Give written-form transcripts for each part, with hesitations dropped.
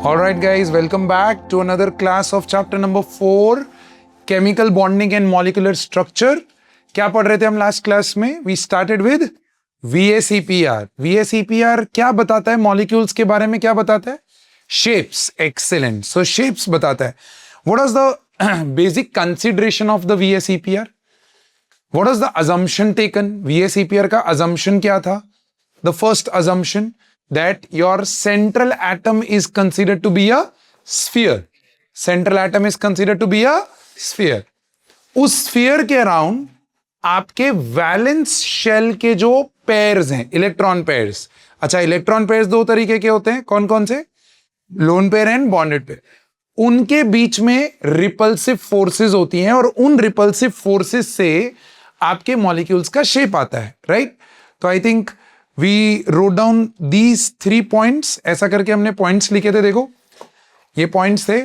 All right, guys, welcome back to another class of chapter number 4, chemical bonding and molecular structure. क्या पढ़ रहे थे हम last class में? We started with VSEPR. VSEPR क्या बताता है? मॉलिक्यूल्स के बारे में क्या बताता है? Shapes. Excellent. So shapes बताता है. What was the basic consideration of the VSEPR? What was the assumption taken? VSEPR का assumption क्या था? The first assumption that your central atom is considered to be a sphere. Central atom is considered to be a sphere. उस sphere के around आपके valence shell के जो pairs हैं, electron pairs. अच्छा, इलेक्ट्रॉन पेयर्स दो तरीके के होते हैं. कौन कौन से? Lone pair and bonded pair. उनके बीच में रिपल्सिव फोर्सेस होती हैं और उन रिपल्सिव फोर्सेस से आपके मॉलिक्यूल्स का शेप आता है. राइट? तो I think we wrote down these 3 points. ऐसा करके हमने पॉइंट्स लिखे थे. देखो, ये पॉइंट्स थे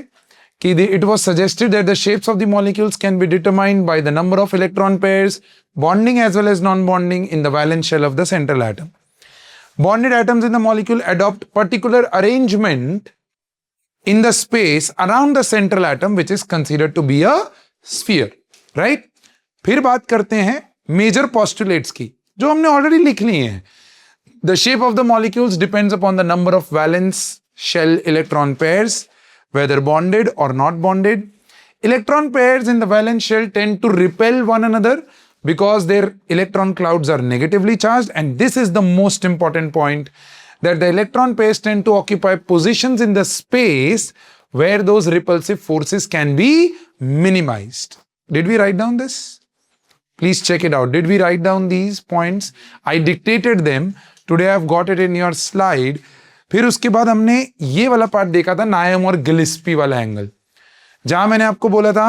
कि it was suggested that the shapes of the molecules can be determined by the number of electron pairs, bonding as well as non-bonding in the valence shell of the central atom. Bonded atoms in the molecule adopt particular arrangement in the space around the central atom, which is considered to be a sphere. Right? फिर बात करते हैं major postulates की, जो हमने already लिख ली हैं. The shape of the molecules depends upon the number of valence shell electron pairs, whether bonded or not bonded. Electron pairs in the valence shell tend to repel one another because their electron clouds are negatively charged, and this is the most important point, that the electron pairs tend to occupy positions in the space where those repulsive forces can be minimized. Did we write down this? Please check it out. Did we write down these points? I dictated them. Today I've got it in your slide. फिर उसके बाद हमने ये वाला part देखा था, नायम और Gillespie वाला एंगल, जहां मैंने आपको बोला था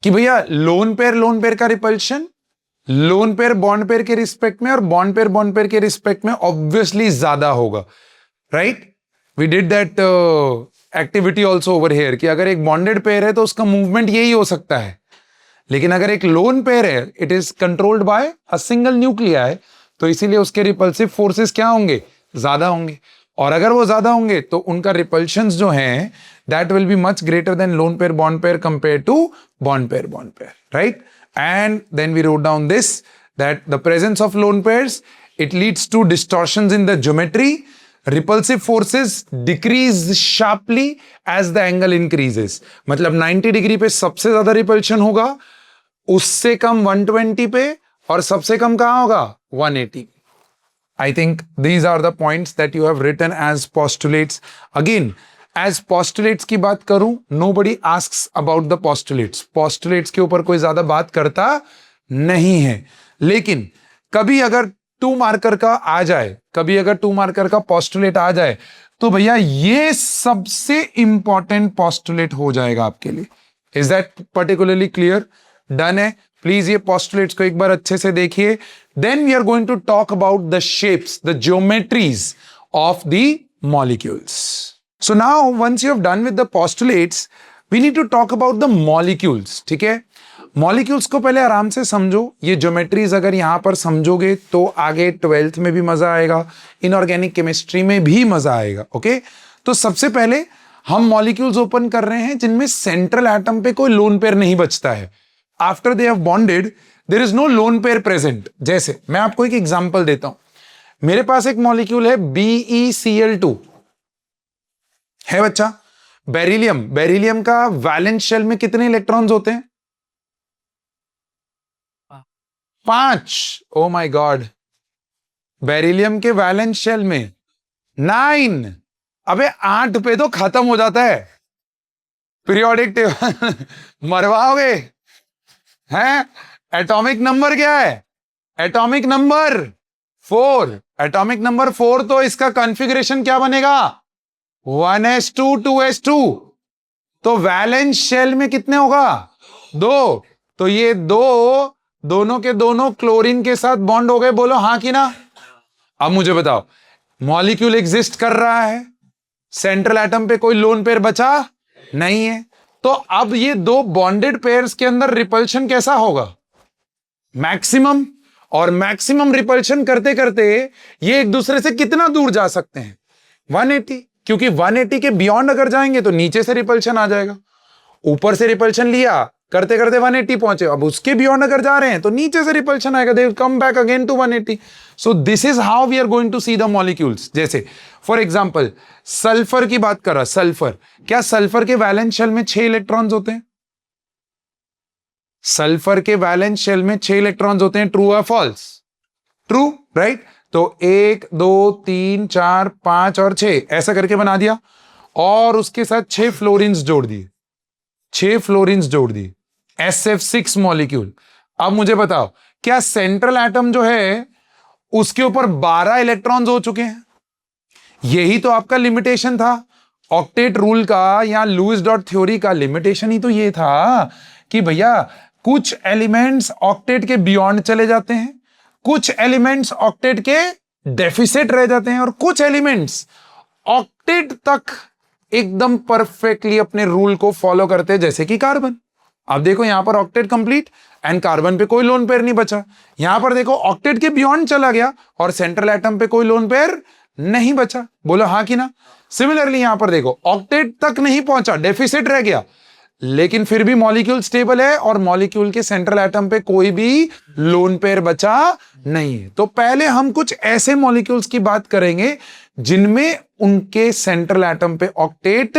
कि भैया लोन पेयर का repulsion lone pair bond pair के रिस्पेक्ट में और बॉन्ड पेयर के रिस्पेक्ट में ऑब्वियसली ज्यादा होगा. Right? We did that activity also over here कि अगर एक बॉन्डेड पेयर है तो उसका मूवमेंट यही हो सकता है, लेकिन अगर एक लोन पेयर है, it is controlled by a single nuclei, तो इसीलिए उसके रिपल्सिव फोर्सेस क्या होंगे? ज्यादा होंगे. और अगर वो ज्यादा होंगे तो उनका रिपल्शंस जो हैं that will be much greater than lone pair bond pair compare to bond pair. Right? And then we wrote down this that the presence of lone pairs it leads to distortions in the geometry. Repulsive forces decrease sharply as the angle increases. मतलब 90 degree पे सबसे ज्यादा repulsion होगा, उससे कम 120 पे, और सबसे कम कहां होगा? 180. I think these are the points that you have written as postulates. Again, as postulates की बात करूं, nobody asks about the postulates. Postulates के ऊपर कोई ज्यादा बात करता नहीं है. लेकिन कभी अगर 2 मार्कर का आ जाए, कभी अगर 2 मार्कर का postulate आ जाए, तो भैया ये सबसे इंपॉर्टेंट postulate हो जाएगा आपके लिए. Is that particularly clear? Done है? प्लीज ये postulates को एक बार अच्छे से देखिए. Then we are going to talk about the shapes, the geometries of the molecules. So now once you have done with the postulates, we need to talk about the molecules. ठीक है? Molecules को पहले आराम से समझो. ये geometries अगर यहां पर समझोगे तो आगे 12th में भी मजा आएगा, इनऑर्गेनिक केमिस्ट्री में भी मजा आएगा. ओके? तो सबसे पहले हम मॉलिक्यूल्स ओपन कर रहे हैं जिनमें सेंट्रल एटम पे कोई लोन पेयर नहीं बचता है. After they have bonded, there is no lone pair present. जैसे मैं आपको एक एग्जांपल देता हूं. मेरे पास एक मॉलिक्यूल है BeCl2 है बच्चा. बेरिलियम का वैलेंस शेल में कितने इलेक्ट्रॉन्स होते हैं? 5. Oh my God. बेरिलियम के वैलेंस शेल में 9. अबे 8 पे तो खत्म हो जाता है. पीरियोडिक टेबल मरवाओगे हैं? एटॉमिक नंबर क्या है? Atomic number 4. एटॉमिक नंबर 4, तो इसका कॉन्फ़िगरेशन क्या बनेगा? 1s2 2s2. तो वैलेंस शेल में कितने होगा? 2. तो ये दोनों के दोनों क्लोरीन के साथ बॉन्ड हो गए. बोलो हाँ कि ना? अब मुझे बताओ, मॉलिक्यूल एग्जिस्ट कर रहा है, सेंट्रल एटम पे कोई लोन पेयर बचा नहीं है, तो अब ये 2 बॉन्डेड पेयर्स के अंदर रिपल्शन कैसा होगा? मैक्सिमम. और मैक्सिमम रिपल्शन करते करते ये एक दूसरे से कितना दूर जा सकते हैं? 180. क्योंकि 180 के बियॉन्ड अगर जाएंगे तो नीचे से रिपल्शन आ जाएगा, ऊपर से रिपल्शन लिया करते करते 180 पहुंचे, अब उसके बियॉन्ड अगर जा रहे हैं तो नीचे से रिपल्शन आएगा, they will come back again to 180. So this is how we are going to see the molecules. जैसे फॉर एग्जांपल सल्फर की बात कर रहा, सल्फर, क्या सल्फर के वैलेंस शेल में 6 इलेक्ट्रॉन्स होते हैं? सल्फर के वैलेंस शेल में 6 इलेक्ट्रॉन्स होते हैं, ट्रू या फॉल्स? True, right? तो 1 2 3 4 5 और 6 ऐसा करके बना दिया, और उसके साथ 6 फ्लोरीन्स जोड़ दिए, 6 फ्लोरीन्स जोड़ दिए, SF6 मॉलिक्यूल. अब मुझे बताओ, क्या सेंट्रल एटम जो है उसके ऊपर 12 इलेक्ट्रॉन्स हो चुके हैं? यही तो आपका लिमिटेशन था ऑक्टेट रूल का या लुईस डॉट थ्योरी का. लिमिटेशन ही तो ये था कि भैया कुछ एलिमेंट्स ऑक्टेट के बियॉन्ड चले जाते हैं, कुछ एलिमेंट्स ऑक्टेट के डेफिसिट रह जाते हैं, और कुछ एलिमेंट्स ऑक्टेट तक एकदम परफेक्टली अपने रूल को फॉलो करते हैं, जैसे कि कार्बन. अब देखो यहां पर ऑक्टेट कंप्लीट एंड कार्बन पे कोई लोन पेयर नहीं बचा. यहां पर देखो ऑक्टेट के बियॉन्ड चला गया और सेंट्रल एटम पे कोई लोन पेयर नहीं बचा. बोलो हाँ कि ना? सिमिलरली यहां पर देखो ऑक्टेट तक नहीं पहुंचा, डेफिसिट रह गया, लेकिन फिर भी मॉलिक्यूल स्टेबल है और मॉलिक्यूल के सेंट्रल एटम पे कोई भी लोन पेयर बचा नहीं है. तो पहले हम कुछ ऐसे मॉलिक्यूल्स की बात करेंगे जिनमें उनके सेंट्रल एटम पे ऑक्टेट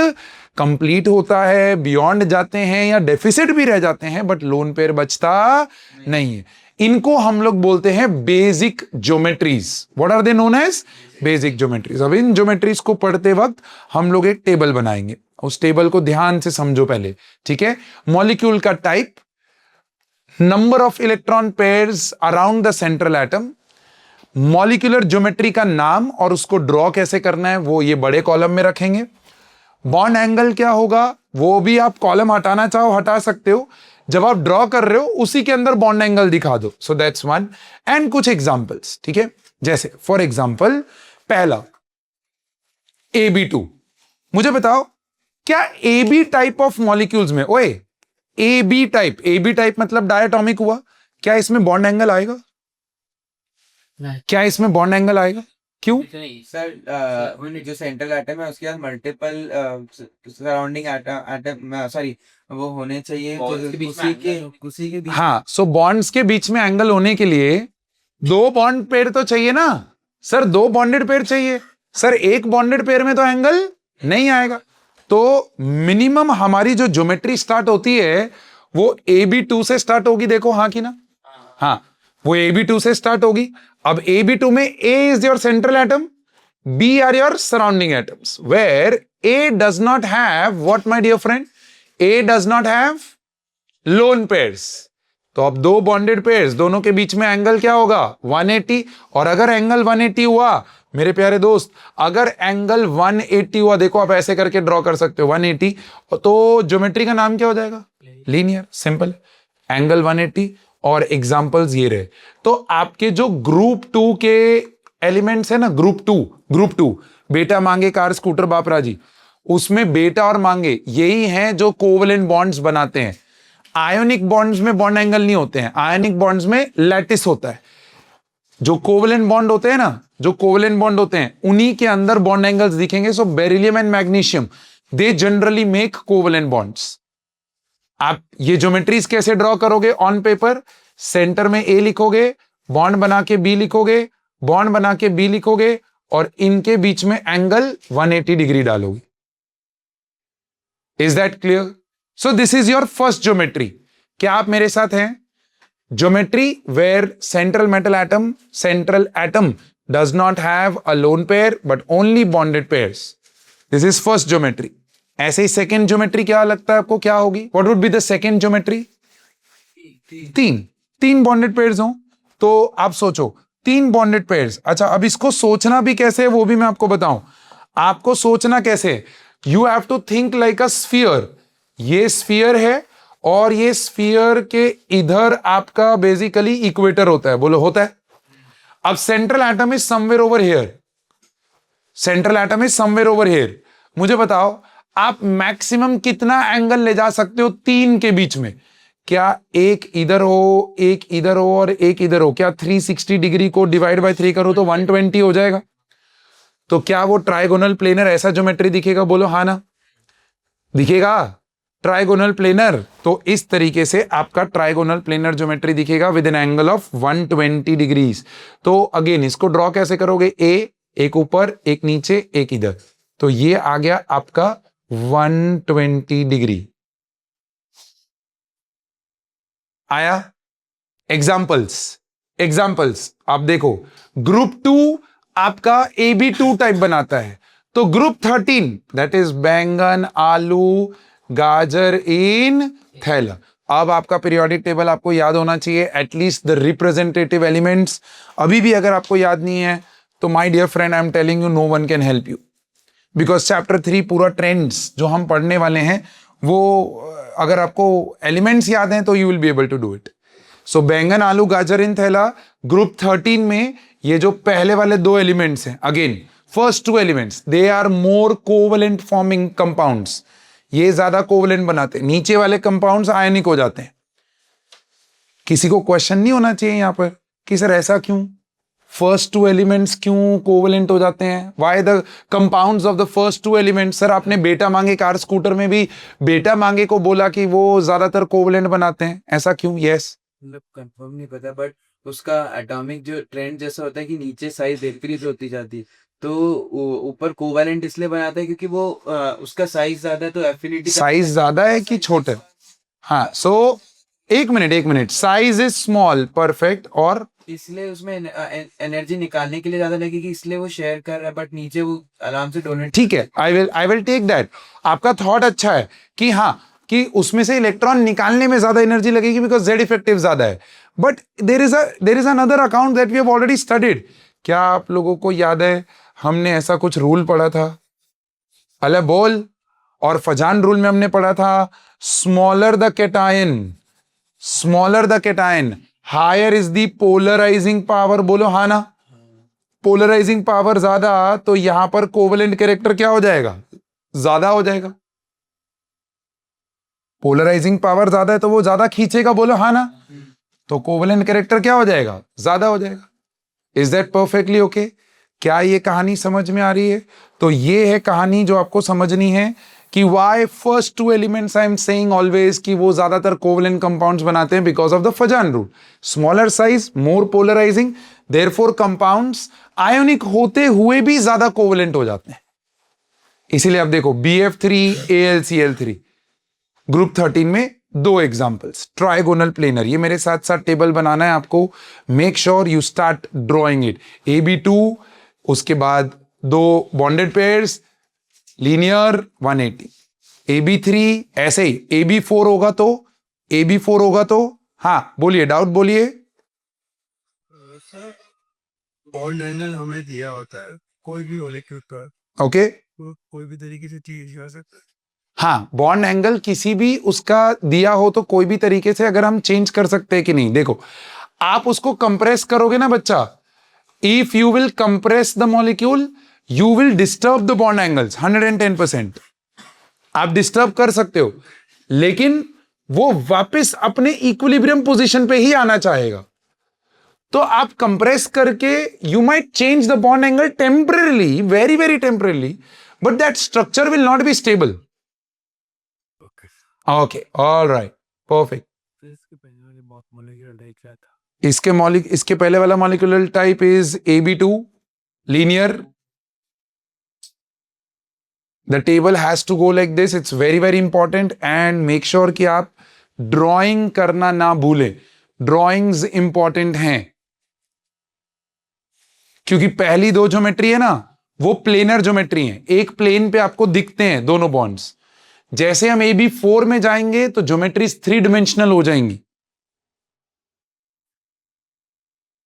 कंप्लीट होता है, बियॉन्ड जाते हैं या डेफिसिट भी रह जाते हैं, बट लोन पेयर बचता नहीं है. इनको हम लोग बोलते हैं basic geometries. What are they known as? Basic geometries. अब इन ज्योमेट्रीज को पढ़ते वक्त हम लोग एक टेबल बनाएंगे, उस टेबल को ध्यान से समझो पहले, ठीक है? मॉलिक्यूल का type, number of electron pairs around the central atom, molecular geometry का नाम और उसको ड्रॉ कैसे करना है वो ये बड़े कॉलम में रखेंगे. बॉन्ड एंगल क्या होगा वो भी आप कॉलम हटाना चाहो हटा सकते हो, जब आप ड्रॉ कर रहे हो उसी के अंदर बॉन्ड एंगल दिखा दो. So that's one. एंड कुछ एग्जांपल्स, ठीक है? जैसे फॉर एग्जांपल पहला AB2. मुझे बताओ क्या AB टाइप ऑफ मॉलिक्यूल्स में, ओए AB टाइप मतलब डायटोमिक हुआ, क्या इसमें बॉन्ड एंगल आएगा? क्या इसमें बॉन्ड एंगल आएगा? क्यों? सर जो सेंट्रल एटम है उसके पास मल्टीपल सराउंडिंग एटम सॉरी वो होने चाहिए उसी के बीच. हाँ, सो बॉन्ड्स के बीच में एंगल होने के लिए 2 बॉन्ड पेयर तो चाहिए ना सर, 2 बॉन्डेड पेयर चाहिए सर. एक बॉन्डेड पेयर में तो एंगल नहीं आएगा. तो मिनिमम हमारी जो ज्योमेट्री स्टार्ट होती है वो AB2 से स्टार्ट होगी. देखो हाँ कि ना? हाँ, वो AB2 से स्टार्ट होगी. अब AB2 में A is your central atom, B are your surrounding atoms, where A does not have what my dear friend? A does not have lone pairs. तो अब 2 बॉन्डेड पेयर्स, दोनों के बीच में एंगल क्या होगा? 180. और अगर एंगल 180 हुआ मेरे प्यारे दोस्त, अगर एंगल 180 हुआ, देखो आप ऐसे करके ड्रॉ कर सकते हो 180, तो ज्योमेट्री का नाम क्या हो जाएगा? लीनियर. सिंपल. एंगल 180 और एग्जाम्पल्स ये रहे. तो आपके जो ग्रुप 2 के एलिमेंट्स है ना, ग्रुप टू बेटा मांगे कार स्कूटर बापरा जी, उसमें बेटा और मांगे यही हैं जो कोवलेंट बॉन्ड्स बनाते हैं. आयोनिक बॉन्ड्स में बॉन्ड एंगल नहीं होते हैं, आयोनिक बॉन्ड्स में लैटिस होता है. जो कोवलेंट बॉन्ड होते हैं ना, जो कोवलेंट बॉन्ड होते हैं उन्हीं के अंदर बॉन्ड एंगल्स दिखेंगे. So beryllium and magnesium they generally make covalent bonds. आप ये ज्योमेट्रीज कैसे ड्रॉ करोगे ऑन पेपर? सेंटर में A लिखोगे, बॉन्ड बना के B लिखोगे, बॉन्ड बना के B लिखोगे, और इनके बीच में एंगल 180 डिग्री डालोगे. Is that clear? So this is your first geometry. क्या आप मेरे साथ हैं? Geometry where central atom does not have a lone pair but only bonded pairs. This is first geometry. ऐसे ही सेकेंड ज्योमेट्री क्या लगता है आपको क्या होगी? What would be the second geometry? 3 bonded pairs हो तो आप सोचो 3 बॉन्डेड पेयर्स. अच्छा, अब इसको सोचना भी कैसे है वो भी मैं आपको बताऊं. आपको सोचना कैसे? You have to think like a sphere. ये स्फीयर है और ये स्फीयर के इधर आपका बेसिकली इक्वेटर होता है. बोलो होता है. अब central atom is somewhere over here. Central atom is somewhere over here. मुझे बताओ आप मैक्सिमम कितना एंगल ले जा सकते हो 3 के बीच में? क्या एक इधर हो, एक इधर हो और एक इधर हो? क्या 360 डिग्री को डिवाइड बाय 3 करो तो 120 हो जाएगा? तो क्या वो ट्राइगोनल प्लेनर ऐसा ज्योमेट्री दिखेगा? बोलो हाँ ना, दिखेगा ट्राइगोनल प्लेनर। तो इस तरीके से आपका ट्राइगोनल प्लेनर ज्योमेट्री दिखेगा with N angle of 120 degrees. तो अगेन इसको ड्रॉ कैसे करोगे? एक ऊपर, एक नीचे, एक इधर, तो ये आ गया आपका 120 डिग्री। आया? एग्जाम्पल्स आप देखो, ग्रुप 2 आपका AB2 टाइप बनाता है, तो ग्रुप 13 दैट इज बैंगन, आलू, गाजर इन थैला। अब आपका पीरियोडिक टेबल आपको याद होना चाहिए, एटलीस्ट द रिप्रेजेंटेटिव एलिमेंट्स। अभी भी अगर आपको याद नहीं है तो my dear friend, I am telling you, no one can help you, because chapter 3 पूरा ट्रेंड्स जो हम पढ़ने वाले हैं वो अगर आपको एलिमेंट्स याद हैं तो you will be able to do it. So बैंगन, आलू, गाजर इन थैला, ग्रुप 13 में ये जो पहले वाले दो एलिमेंट्स हैं, again first two elements, they are more covalent forming compounds, ये ज्यादा कोवलेंट बनाते हैं। नीचे वाले कंपाउंड्स आयनिक हो जाते हैं। किसी को क्वेश्चन नहीं होना चाहिए यहां पर कि सर ऐसा क्यों, फर्स्ट टू एलिमेंट्स क्यों कोवलेंट हो जाते हैं? Why the compounds of the first two elements? Sir आपने बेटा मांगे कार स्कूटर में भी बेटा मांगे को बोला कि वो ज्यादातर कोवलेंट बनाते हैं, ऐसा क्यों? यस, मतलब कंफर्म नहीं पता, बट उसका एटॉमिक जो ट्रेंड जैसा होता है कि नीचे साइज विपरीत होती जाती है, तो ऊपर कोवैलेंट इसलिए बनाता है क्योंकि वो उसका साइज ज्यादा है, तो एफिनिटी साइज ज्यादा है कि छोटे? हाँ, सो एक minute, size is small, perfect, और इसलिए उसमें एनर्जी निकालने के लिए ज्यादा लगेगी, इसलिए वो शेयर कर रहा है, बट नीचे वो आराम से डोनेट। ठीक है, आई विल टेक दैट। आपका थॉट अच्छा है कि हाँ, कि उसमें से इलेक्ट्रॉन निकालने में ज्यादा एनर्जी लगेगी बिकॉज जेड इफेक्टिव ज्यादा है, but there is another account that we have already studied. क्या आप लोगों को याद है हमने ऐसा कुछ रूल पढ़ा था? अले बोल। और फजान रूल में हमने पढ़ा था smaller the cation higher is the polarising power. बोलो हाँ ना, पोलराइजिंग पावर ज्यादा तो यहां पर कोवलेंट कैरेक्टर क्या हो जाएगा? ज्यादा हो जाएगा। पोलराइजिंग पावर ज्यादा है तो वो ज्यादा खींचेगा। बोलो हाँ ना, तो कोवलेंट कैरेक्टर क्या हो जाएगा? ज्यादा हो जाएगा। Is that perfectly okay? क्या ये कहानी समझ में आ रही है? तो ये है कहानी जो आपको समझनी है कि why first two elements I am saying always कि वो ज्यादातर कोवलेंट कंपाउंड्स बनाते हैं because of the Fajans rule. Smaller size, more polarising, therefore compounds ionic होते हुए भी ज्यादा कोवलेंट हो जाते हैं। इसीलिए आप देखो BF3 AlCl3 ग्रुप 13 में दो एग्जांपल्स, ट्राइगोनल प्लेनर। ये मेरे साथ साथ टेबल बनाना है आपको। Make sure you start drawing it. AB2, उसके बाद दो बॉन्डेड पेयर्स, लीनियर 180। AB3 ऐसे ही। AB4 होगा तो हाँ बोलिए, डाउट बोलिए। बॉन्ड एंगल हमें दिया होता है, कोई भी मॉलिक्यूल का ओके, कोई भी तरीके से चेंज कर सकता है। हाँ, बॉन्ड एंगल किसी भी उसका दिया हो तो कोई भी तरीके से अगर हम चेंज कर सकते हैं कि नहीं। देखो, आप उसको कंप्रेस करोगे ना बच्चा, if you will compress the molecule you will disturb the bond angles 110%। आप डिस्टर्ब कर सकते हो, लेकिन वो वापस अपने इक्विलिब्रियम पोजीशन पे ही आना चाहेगा। तो आप कंप्रेस करके you might change the bond angle temporarily, very very temporarily, but that structure will not be stable. Okay, all right, perfect. इसके पहले वाले मॉलिक्यूलर टाइप क्या था? इसके पहले वाला molecular type is AB2 linear. The table has to go like this. It's very very important and make sure कि आप ड्राइंग करना ना भूलें। ड्राइंग्स इंपॉर्टेंट हैं क्योंकि पहली दो ज्योमेट्री है ना वो प्लेनर ज्योमेट्री है, एक प्लेन पे आपको दिखते हैं दोनों बॉन्ड्स। जैसे हम AB4 में जाएंगे तो ज्योमेट्रीज 3 डिमेंशनल हो जाएंगी।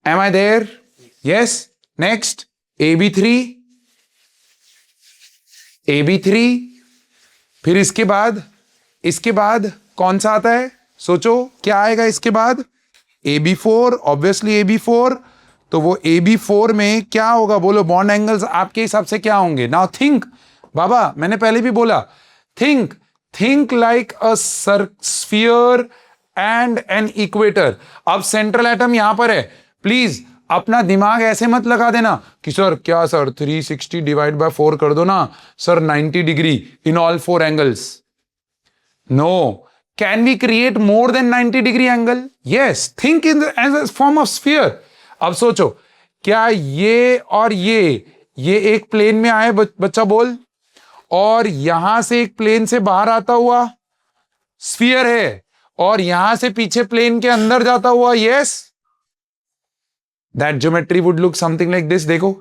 Am I there? Yes. Next AB3, फिर इसके बाद कौन सा आता है? सोचो क्या आएगा इसके बाद? AB4, obviously AB4। तो वो AB4 में क्या होगा? बोलो, बॉन्ड एंगल्स आपके हिसाब से क्या होंगे? नाउ थिंक बाबा, मैंने पहले भी बोला, think like a sphere and an equator। अब सेंट्रल एटम यहां पर है, प्लीज अपना दिमाग ऐसे मत लगा देना कि सर क्या सर 360 डिवाइड बाय 4 कर दो ना sir 90 degree in all 4 angles. No. Can we create more than 90 degree angle? Yes. Think in as a form of sphere. अब सोचो, क्या ये और ये एक प्लेन में आए बच्चा बोल, और यहां से एक प्लेन से बाहर आता हुआ स्फीयर है, और यहां से पीछे प्लेन के अंदर जाता हुआ. Yes. That geometry would look something like this. देखो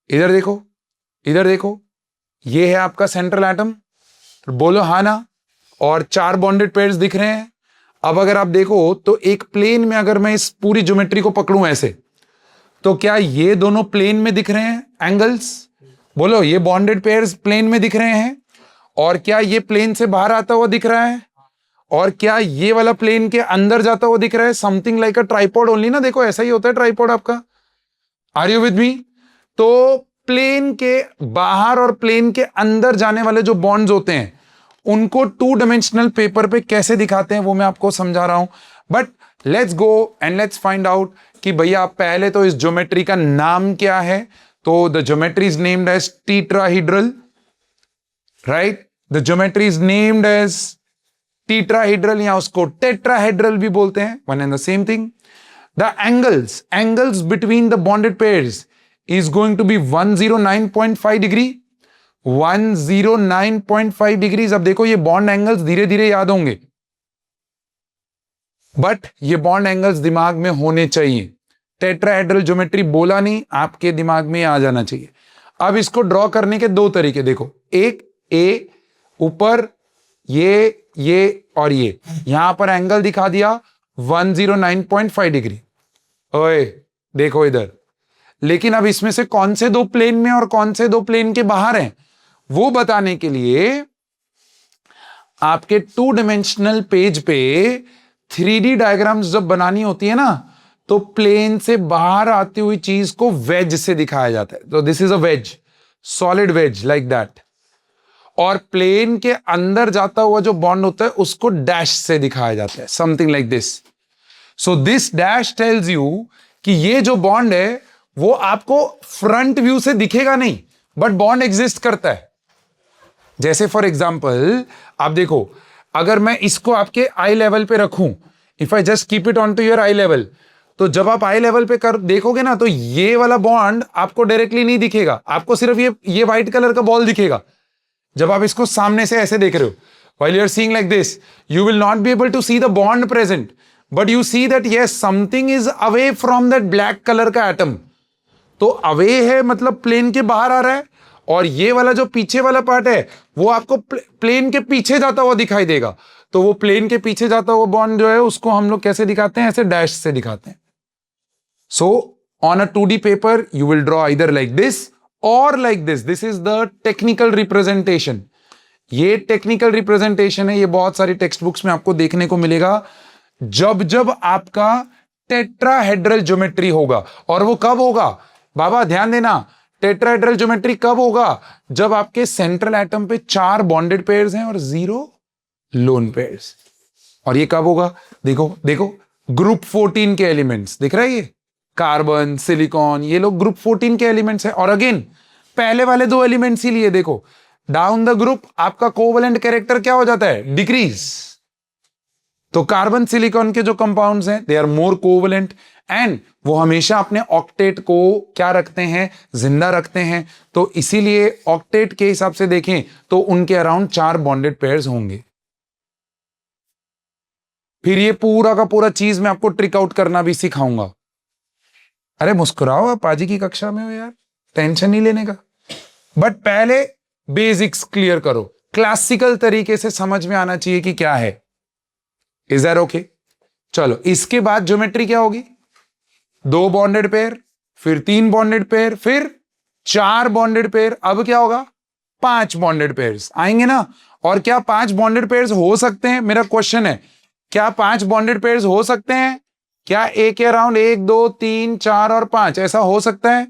इधर, देखो इधर, देखो ये है आपका सेंट्रल एटम. तो बोलो हाँ ना. और 4 बॉन्डेड पेयर्स दिख रहे हैं. अब अगर आप देखो तो एक प्लेन में अगर मैं इस पूरी ज्योमेट्री को पकड़ूं ऐसे, तो क्या ये दोनों प्लेन में दिख रहे हैं एंगल्स? बोलो, ये बॉन्डेड पेयर्स प्लेन में दिख रहे हैं. और क्या ये प्लेन से बाहर आता हुआ दिख रहा है? और क्या ये वाला प्लेन के अंदर जाता हुआ दिख रहा है? Something like a tripod only ना. देखो ऐसा ही होता है ट्राइपॉड आपका. Are you with me? तो प्लेन के बाहर और प्लेन के अंदर जाने वाले जो बॉन्ड्स होते हैं उनको 2 डायमेंशनल पेपर पे कैसे दिखाते हैं वो मैं आपको समझा रहा हूं. But let's go and let's find out कि भैया पहले तो इस ज्योमेट्री का नाम क्या है. तो the geometry is named as tetrahedral. Right. The geometry is named as tetrahedral, या उसको टेट्राहेड्रल भी बोलते हैं. One and the same thing. The angles between the bonded pairs is going to be 109.5 degree. 109.5 degrees. अब देखो ये bond angles धीरे धीरे याद होंगे, बट ये बॉन्ड एंगल्स दिमाग में होने चाहिए. टेट्राहेड्रल ज्योमेट्री बोला नहीं, आपके दिमाग में आ जाना चाहिए. अब इसको ड्रॉ करने के 2 तरीके देखो. एक, ए ऊपर ये और ये यहां पर एंगल दिखा दिया 109.5 डिग्री. ओए देखो इधर. लेकिन अब इसमें से कौन से 2 प्लेन में और कौन से 2 प्लेन के बाहर हैं वो बताने के लिए आपके 2 डायमेंशनल पेज पे 3D डायग्राम्स जब बनानी होती है ना, तो प्लेन से बाहर आती हुई चीज को वेज से दिखाया जाता है. तो this is a wedge, solid wedge like that. और प्लेन के अंदर जाता हुआ जो बॉन्ड होता है उसको डैश से दिखाया जाता है, something like this. So this dash tells you कि ये जो बॉन्ड है वो आपको फ्रंट व्यू से दिखेगा नहीं, बट बॉन्ड एग्जिस्ट करता है. जैसे फॉर एग्जाम्पल आप देखो, अगर मैं इसको आपके आई लेवल पे रखूं, if I just keep it on to your eye level, तो जब आप आई लेवल पे कर देखोगे ना, तो ये वाला बॉन्ड आपको डायरेक्टली नहीं दिखेगा. आपको सिर्फ ये व्हाइट कलर का बॉल दिखेगा. जब आप इसको सामने से ऐसे देख रहे हो, while you are seeing like this, you will not be able to see the bond present, but you see that yes, something is away from that black color का atom. तो अवे है मतलब प्लेन के बाहर आ रहा है, और ये वाला जो पीछे वाला पार्ट है वो आपको प्लेन के पीछे जाता हुआ दिखाई देगा. तो वो प्लेन के पीछे जाता हुआ बॉन्ड जो है उसको हम लोग कैसे दिखाते हैं? ऐसे डैश से दिखाते हैं. So on a 2D paper you will draw इधर लाइक दिस और like this. This is the technical representation. ये टेक्निकल रिप्रेजेंटेशन है. ये बहुत सारी टेक्स्ट बुक्स में आपको देखने को मिलेगा जब जब आपका टेट्राहेड्रल ज्योमेट्री होगा. और वो कब होगा बाबा? ध्यान देना, टेट्राहेड्रल ज्योमेट्री कब होगा? जब आपके सेंट्रल एटम पे 4 बॉन्डेड पेयर्स हैं और 0 लोन पेयर्स. और ये कब होगा? देखो देखो, ग्रुप 14 के एलिमेंट्स दिख रहा है. ये कार्बन, सिलिकॉन, ये लोग ग्रुप 14 के एलिमेंट्स हैं. और अगेन पहले वाले 2 एलिमेंट्स ही लिए. देखो डाउन द ग्रुप आपका कोवलेंट कैरेक्टर क्या हो जाता है? डिक्रीज. तो कार्बन सिलिकॉन के जो कंपाउंड्स हैं they are more covalent, and वो हमेशा अपने ऑक्टेट को क्या रखते हैं? जिंदा रखते हैं. तो इसीलिए ऑक्टेट के हिसाब से देखें तो उनके अराउंड 4 बॉन्डेड पेयर्स होंगे. फिर ये पूरा का पूरा चीज मैं आपको ट्रिक आउट करना भी सिखाऊंगा. अरे मुस्कुराओ, आप पाजी की कक्षा में हो यार, टेंशन नहीं लेने का. बट पहले बेसिक्स क्लियर करो. क्लासिकल तरीके से समझ में आना चाहिए कि क्या है. Is that okay? चलो, इसके बाद ज्योमेट्री क्या होगी? 2 बॉन्डेड पेयर, फिर 3 बॉन्डेड पेयर, फिर 4 बॉन्डेड पेयर. अब क्या होगा? 5 बॉन्डेड पेयर्स आएंगे ना. और क्या 5 बॉन्डेड पेयर्स हो सकते हैं? मेरा क्वेश्चन है, क्या 5 बॉन्डेड पेयर्स हो सकते हैं? क्या एक के अराउंड 1 2 3 4 और 5 ऐसा हो सकता है?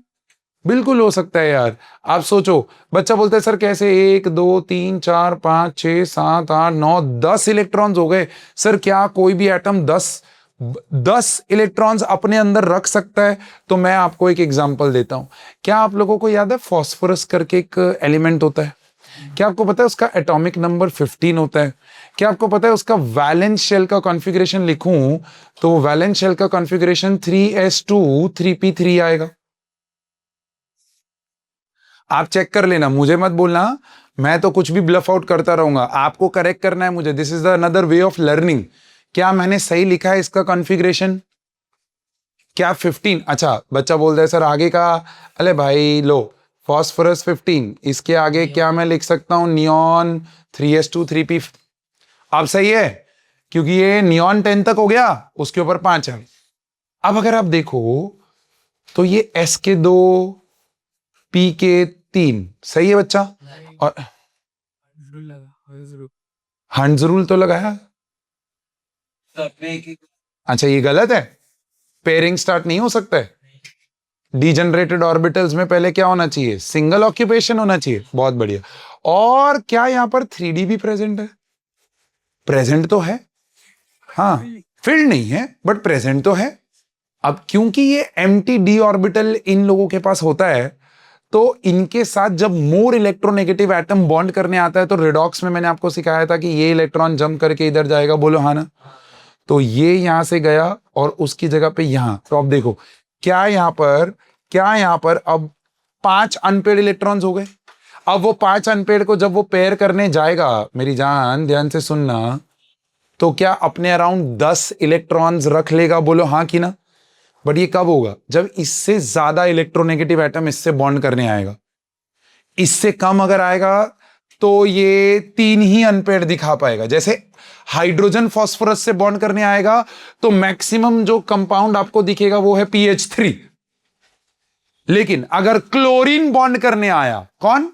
बिल्कुल हो सकता है यार. आप सोचो, बच्चा बोलता है सर कैसे? 1 2 3 4 5 6 7 8 9 10 इलेक्ट्रॉन्स हो गए. सर क्या कोई भी एटम 10 10 इलेक्ट्रॉन्स अपने अंदर रख सकता है। तो मैं आपको एक एग्जांपल देता हूं। क्या आप लोगों को याद है फास्फोरस करके एक एलिमेंट होता है? क्या आपको पता है उसका एटॉमिक नंबर 15 होता है? क्या आपको पता है उसका वैलेंस शेल का कॉन्फ़िगरेशन लिखूं तो वैलेंस शेल का कॉन्फ़िगरेशन 3s2 3p3 आएगा। आप चेक कर लेना, मुझे मत बोलना, मैं तो कुछ भी ब्लफ आउट करता रहूंगा, आपको करेक्ट करना है मुझे। This is the another way of learning. क्या मैंने सही लिखा है इसका कॉन्फ़िगरेशन? क्या 15? अच्छा, बच्चा बोल रहा है सर आगे का। अरे भाई लो, फास्फोरस 15, इसके आगे क्या मैं लिख सकता हूं? Neon 3s2 3p। अब सही है, क्योंकि ये नियॉन 10 तक हो गया, उसके ऊपर 5 है। अब अगर आप देखो तो ये s के 2, p के 3, सही है बच्चा? और जरूर लगा, जरूर। हंड्स रूल तो लगाया। अच्छा, ये गलत है, पेयरिंग स्टार्ट नहीं हो सकता है। डीजनरेटेड ऑर्बिटल्स में पहले क्या होना चाहिए? सिंगल ऑक्यूपेशन होना चाहिए। बहुत बढ़िया। और क्या यहां पर 3D भी प्रेजेंट है? प्रेजेंट तो है, हाँ, फील्ड नहीं है बट प्रेजेंट तो है। अब क्योंकि ये एम्प्टी डी ऑर्बिटल इन लोगों के पास होता है, तो इनके साथ जब मोर इलेक्ट्रोनेगेटिव एटम बॉन्ड करने आता है, तो रिडॉक्स में मैंने आपको सिखाया था कि ये इलेक्ट्रॉन जंप करके इधर जाएगा, बोलो हाँ ना? तो ये यहां से गया और उसकी जगह पे यहां। तो अब देखो, क्या यहां पर अब 5 अनपेड इलेक्ट्रॉन्स हो गए। अब वो 5 अनपेड को जब वो पेयर करने जाएगा, मेरी जान ध्यान से सुनना, तो क्या अपने अराउंड 10 इलेक्ट्रॉन्स रख लेगा, बोलो हाँ कि ना? बट ये कब होगा? जब इससे ज्यादा इलेक्ट्रोनेगेटिव एटम इससे बॉन्ड करने आएगा। इससे कम अगर आएगा तो ये 3 ही अनपेड दिखा पाएगा। जैसे हाइड्रोजन फास्फोरस से बॉन्ड करने आएगा तो मैक्सिमम जो कंपाउंड आपको दिखेगा वो है PH3। लेकिन अगर क्लोरीन बॉन्ड करने आया, कौन?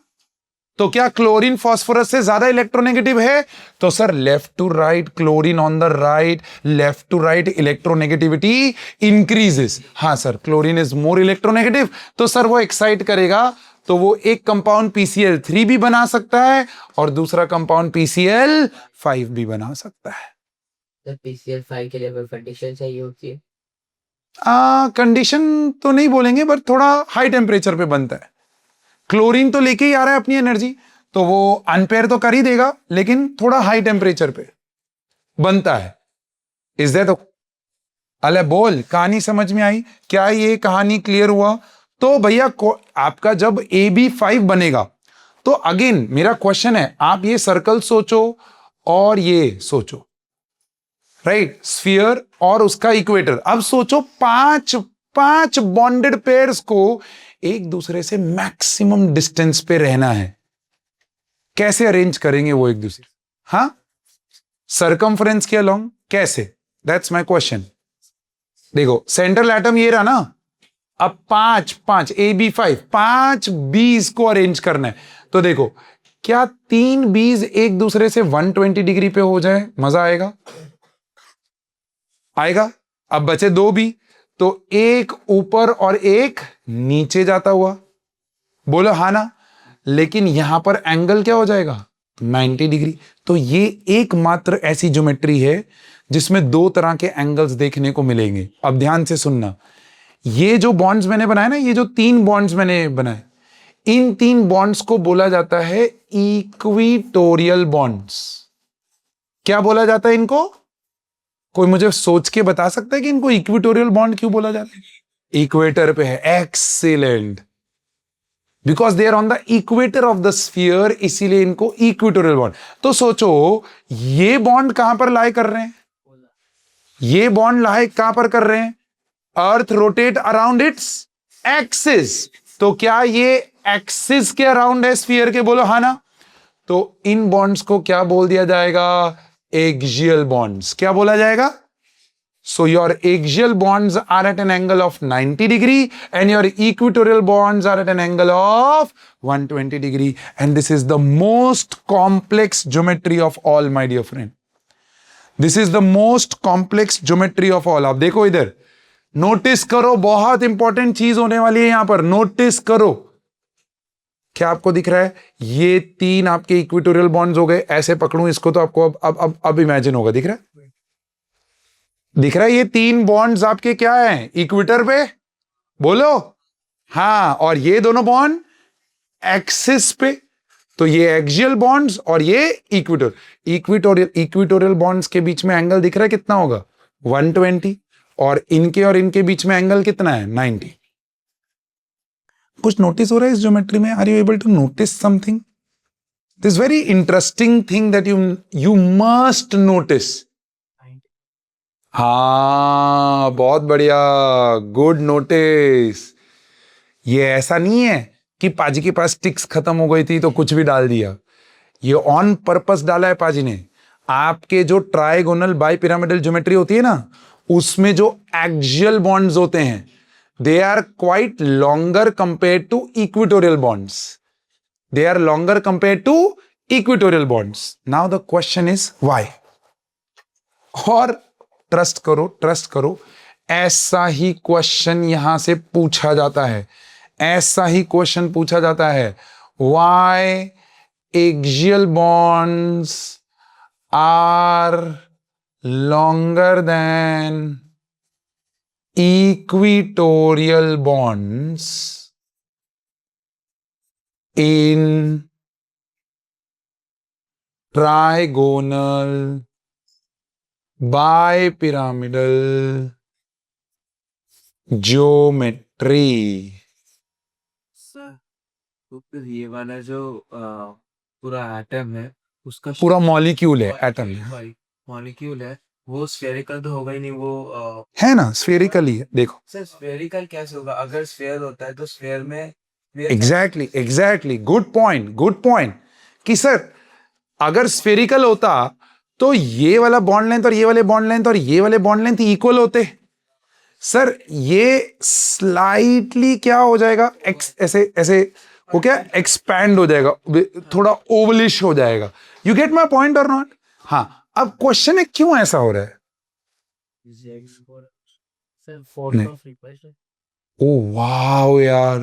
तो क्या क्लोरीन फास्फोरस से ज्यादा इलेक्ट्रोनेगेटिव है? तो sir left to right, chlorine on the right, left to right electronegativity increases. हाँ sir, chlorine is more electronegative, तो सर वो एक्साइट करेगा, तो वो एक कंपाउंड PCl3 भी बना सकता है और दूसरा कंपाउंड PCl5 भी बना सकता है। तो PCl5 के लिए कोई कंडीशन चाहिए होती है? कंडीशन तो नहीं बोलेंगे, बट थोड़ा हाई टेम्परेचर पे बनता है। क्लोरीन तो लेके ही आ रहा है अपनी एनर्जी, तो वो अनपेयर तो कर ही देगा, लेकिन थोड़ा हाई टेम्परेचर पे बनता है। Is that? अले बोल, कहानी समझ में आई क्या? ये कहानी क्लियर हुआ? तो भैया आपका जब AB5 बनेगा, तो अगेन मेरा क्वेश्चन है, आप ये सर्कल सोचो और ये सोचो, राइट? स्फीयर और उसका इक्वेटर। अब सोचो 5 बॉन्डेड पेयर्स को एक दूसरे से मैक्सिमम डिस्टेंस पे रहना है, कैसे अरेंज करेंगे वो एक दूसरे? हाँ, सरकमफ्रेंस के अलोंग कैसे? That's my question. देखो सेंट्रल एटम ये रहा ना, अब 5 AB5 5 बीज को अरेंज करना है। तो देखो, क्या 3 बीज एक दूसरे से 120 डिग्री पे हो जाए, मजा आएगा? आएगा। अब बचे 2 बी, तो एक ऊपर और एक नीचे जाता हुआ, बोलो हाँ ना? लेकिन यहां पर एंगल क्या हो जाएगा? 90 डिग्री। तो ये एकमात्र ऐसी ज्योमेट्री है जिसमें 2 तरह के एंगल्स देखने को मिलेंगे। अब ध्यान से सुनना, ये जो बॉन्ड्स मैंने बनाए ना, ये जो 3 बॉन्ड्स मैंने बनाए, इन 3 बॉन्ड्स को बोला जाता है इक्विटोरियल बॉन्ड्स। क्या बोला जाता है इनको? कोई मुझे सोच के बता सकता है कि इनको इक्विटोरियल बॉन्ड क्यों बोला जाता है? इक्वेटर पे है, excellent, because they are on the equator of the sphere, इसीलिए इनको इक्विटोरियल बॉन्ड। तो सोचो, ये बॉन्ड कहां पर लाई कर रहे हैं? ये बॉन्ड लाई कहां पर कर रहे हैं? Earth rotate around its axis, तो क्या ये एक्सिस के अराउंड है स्फीयर के, बोलो हाँ ना? तो इन बॉन्ड्स को क्या बोल दिया जाएगा? Axial bonds. क्या बोला जाएगा? So your axial bonds are at an angle of 90 degree and your equatorial bonds are at an angle of 120 degree, and this is the most complex geometry of all, my dear friend. This is the most complex geometry of all. आप देखो इधर, notice करो, बहुत important चीज होने वाली है यहां पर, नोटिस करो। क्या आपको दिख रहा है? ये 3 आपके इक्वेटोरियल बॉन्ड्स हो गए, ऐसे पकड़ूं इसको तो आपको अब इमेजिन होगा, दिख रहा है? दिख रहा है ये 3 बॉन्ड्स आपके क्या हैं, इक्वेटर पे, बोलो। हाँ, और ये दोनों बॉन्ड एक्सिस पे, तो ये एक्सियल बॉन्ड्स और ये इक्वेटोरियल बॉन्ड्स के बीच में एंगल दिख रहा है कितना होगा, 120, और इनके बीच में एंगल कितना है, 90। कुछ नोटिस हो रहा है इस ज्योमेट्री में? Are you able to notice something? This very interesting thing that you must notice. हाँ, बहुत बढ़िया, गुड नोटिस। ये ऐसा नहीं है कि पाजी के पास टिक्स खत्म हो गई थी तो कुछ भी डाल दिया, ये ऑन पर्पस डाला है पाजी ने। आपके जो ट्राइगोनल बाई पिरामिडल ज्योमेट्री होती है ना, उसमें जो एक्सियल बॉन्ड्स होते हैं, they are quite longer compare to equatorial bonds, they are longer compare to equatorial bonds. Now the question is why. और ट्रस्ट करो, ऐसा ही क्वेश्चन यहां से पूछा जाता है, ऐसा ही क्वेश्चन पूछा जाता है। Why axial bonds are longer than equatorial bonds in trigonal bipyramidal geometry. तो फिर ये वाला जो पूरा एटम है उसका पूरा मॉलिक्यूल है, एटम मॉलिक्यूल है, वो स्फेरिकल तो होगा ही नहीं, वो है ना, स्फेरिकल ही है। देखो सर स्फेरिकल कैसे होगा? अगर स्फेयर होता है तो स्फेयर में एग्जैक्टली, गुड पॉइंट कि सर अगर स्फेरिकल होता तो ये वाला बॉन्ड लेंथ और ये वाले बॉन्ड लेंथ और ये वाले बॉन्ड लेंथ इक्वल होते। सर ये स्लाइटली क्या हो जाएगा, ऐसे वो क्या एक्सपैंड हो जाएगा, थोड़ा ओवलिश हो जाएगा। यू गेट माई पॉइंट और नॉट? हाँ, अब क्वेश्चन है क्यों ऐसा हो रहा है? ओ वाह यार,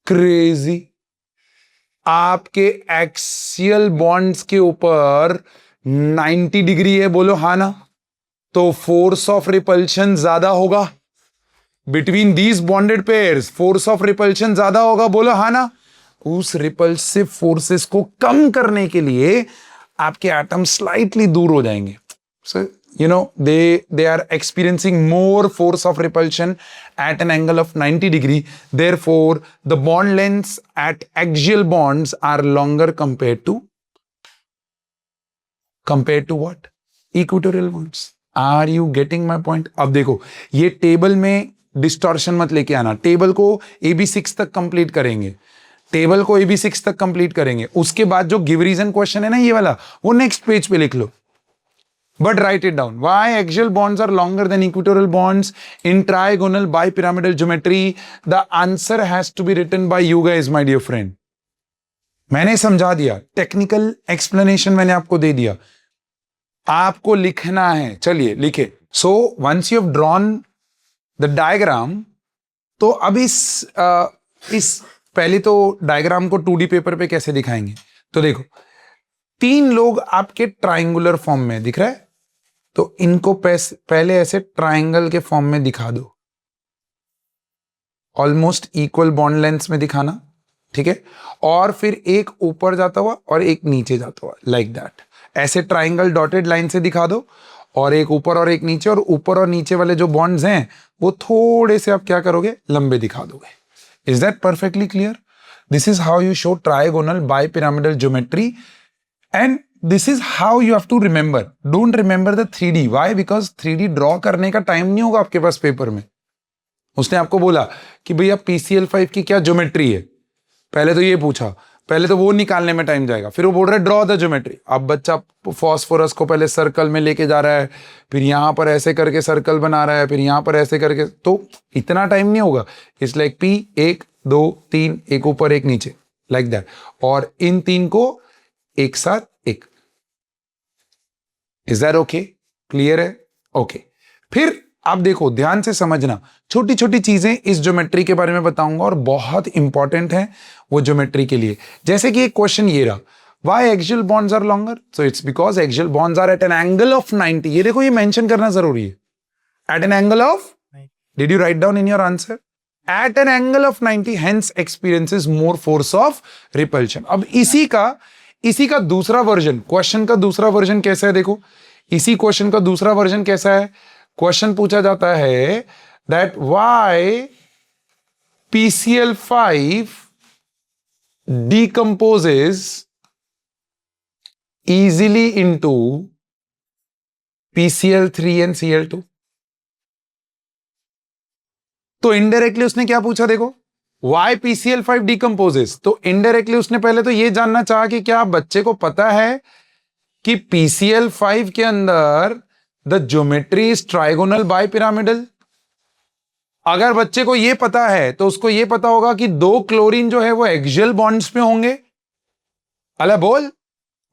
क्रेजी। आपके एक्सियल बॉन्ड्स के ऊपर 90 डिग्री है, बोलो हाँ ना, तो फोर्स ऑफ रिपल्शन ज्यादा होगा between these bonded pairs, force of repulsion ज्यादा होगा, बोलो हाँ ना। उस रिपल्सिव फोर्सेस को कम करने के लिए आपके एटम स्लाइटली दूर हो जाएंगे। सो you know they are experiencing more force of repulsion at an angle of 90 degree, therefore the bond lengths at axial bonds are longer compared to what, equatorial bonds. Are you getting my point? अब देखो, ये table में distortion मत लेके आना, table को AB6 तक complete करेंगे, AB6 तक कंप्लीट करेंगे, उसके बाद जो गिव रीजन क्वेश्चन है ना ये वाला, वो नेक्स्ट पेज पे लिख लो। But write it down. Why axial bonds are longer than equatorial bonds in trigonal bipyramidal geometry? The answer has to be written by you guys, my dear friend. मैंने समझा दिया, टेक्निकल एक्सप्लेनेशन मैंने आपको दे दिया, आपको लिखना है। चलिए लिखे। So once you have drawn the diagram, तो अब इस पहले तो डायग्राम को 2D पेपर पे कैसे दिखाएंगे? तो देखो, 3 लोग आपके ट्राइंगुलर फॉर्म में दिख रहा है, तो इनको पहले ऐसे ट्राइंगल के फॉर्म में दिखा दो, ऑलमोस्ट इक्वल बॉन्ड लेंथ्स में दिखाना, ठीक है? और फिर एक ऊपर जाता हुआ और एक नीचे जाता हुआ, लाइक दैट। ऐसे ट्राइंगल डॉटेड लाइन से दिखा दो, और एक ऊपर और एक नीचे, और ऊपर और नीचे वाले जो बॉन्ड्स हैं वो थोड़े से आप क्या करोगे, लंबे दिखा दोगे। Is that perfectly clear? This is how you show trigonal bipyramidal geometry, and this is how you have to remember. Don't remember the 3D. Why? Because 3D draw करने का टाइम नहीं होगा आपके पास पेपर में। उसने आपको बोला कि भैया PCl5 की क्या ज्योमेट्री है, पहले तो ये पूछा, पहले तो वो निकालने में टाइम जाएगा, फिर वो बोल रहा है ड्रॉ द ज्योमेट्री। अब बच्चा फॉस्फोरस को पहले सर्कल में लेके जा रहा है, फिर यहाँ पर ऐसे करके सर्कल बना रहा है, फिर यहाँ पर ऐसे करके, तो इतना टाइम नहीं होगा। इट्स लाइक P 1 2 3, एक ऊपर एक नीचे, लाइक दैट, और इन 3 को एक साथ एक। Is that okay? क्लियर है? ओके। फिर आप देखो, ध्यान से समझना, छोटी छोटी चीजें इस ज्योमेट्री के बारे में बताऊंगा और बहुत इंपॉर्टेंट है वो ज्योमेट्री के लिए। जैसे कि एक क्वेश्चन ये रहा, Why axial bonds are longer? So it's because axial bonds are at an angle of 90. ये देखो, ये मेंशन करना जरूरी है. At an angle of, did you write down in your answer? At an angle of 90, hence experiences more force of repulsion. अब इसी का दूसरा वर्जन, क्वेश्चन का दूसरा वर्जन कैसा है देखो. इसी क्वेश्चन का दूसरा वर्जन कैसा है. क्वेश्चन पूछा जाता है that why PCl5 decomposes easily into PCl3 and Cl2. तो इनडायरेक्टली उसने क्या पूछा देखो, why PCl5 decomposes. तो इनडायरेक्टली उसने पहले तो ये जानना चाहा कि क्या बच्चे को पता है कि PCl5 के अंदर the geometry is trigonal bipyramidal. अगर बच्चे को ये पता है तो उसको ये पता होगा कि 2 क्लोरीन जो है वो एक्सियल बॉन्ड्स पे होंगे. अला बोल.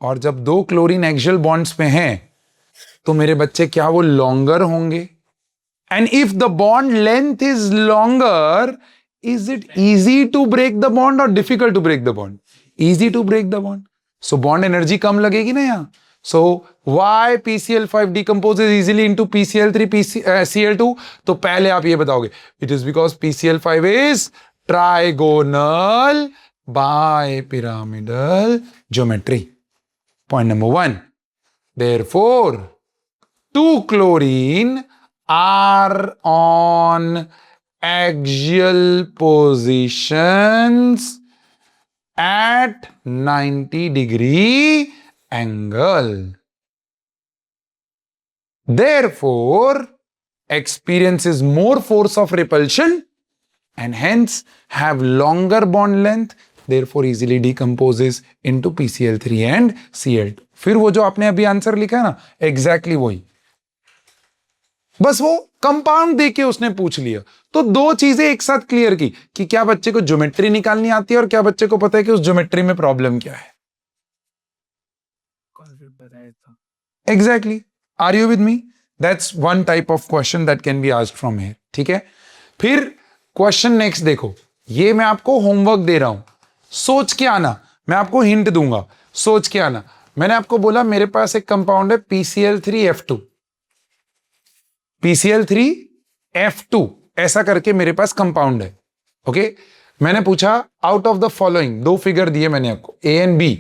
और जब 2 क्लोरीन एक्सियल बॉन्ड्स पे हैं तो मेरे बच्चे क्या वो लॉन्गर होंगे. And if the bond length is longer, is it easy to break the bond or difficult to break the bond? Easy to break the bond. So bond energy कम लगेगी ना यहाँ. So why PCl5 decomposes easily into PCl3, Cl2? तो पहले आप ये बताओगे. It is because PCl5 is trigonal bipyramidal geometry. Point number 1. Therefore, 2 chlorine are on axial positions at 90-degree angle. Therefore, experiences more force of repulsion and hence have longer bond length, therefore easily decomposes into PCl3 and Cl2. फिर वो जो आपने अभी answer लिखा है ना, exactly वही, बस वो कंपाउंड देके उसने पूछ लिया. तो 2 चीजें एक साथ क्लियर की कि क्या बच्चे को ज्योमेट्री निकालनी आती है और क्या बच्चे को पता है कि उस ज्योमेट्री में प्रॉब्लम क्या है. Exactly. Are you with me? That's one type of question that can be asked from here. ठीक है. फिर क्वेश्चन नेक्स्ट देखो, ये मैं आपको होमवर्क दे रहा हूं, सोच के आना. मैं आपको हिंट दूंगा, सोच के आना. मैंने आपको बोला मेरे पास एक कंपाउंड है PCl3F2. PCl3F2 ऐसा करके मेरे पास कंपाउंड है. ओके. मैंने पूछा out of the following, 2 figure दिए मैंने आपको, A and B,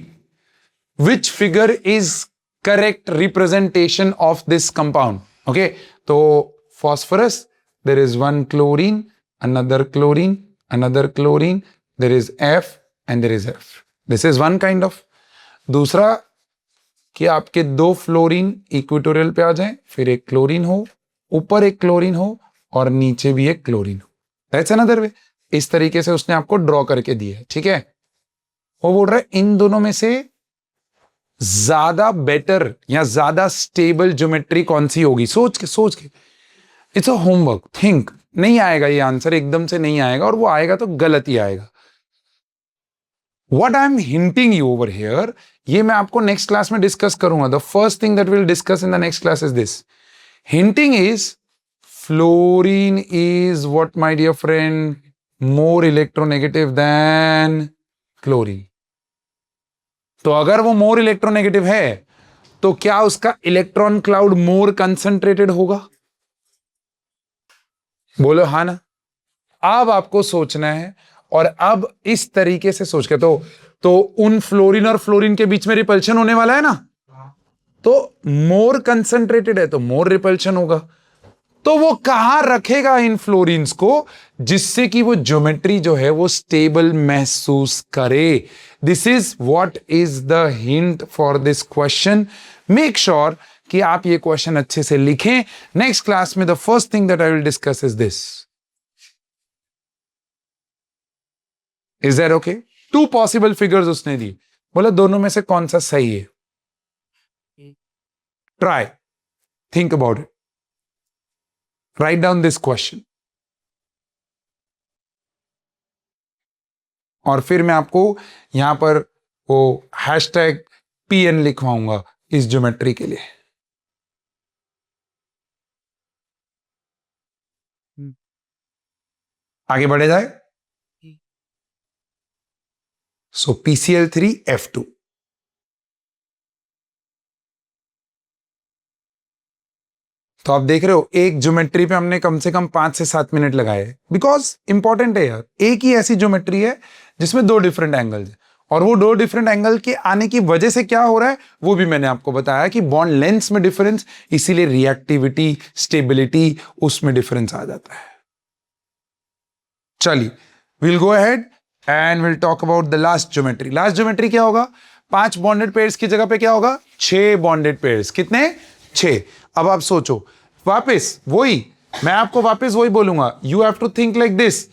which figure is correct representation of this compound. Okay. तो phosphorus, there is 1 chlorine, another chlorine, there is F and there is F. This is one kind of. दूसरा कि आपके 2 fluorine equatorial पे आ जाएं, फिर एक chlorine हो, ऊपर एक क्लोरीन हो और नीचे भी एक क्लोरीन हो. That's another way. इस तरीके से उसने आपको ड्रॉ करके दिया है. ठीक है. वो बोल रहा है इन दोनों में से ज्यादा बेटर या ज्यादा स्टेबल ज्योमेट्री कौन सी होगी. सोच के. It's a homework. थिंक. नहीं आएगा ये आंसर, एकदम से नहीं आएगा, और वो आएगा तो गलत ही आएगा. What I'm hinting you over here, ये मैं आपको नेक्स्ट क्लास में डिस्कस करूंगा. The first thing that will discuss in the next class is this. Hinting is fluorine is what my dear friend, more electronegative than chlorine. तो अगर वो more electronegative है तो क्या उसका इलेक्ट्रॉन क्लाउड मोर concentrated होगा? बोलो हाँ ना. अब आपको सोचना है, और अब इस तरीके से सोच के तो उन फ्लोरीन और फ्लोरीन के बीच में रिपल्शन होने वाला है ना, तो मोर कंसंट्रेटेड है तो मोर रिपल्शन होगा. तो वो कहां रखेगा इन फ्लोरीन्स को, जिससे कि वो ज्योमेट्री जो है वो स्टेबल महसूस करे. This is what is the hint for this question. Make sure कि आप ये क्वेश्चन अच्छे से लिखें. नेक्स्ट क्लास में the first thing that I will discuss is this. Is that okay? 2 possible figures उसने दी, बोला दोनों में से कौन सा सही है. Try, think about it, write down this question, और फिर मैं आपको यहां पर वो #PN लिखवाऊंगा इस ज्योमेट्री के लिए. आगे बढ़े जाए. सो PCl3F2 तो आप देख रहे हो एक ज्योमेट्री पे हमने कम से कम 5 से 7 मिनट लगाए, बिकॉज इंपॉर्टेंट है यार। एक ही ऐसी ज्योमेट्री है जिसमें 2 डिफरेंट एंगल्स है, और वो 2 डिफरेंट एंगल के आने की वजह से क्या हो रहा है वो भी मैंने आपको बताया कि बॉन्ड लेंथ में डिफरेंस, इसीलिए रिएक्टिविटी, स्टेबिलिटी, उसमें डिफरेंस आ जाता है। चलिए, we'll go ahead and we'll talk about the last geometry. Last geometry क्या होगा? 5 बॉन्डेड पेयर्स की जगह पे क्या होगा? 6 बॉन्डेड पेयर्स। कितने? 6। अब आप सोचो, वापस वही, मैं आपको वापस वही बोलूंगा, you have to think like this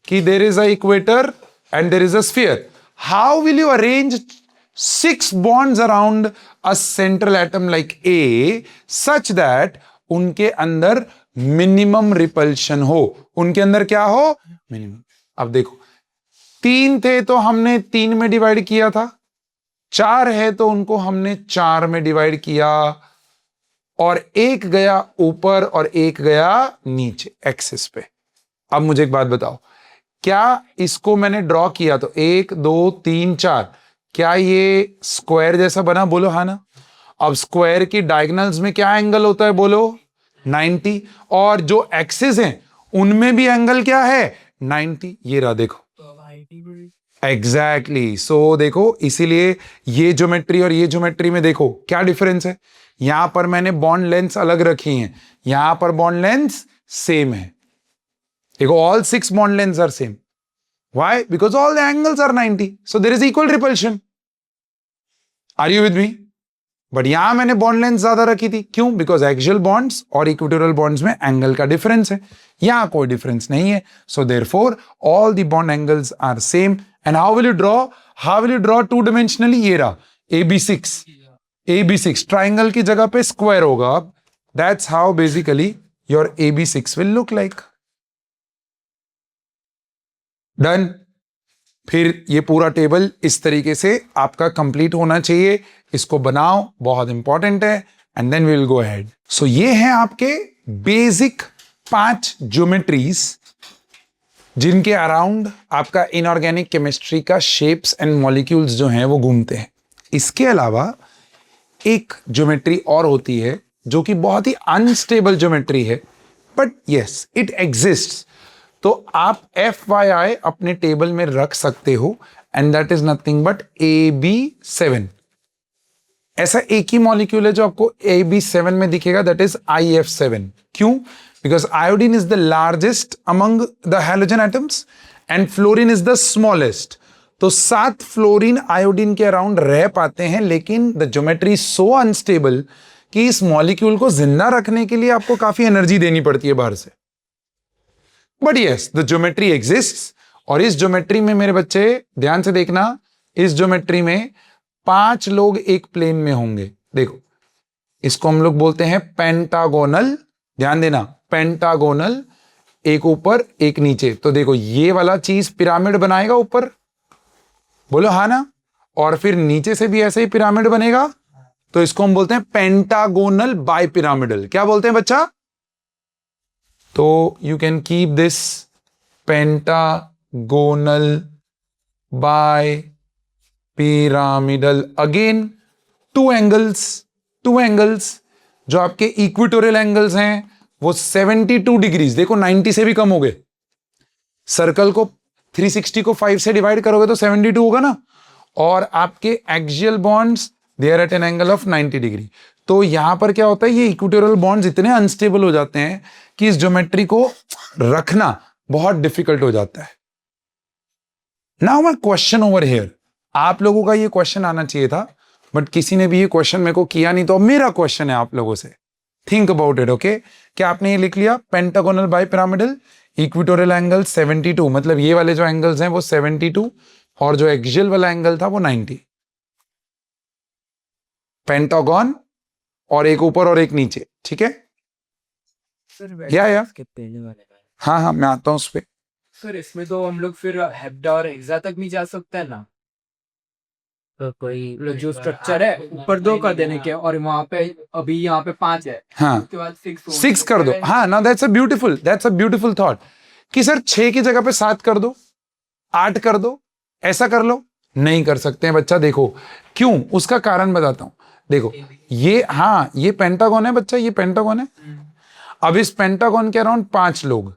कि there is a equator and there is a sphere. How will you arrange 6 bonds around a central atom like A such that उनके अंदर मिनिमम रिपल्शन हो? उनके अंदर क्या हो? मिनिमम। अब देखो, 3 थे तो हमने 3 में डिवाइड किया था, 4 है तो उनको हमने 4 में डिवाइड किया, और एक गया ऊपर और एक गया नीचे एक्सिस पे। अब मुझे एक बात बताओ, क्या इसको मैंने ड्रॉ किया तो 1 2 3 4, क्या ये स्क्वायर जैसा बना? बोलो हाँ ना। अब स्क्वायर की डायगोनल्स में क्या एंगल होता है? बोलो 90, और जो एक्सिस हैं उनमें भी एंगल क्या है? 90। ये रहा, देखो एग्जैक्टली। सो देखो, इसीलिए ये ज्योमेट्री और ये ज्योमेट्री में देखो क्या डिफरेंस है। यहां पर मैंने बॉन्ड लेंथ अलग रखी हैं, यहां पर बॉन्ड लेंथ सेम है। देखो, all 6 bond lengths are same. Why? Because all the angles are 90, so there is equal repulsion. Are you with me? But यहां मैंने बॉन्ड लेंथ ज्यादा रखी थी, क्यों? बिकॉज एक्सियल बॉन्ड्स और इक्वेटोरियल बॉन्ड्स में एंगल का डिफरेंस है, यहां कोई डिफरेंस नहीं है। So therefore all the bond angles are same. And how will you draw? How will you draw 2 dimensionally? ये रहा AB6। AB6 ट्राइंगल की जगह पे स्क्वायर होगा। That's how basically your AB6 will look like. Done. फिर ये पूरा table इस तरीके से आपका कंप्लीट होना चाहिए। इसको बनाओ, बहुत इंपॉर्टेंट है। And then we will go ahead. So ये हैं आपके बेसिक 5 ज्योमेट्रीज जिनके अराउंड आपका इनऑर्गेनिक केमिस्ट्री का शेप्स एंड मॉलिक्यूल्स जो हैं वो घूमते हैं। इसके अलावा एक ज्योमेट्री और होती है जो कि बहुत ही अनस्टेबल ज्योमेट्री है, बट यस इट एग्जिस्ट्स। तो आप FYI अपने टेबल में रख सकते हो, and that is nothing but AB7। ऐसा एक ही मॉलिक्यूल है जो आपको AB7 में दिखेगा, दैट इज IF7। क्यों? Because iodine is the largest among the halogen atoms and fluorine is the smallest. तो 7 फ्लोरीन आयोडीन के अराउंड रह पाते हैं, लेकिन द ज्योमेट्री सो अनस्टेबल कि इस मॉलिक्यूल को जिंदा रखने के लिए आपको काफी एनर्जी देनी पड़ती है बाहर से। But yes, the geometry exists. और इस ज्योमेट्री में मेरे बच्चे ध्यान से देखना, इस ज्योमेट्री में 5 लोग एक प्लेन में होंगे। देखो, इसको हम लोग बोलते हैं पेंटागोनल। ध्यान देना, पेंटागोनल, एक ऊपर एक नीचे। तो देखो, ये वाला चीज पिरामिड बनाएगा ऊपर, बोलो हाँ ना, और फिर नीचे से भी ऐसे ही पिरामिड बनेगा, तो इसको हम बोलते हैं पेंटागोनल बाय पिरामिडल। क्या बोलते हैं बच्चा? तो you can keep this pentagonal bipyramidal. Again 2 angles जो आपके इक्वेटोरियल एंगल्स हैं वो 72 डिग्रीज। देखो 90 से भी कम हो गए। सर्कल को 360 को 5 से डिवाइड करोगे तो 72 होगा ना, और आपके axial bonds they are at an angle of 90 degree. तो यहां पर क्या होता है, ये इक्वेटोरियल बॉन्ड्स इतने अनस्टेबल हो जाते हैं कि इस ज्योमेट्री को रखना बहुत डिफिकल्ट हो जाता है। Now my question over here, आप लोगों का ये क्वेश्चन आना चाहिए था, बट किसी ने भी ये क्वेश्चन मेरे को किया नहीं, तो अब मेरा क्वेश्चन है आप लोगों से। Think about it. ओके, क्या आपने ये लिख लिया? Pentagonal bipyramidal, equatorial angle 72, मतलब ये वाले जो एंगल्स हैं वो 72, और जो एक्सियल वाला एंगल था वो 90। पेंटागन और एक ऊपर और एक नीचे, ठीक है? या हाँ हाँ, मैं आता हूं उस पे। सर इसमें तो हम लोग फिर हेप्टा और हेक्सा तक नहीं जा सकते हैं ना? तो कोई मतलब जो स्ट्रक्चर है ऊपर 2 कर देने के, और वहाँ पे अभी यहाँ पे 5 है, हाँ, उसके बाद 6 कर दो। हाँ ना, दैट्स अ ब्यूटीफुल थॉट कि सर 6 की जगह पे 7 कर दो, 8 कर दो, ऐसा कर लो। नहीं कर सकते हैं बच्चा। देखो क्यों, उसका कारण बताता हूं। देखो ये, हाँ ये पेंटागन है बच्चा, ये पेंटागन है। अब इस पेंटागन के अराउंड 5 लोग,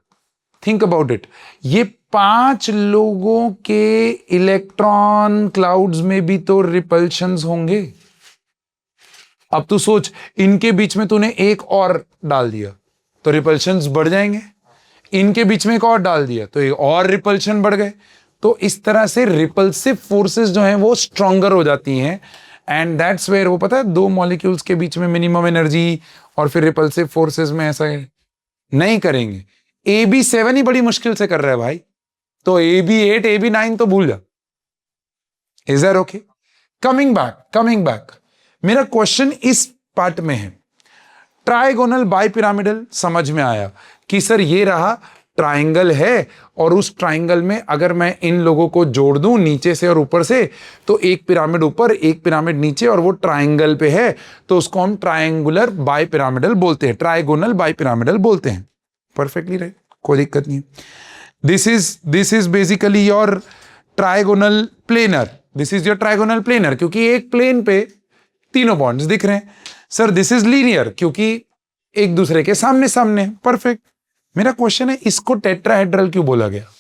थिंक अबाउट इट, ये 5 लोगों के इलेक्ट्रॉन क्लाउड्स में भी तो रिपल्शंस होंगे। अब तू सोच, इनके बीच में तूने एक और डाल दिया तो रिपल्शंस बढ़ जाएंगे, इनके बीच में एक और डाल दिया तो एक और रिपल्शन बढ़ गए। तो इस तरह से रिपल्सिव फोर्सेस जो हैं वो स्ट्रॉन्गर हो जाती हैं, एंड दैट्स वेयर, वो पता है, 2 मॉलिक्यूल्स के बीच में मिनिमम एनर्जी और फिर रिपल्सिव फोर्सेस में ऐसा नहीं करेंगे। AB7 ही बड़ी मुश्किल से कर रहा है भाई, तो AB8 AB9 तो भूल जा। Is that okay? Coming back, मेरा क्वेश्चन इस पार्ट में है, ट्राइगोनल बाइपिरामिडल समझ में आया कि सर ये रहा ट्राइंगल है, और उस ट्राइंगल में अगर मैं इन लोगों को जोड़ दूं नीचे से और ऊपर से, तो एक पिरामिड ऊपर एक पिरामिड नीचे और वो ट्राइंगल पे है, तो उसको हम ट्राइंगुलर बाइपिरामिडल बोलते हैं, ट्राइगोनल बाइपिरामिडल बोलते हैं। परफेक्टली राइट, कोई दिक्कत नहीं। This is basically your trigonal planar, this is your trigonal planar, क्योंकि एक प्लेन पे तीनों बॉन्ड्स दिख रहे हैं। सर दिस इज लीनियर, क्योंकि एक दूसरे के सामने सामने। परफेक्ट। मेरा क्वेश्चन है, इसको टेट्राहेड्रल क्यों बोला गया?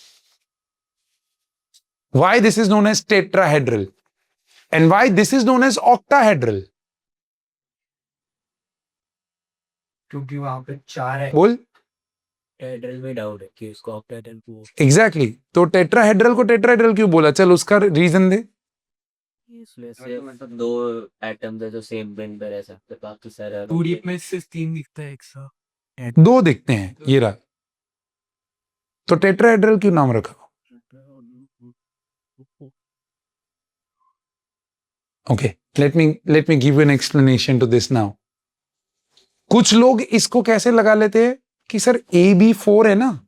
Why this is known as tetrahedral and why this is known as octahedral? क्योंकि वहां पे 4 है। बोल। टेट्राहेड्रल में डाउट है कि उसको ऑक्टाहेड्रल को एग्जैक्टली तो टेट्राहेड्रल को टेट्राहेड्रल क्यों बोला? चल उसका रीजन दे। इसमें से मतलब 2 एटम्स है जो सेम बिंदु पे रह सकते, बाकी सारे दूरी में सिर्फ 3 दिखता है एक साथ। 2 दिखते हैं, ये रहा, तो टेट्राहेड्रल क्यों नाम रखा? Okay, let me give you an explanation to this now. कुछ लोग इसको कैसे लगा लेते हैं कि सर AB4 है ना,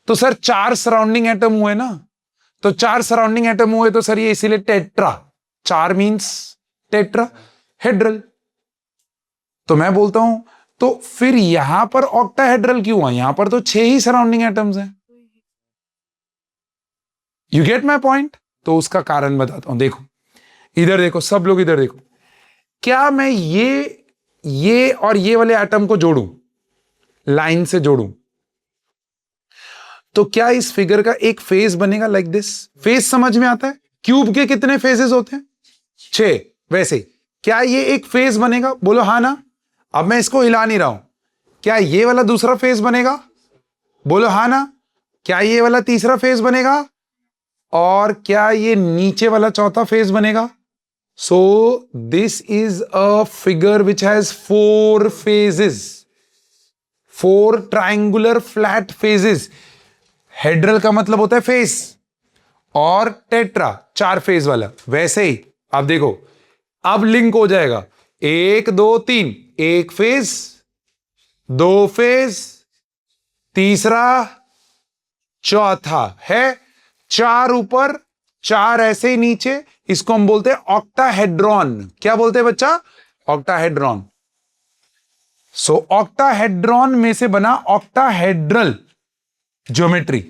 तो सर 4 सराउंडिंग एटम हुए ना, तो 4 सराउंडिंग एटम हुए तो सर ये इसीलिए टेट्रा, 4 मींस टेट्रा हेड्रल। तो मैं बोलता हूं तो फिर यहां पर ऑक्टाहेड्रल क्यों हुआ? यहां पर तो 6 ही सराउंडिंग एटम्स हैं। You get my point? तो उसका कारण बताता हूं। देखो इधर देखो, सब लोग इधर देखो, क्या मैं ये और ये वाले एटम को जोड़ूं, लाइन से जोड़ूं, तो क्या इस फिगर का एक फेज बनेगा लाइक दिस? फेज समझ में आता है? क्यूब के कितने फेजेस होते हैं? 6। वैसे क्या ये एक फेज बनेगा? बोलो हाँ ना। अब मैं इसको हिला नहीं रहा हूं, क्या ये वाला दूसरा फेज बनेगा? बोलो हाँ ना। क्या ये वाला तीसरा फेज बनेगा? और क्या ये नीचे वाला चौथा फेज बनेगा? So this is a figure which has 4 phases, 4 triangular flat phases. हेड्रल का मतलब होता है फेस, और टेट्रा 4 फेज वाला। वैसे ही अब देखो, अब लिंक हो जाएगा 1 2 3, 1 फेज, 2 फेज, तीसरा, चौथा है, 4 ऊपर 4 ऐसे ही नीचे। इसको हम बोलते हैं ऑक्टाहेड्रॉन। क्या बोलते हैं बच्चा? ऑक्टाहेड्रॉन। सो ऑक्टाहेड्रॉन में से बना ऑक्टाहेड्रल ज्योमेट्री,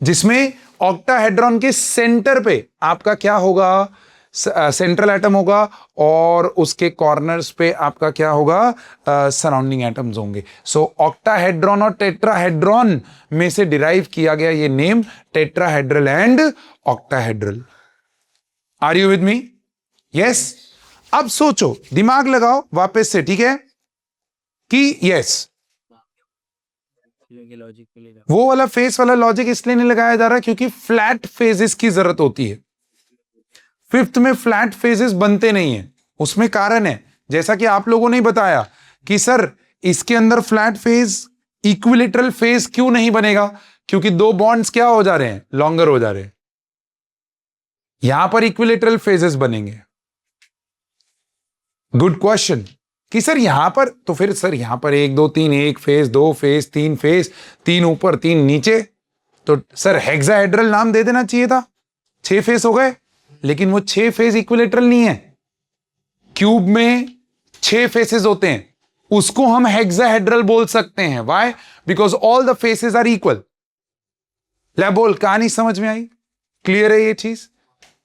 जिसमें ऑक्टाहेड्रॉन के सेंटर पे आपका क्या होगा? सेंट्रल एटम होगा, और उसके कॉर्नर्स पे आपका क्या होगा? सराउंडिंग एटम्स होंगे। सो ऑक्टाहेड्रॉन और टेट्राहेड्रॉन में से डिराइव किया गया ये name, tetrahedral and octahedral. Are you with me? Yes. अब सोचो, दिमाग लगाओ वापस से, ठीक है, कि यस लॉजिक के लिए वो वाला फेस वाला लॉजिक इसलिए नहीं लगाया जा रहा क्योंकि फ्लैट फेजेस की जरूरत होती है। 5th में फ्लैट फेजेस बनते नहीं है, उसमें कारण है, जैसा कि आप लोगों ने बताया कि सर इसके अंदर फ्लैट फेज, इक्विलेटरल फेज क्यों नहीं बनेगा? क्योंकि 2 बॉन्ड्स क्या हो जा रहे हैं? लॉन्गर हो जा रहे हैं। यहां पर इक्विलेटरल फेजेस बनेंगे। गुड क्वेश्चन कि सर यहां पर, तो फिर सर यहां पर 1 2 3, 1 फेज, 2 फेज, 3 फेज, 3 ऊपर 3 नीचे, तो सर हेक्साहेड्रल नाम दे देना चाहिए था। 6 फेज हो गए, लेकिन वो 6 फेज इक्विलेटरल नहीं है। क्यूब में 6 फेसेस होते हैं, उसको हम हेक्साहेड्रल बोल सकते हैं। Why? Because all the faces are equal. ले बोल, कहानी समझ में आई? क्लियर है ये चीज?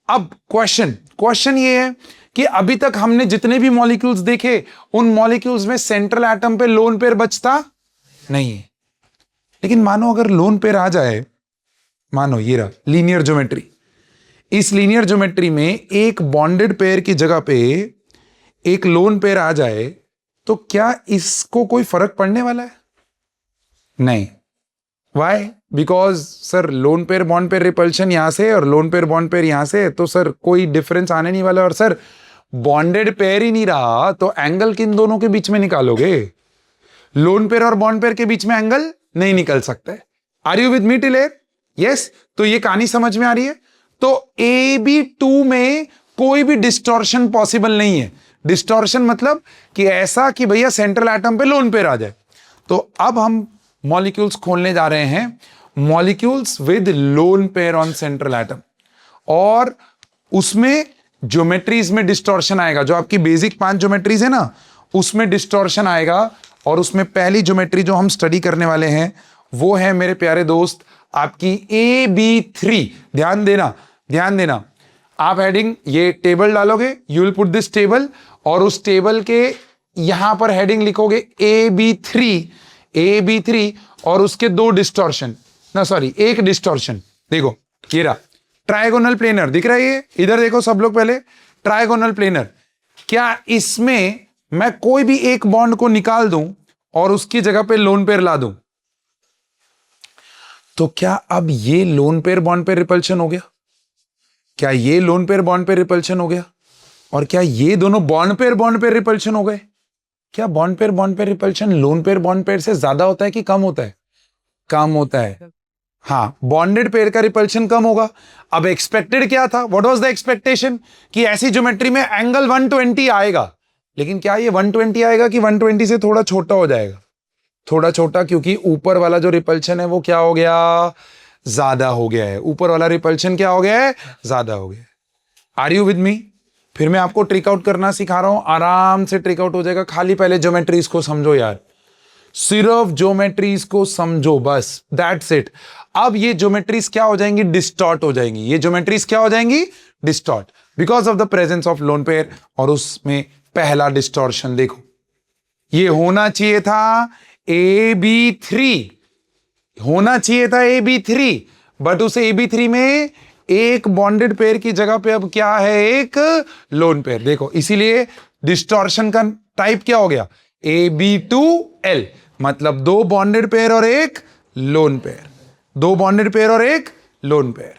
अब क्वेश्चन क्वेश्चन ये है कि अभी तक हमने जितने भी मॉलिक्यूल्स देखे उन मॉलिक्यूल्स में सेंट्रल एटम पे लोन पेयर बचता नहीं है। लेकिन मानो अगर लोन पेयर आ जाए, मानो ये रहा लीनियर ज्योमेट्री, इस लीनियर ज्योमेट्री में एक बॉन्डेड पेयर की जगह पे एक लोन पेयर आ जाए, तो क्या इसको कोई फर्क पड़ने वाला है? नहीं। Why? Because sir lone pair bond pair repulsion यहां से और लोन पेयर बॉन्ड पेयर यहां से, तो सर कोई डिफरेंस आने नहीं वाला। और सर बॉन्डेड पेयर ही नहीं रहा तो एंगल किन दोनों के बीच में निकालोगे? लोन पेयर और बॉन्ड पेयर के बीच में एंगल नहीं निकल सकता है। Are you with me till here? Yes. तो ये कहानी समझ में आ रही है? तो AB2 में कोई भी डिस्टॉर्शन पॉसिबल नहीं है। डिस्टॉर्शन मतलब कि ऐसा कि भैया सेंट्रल एटम पे लोन पेयर आ जाए। तो अब हम मॉलिक्यूल्स खोलने जा रहे हैं, molecules with loan pair on central atom, और उसमें ज्योमेट्रीज में डिस्टॉर्शन आएगा। जो आपकी बेसिक 5 ज्योमेट्रीज है ना, उसमें डिस्टॉर्शन आएगा। और उसमें पहली ज्योमेट्री जो हम स्टडी करने वाले हैं वो है मेरे प्यारे दोस्त आपकी AB3। ध्यान देना, ध्यान देना। आप हेडिंग ये टेबल डालोगे, you will put this table, और उस टेबल के यहां पर हेडिंग लिखोगे AB3 और उसके 2 डिस्टॉर्शन, ना सॉरी एक डिस्टॉर्शन। देखो ये रहा ट्रायगोनल प्लेनर, दिख रहा है ये? इधर देखो सब लोग पहले, ट्रायगोनल प्लेनर। क्या इसमें मैं कोई भी एक बॉन्ड को निकाल दूं और उसकी जगह पे लोन पेयर ला दूं, तो क्या अब ये loan pair bond pair repulsion हो गया? क्या ये loan pair bond pair repulsion हो गया? और क्या ये दोनों बॉन्ड पेयर रिपल्शन हो गए? क्या bond pair repulsion lone pair bond pair से ज्यादा होता है कि कम होता है? कम होता है। हाँ, बॉन्डेड पेयर का रिपल्शन कम होगा। अब एक्सपेक्टेड क्या था? What was the expectation? कि ऐसी ज्योमेट्री में एंगल 120 आएगा। लेकिन क्या ये 120 आएगा कि 120 से थोड़ा छोटा हो जाएगा? थोड़ा छोटा, क्योंकि ऊपर वाला जो रिपल्शन है वो क्या हो गया? ज्यादा हो गया है। ऊपर वाला रिपल्शन क्या हो गया है? ज्यादा हो गया है। Are you with me? फिर मैं आपको ट्रिक आउट करना सिखा रहा हूं, आराम से ट्रिक आउट हो जाएगा। खाली पहले ज्योमेट्रीज को समझो यार, सिर्फ ज्योमेट्रीज को समझो बस, दैट्स इट। अब ये ज्योमेट्रीज क्या हो जाएंगी? डिस्टॉर्ट हो जाएंगी। ये ज्योमेट्रीज क्या हो जाएंगी? Distort, because of the presence of loan pair. और उसमें पहला डिस्टॉर्शन देखो, ये होना चाहिए था AB3, होना चाहिए था AB3, बट उस AB3 में एक बॉन्डेड पेयर की जगह पे अब क्या है? एक लोन पेयर। देखो इसीलिए डिस्टॉर्शन का टाइप क्या हो गया? AB2L, मतलब 2 बॉन्डेड पेयर और एक लोन पेयर, 2 बॉन्डेड पेयर और एक लोन पेयर।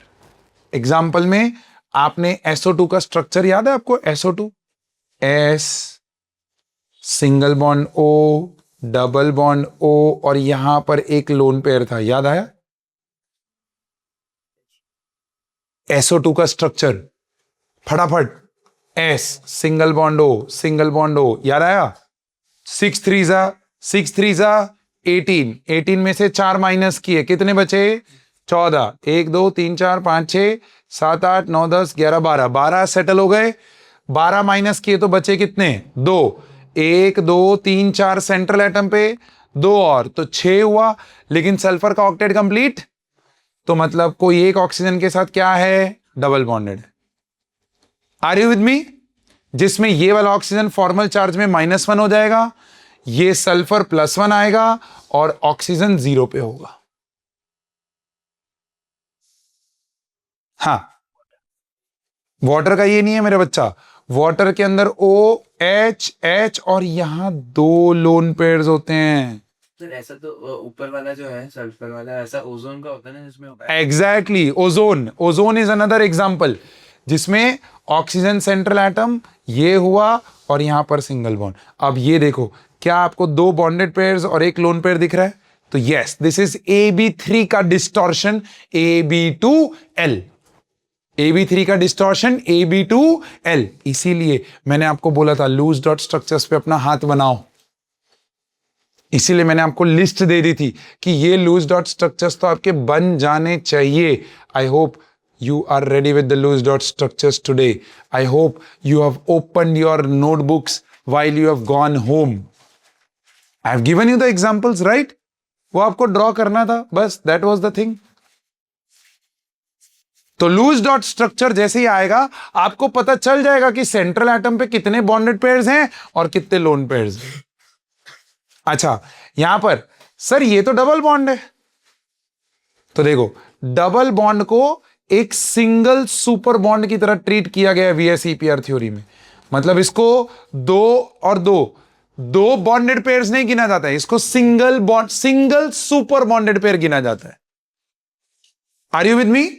एग्जाम्पल में आपने SO2 का स्ट्रक्चर याद है आपको? SO2, S, single bond O, double bond O, और यहां पर एक लोन पेयर था, याद आया? SO2 का स्ट्रक्चर फटाफट, S, single bond O, single bond O, याद आया? 6 3 जा 18, 18 में से 4 माइनस किए, कितने बचे? 14। 1 2 3 4 5 6 7 8 9 10 11 12, 12 सेटल हो गए। 12 माइनस किए तो बचे कितने? 2। 1 2 3 4 सेंट्रल एटम पे, 2 और, तो 6 हुआ। लेकिन सल्फर का ऑक्टेट कंप्लीट, तो मतलब कोई एक ऑक्सीजन के साथ क्या है? Double bonded. Are you with me? जिसमें ये वाला ऑक्सीजन फॉर्मल चार्ज में -1 हो जाएगा, ये सल्फर +1 आएगा और ऑक्सीजन 0 पे होगा। हाँ, वाटर का ये नहीं है मेरे बच्चा। वाटर के अंदर OH और यहां 2 लोन पेयर्स होते हैं। सर ऐसा तो ऊपर वाला जो है सल्फर वाला, ऐसा ओजोन का होता है ना जिसमें होता है। Exactly, ozone is another example, जिसमें ऑक्सीजन सेंट्रल एटम ये हुआ और यहां पर सिंगल बॉन्ड। अब ये देखो, क्या आपको 2 बॉन्डेड पेयर्स और एक लोन पेयर दिख रहा है? तो यस, दिस इज AB3 का डिस्टॉर्शन AB2L। AB3 का डिस्टॉर्शन AB2L। इसीलिए मैंने आपको बोला था लूज डॉट स्ट्रक्चर्स पे अपना हाथ बनाओ, इसीलिए मैंने आपको लिस्ट दे दी थी कि ये लूज डॉट स्ट्रक्चर्स तो आपके बन जाने चाहिए। I hope you are ready with the loose dot structures today. I hope you have opened your notebooks while you have gone home. I have given you the examples, right? वो आपको draw करना था बस, that was the thing. तो loose dot structure जैसे ही आएगा आपको पता चल जाएगा कि सेंट्रल एटम पे कितने बॉन्डेड पेयर्स हैं और कितने लोन पेयर्स हैं। अच्छा, यहां पर सर ये तो डबल बॉन्ड है, तो देखो डबल बॉन्ड को एक सिंगल सुपर बॉन्ड की तरह ट्रीट किया गया है VSEPR थ्योरी में। मतलब इसको दो और दो बॉन्डेड पेयर्स नहीं गिना जाता है, इसको single bond, single super bonded pair गिना जाता है। Are you with me?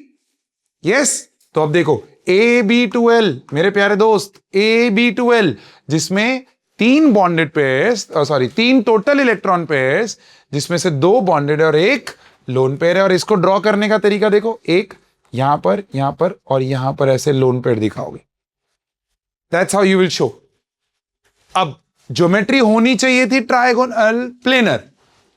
Yes. तो अब देखो AB2L मेरे प्यारे दोस्त, AB2L जिसमें 3 bonded pairs, sorry 3 total electron pairs, जिसमें से 2 बॉन्डेड और 1 लोन पेयर है। और इसको ड्रॉ करने का तरीका देखो, एक यहां पर और यहां पर ऐसे लोन पेयर दिखाओगे। That's how you will show. अब ज्योमेट्री होनी चाहिए थी ट्रायगोनल प्लेनर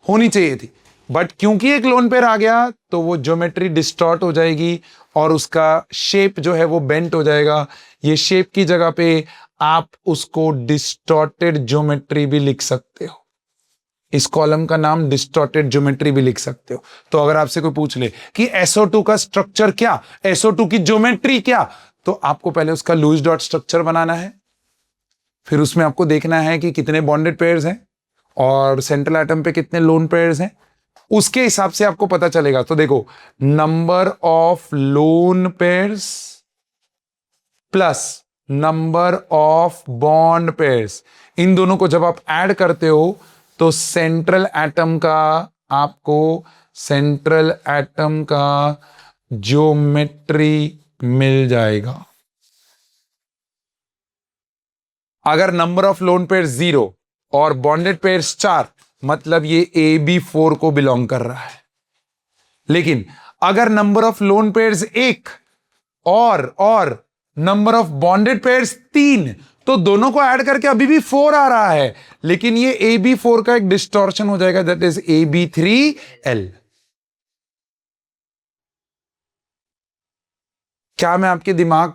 होनी चाहिए थी, बट क्योंकि एक लोन पेयर आ गया तो वो ज्योमेट्री डिस्टॉर्ट हो जाएगी और उसका शेप जो है वो बेंट हो जाएगा। ये शेप की जगह पे आप उसको डिस्टॉर्टेड ज्योमेट्री भी लिख सकते हो, इस कॉलम का नाम डिस्टॉर्टेड ज्योमेट्री भी लिख सकते हो। तो अगर आपसे कोई पूछ ले कि SO2 का स्ट्रक्चर क्या, SO2 की ज्योमेट्री क्या, तो आपको पहले उसका लुईस डॉट स्ट्रक्चर बनाना है, फिर उसमें आपको देखना है कि कितने बॉन्डेड पेयर्स हैं और सेंट्रल एटम पे कितने लोन पेयर्स हैं, उसके हिसाब से आपको पता चलेगा। तो देखो number of lone pairs plus number of bond pairs, इन दोनों को जब आप ऐड करते हो तो सेंट्रल एटम का, आपको सेंट्रल एटम का ज्योमेट्री मिल जाएगा। अगर नंबर ऑफ लोन पेयर्स 0 और बॉन्डेड पेयर्स 4, मतलब ये AB4 को बिलोंग कर रहा है। लेकिन अगर नंबर ऑफ लोन पेयर्स 1 और नंबर ऑफ बॉन्डेड पेयर्स 3, तो दोनों को ऐड करके अभी भी 4 आ रहा है, लेकिन ये AB4 का एक डिस्टॉर्शन हो जाएगा, दैट इज AB3L। क्या मैं आपके दिमाग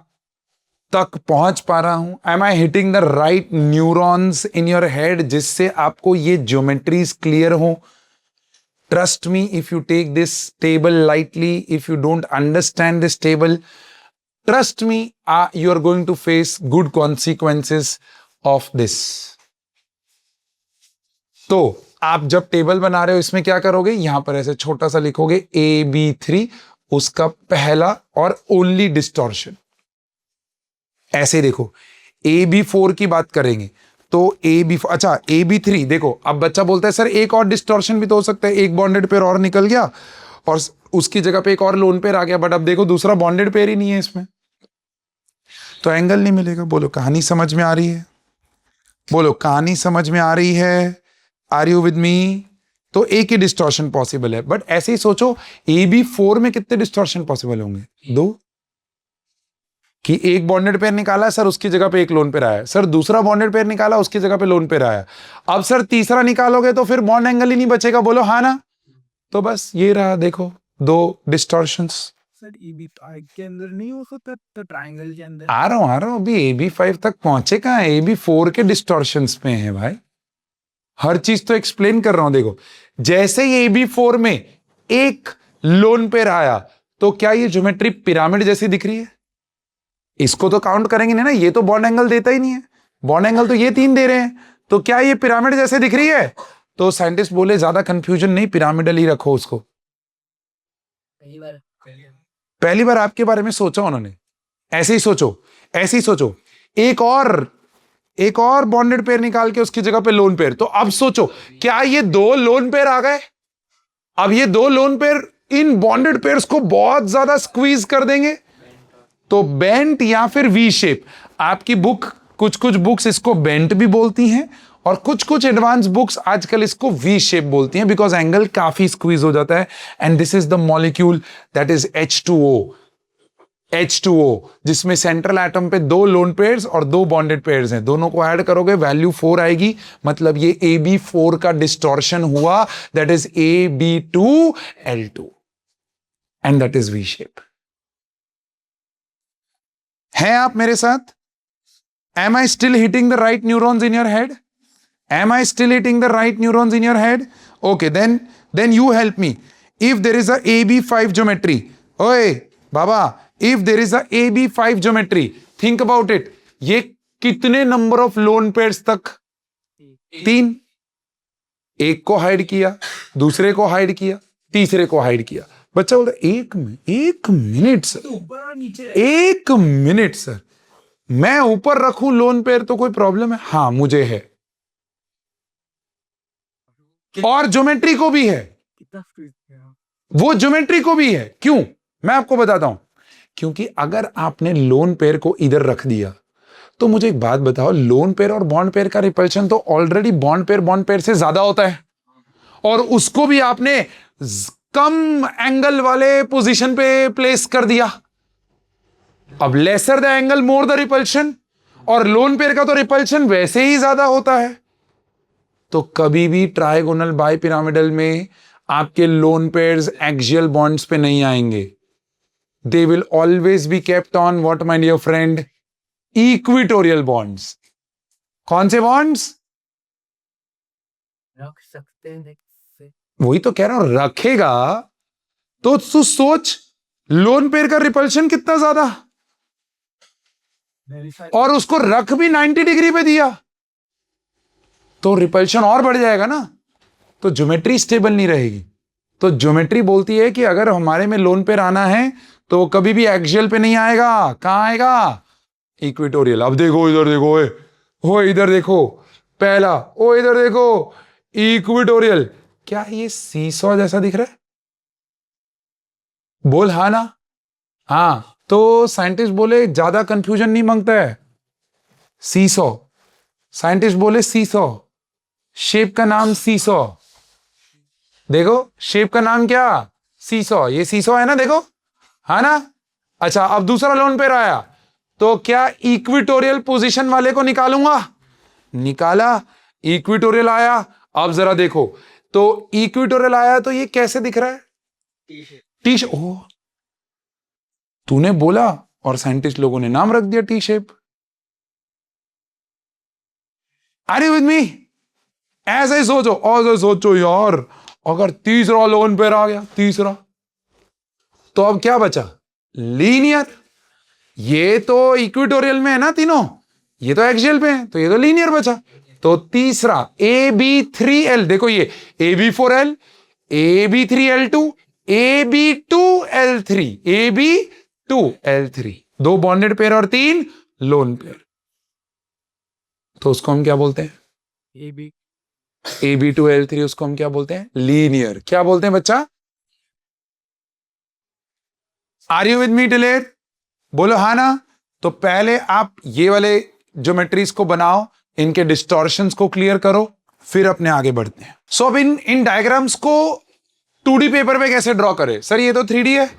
तक पहुंच पा रहा हूं? Am I hitting the right neurons in your head, जिससे आपको ये ज्योमेट्रीज क्लियर हो? Trust me, if you take this table lightly, if you don't understand this table, trust me, you are going to face good consequences of this. तो आप जब table बना रहे हो इसमें क्या करोगे, यहां पर ऐसे छोटा सा लिखोगे AB3, उसका पहला और ओनली डिस्टॉर्शन। ऐसे देखो AB4 की बात करेंगे तो AB4, अच्छा AB3 देखो, अब बच्चा बोलता है सर एक और डिस्टॉर्शन भी तो हो सकता है, एक बॉन्डेड पेयर और निकल गया और उसकी जगह पे एक और लोन पेयर आ गया, बट अब देखो दूसरा बॉन्डेड पेयर ही नहीं है इसमें, तो एंगल नहीं मिलेगा। बोलो कहानी समझ में आ रही है? बोलो कहानी समझ में आ रही है? Are you with me? तो एक ही डिस्टॉर्शन पॉसिबल है, बट ऐसे ही सोचो AB4 में कितने डिस्टॉर्शन पॉसिबल होंगे? 2। कि एक बॉन्डेड पेयर निकाला सर, उसकी जगह पे एक लोन पेयर आया, सर दूसरा बॉन्डेड पेयर निकाला, उसकी जगह पे लोन पेयर आया, अब सर तीसरा निकालोगे तो फिर बॉन्ड एंगल ही नहीं बचेगा। बोलो हाँ ना? तो बस ये रहा, देखो 2 डिस्टॉर्शंस। सर AB5 के अंदर नहीं हो सकता, तो ट्रायंगल के अंदर आ रहा हूं, अभी AB5 तक पहुंचे कहां, AB4 के डिस्टॉर्शंस पे हैं भाई, हर चीज तो एक्सप्लेन कर रहा हूं। देखो जैसे ही AB4 में एक लोन पेयर आया, तो क्या ये ज्योमेट्री पिरामिड जैसी दिख रही है? इसको तो काउंट करेंगे नहीं ना, ये तो बॉन्ड एंगल देता ही नहीं है, बॉन्ड एंगल तो ये 3 दे रहे हैं, तो क्या ये पिरामिड जैसे दिख रही है? तो साइंटिस्ट बोले ज्यादा कंफ्यूजन नहीं, पिरामिडल ही रखो उसको। पहली बार आपके बारे में सोचा उन्होंने, ऐसे ही सोचो, ऐसे ही सोचो, एक और बॉन्डेड पेयर निकाल के उसकी जगह पे लोन पेयर। तो अब सोचो क्या ये 2 लोन पेयर आ गए? अब ये 2 लोन पेयर इन बॉन्डेड पेयर्स को बहुत ज्यादा स्क्वीज कर देंगे, तो बेंट या फिर वी शेप। आपकी बुक, कुछ बुक्स इसको बेंट भी बोलती हैं और कुछ एडवांस बुक्स आजकल इसको वी शेप बोलती हैं, बिकॉज एंगल काफी स्क्वीज हो जाता है। And this is the molecule that is H2O, जिसमें सेंट्रल एटम पे 2 लोन पेयर्स और 2 बॉन्डेड पेयर्स हैं, दोनों को ऐड करोगे वैल्यू 4 आएगी, मतलब ये AB4 का डिस्टॉर्शन हुआ, that is AB2L2 and that is V shape. हैं आप मेरे साथ? Am I still hitting the right neurons in your head? Am I still hitting the right neurons in your head? Okay, then you help me. If there is a AB5 geometry, ओए बाबा if there is a b5 geometry, think about it, ये कितने number of lone pairs तक? 3। एक को hide किया, दूसरे को हाइड किया, तीसरे को हाइड किया। बच्चा बोलता एक मिनट सर, ऊपर और नीचे 1 मिनट सर, मैं ऊपर रखूं लोन पेयर तो कोई प्रॉब्लम है? हाँ मुझे है, और ज्योमेट्री को भी है, वो ज्योमेट्री को भी है। क्यों? मैं आपको बताता हूं। क्योंकि अगर आपने लोन पेयर को इधर रख दिया तो मुझे एक बात बताओ, लोन पेयर और बॉन्ड पेयर का रिपल्शन तो ऑलरेडी बॉन्ड पेयर से ज्यादा होता है, और उसको भी आपने कम एंगल वाले पोजीशन पे प्लेस कर दिया। अब lesser the angle more the repulsion, और लोन पेयर का तो रिपल्शन वैसे ही ज्यादा होता है। तो कभी भी ट्राइगोनल बाई पिरामिडल में आपके लोन पेयर्स एक्सियल बॉन्ड्स पे नहीं आएंगे। They will always be kept on what my dear friend? Equatorial bonds. कौन से बॉन्ड्स? रख सकते हैं। वही तो कह रहा हूं, रखेगा तो तू सोच लोन पेयर का रिपल्शन कितना ज्यादा, और उसको रख भी 90 डिग्री पे दिया तो रिपल्शन और बढ़ जाएगा ना, तो ज्योमेट्री स्टेबल नहीं रहेगी। तो ज्योमेट्री बोलती है कि अगर हमारे में लोन पेयर आना है तो वो कभी भी एक्सियल पे नहीं आएगा। कहां आएगा? इक्विटोरियल। अब देखो इधर देखो, ओ इधर देखो, पहला, ओ इधर देखो, इक्विटोरियल। क्या ये सीसॉ जैसा दिख रहा है? बोल हाँ ना? हाँ, तो साइंटिस्ट बोले ज्यादा कंफ्यूजन नहीं मांगता है। सीसॉ, साइंटिस्ट बोले सीसॉ, शेप का नाम सीसॉ। देखो शेप का नाम क्या? सीसॉ। ये सीसॉ है ना, देखो, है ना? अच्छा, अब दूसरा लोन पेयर आया तो क्या इक्विटोरियल पोजीशन वाले को निकालूंगा? निकाला, इक्विटोरियल आया। अब जरा देखो, तो इक्विटोरियल आया तो ये कैसे दिख रहा है? T shape. ओ, तूने बोला और साइंटिस्ट लोगों ने नाम रख दिया T shape. Are you with me? ऐसे सोचो यार, अगर तीसरा लोन पेयर आ गया, तीसरा, तो अब क्या बचा? लीनियर। ये तो इक्विटोरियल में है ना तीनों, ये तो एक्सियल पे है, तो ये तो लीनियर बचा। तो तीसरा AB3L, देखो ये AB4L, AB3L2, AB2L3, AB2L3, 2 bonded pair और 3 लोन पेयर। तो उसको हम क्या बोलते हैं? AB2L3, उसको हम क्या बोलते हैं? लीनियर। क्या बोलते हैं बच्चा? आर यू विद मी टिलेर? बोलो हाँ ना? तो पहले आप ये वाले ज्योमेट्रीज को बनाओ, इनके डिस्टॉर्शंस को क्लियर करो, फिर अपने आगे बढ़ते हैं। सो अब इन डायग्राम्स को 2D पेपर पे कैसे ड्रॉ करें? सर ये तो 3D है,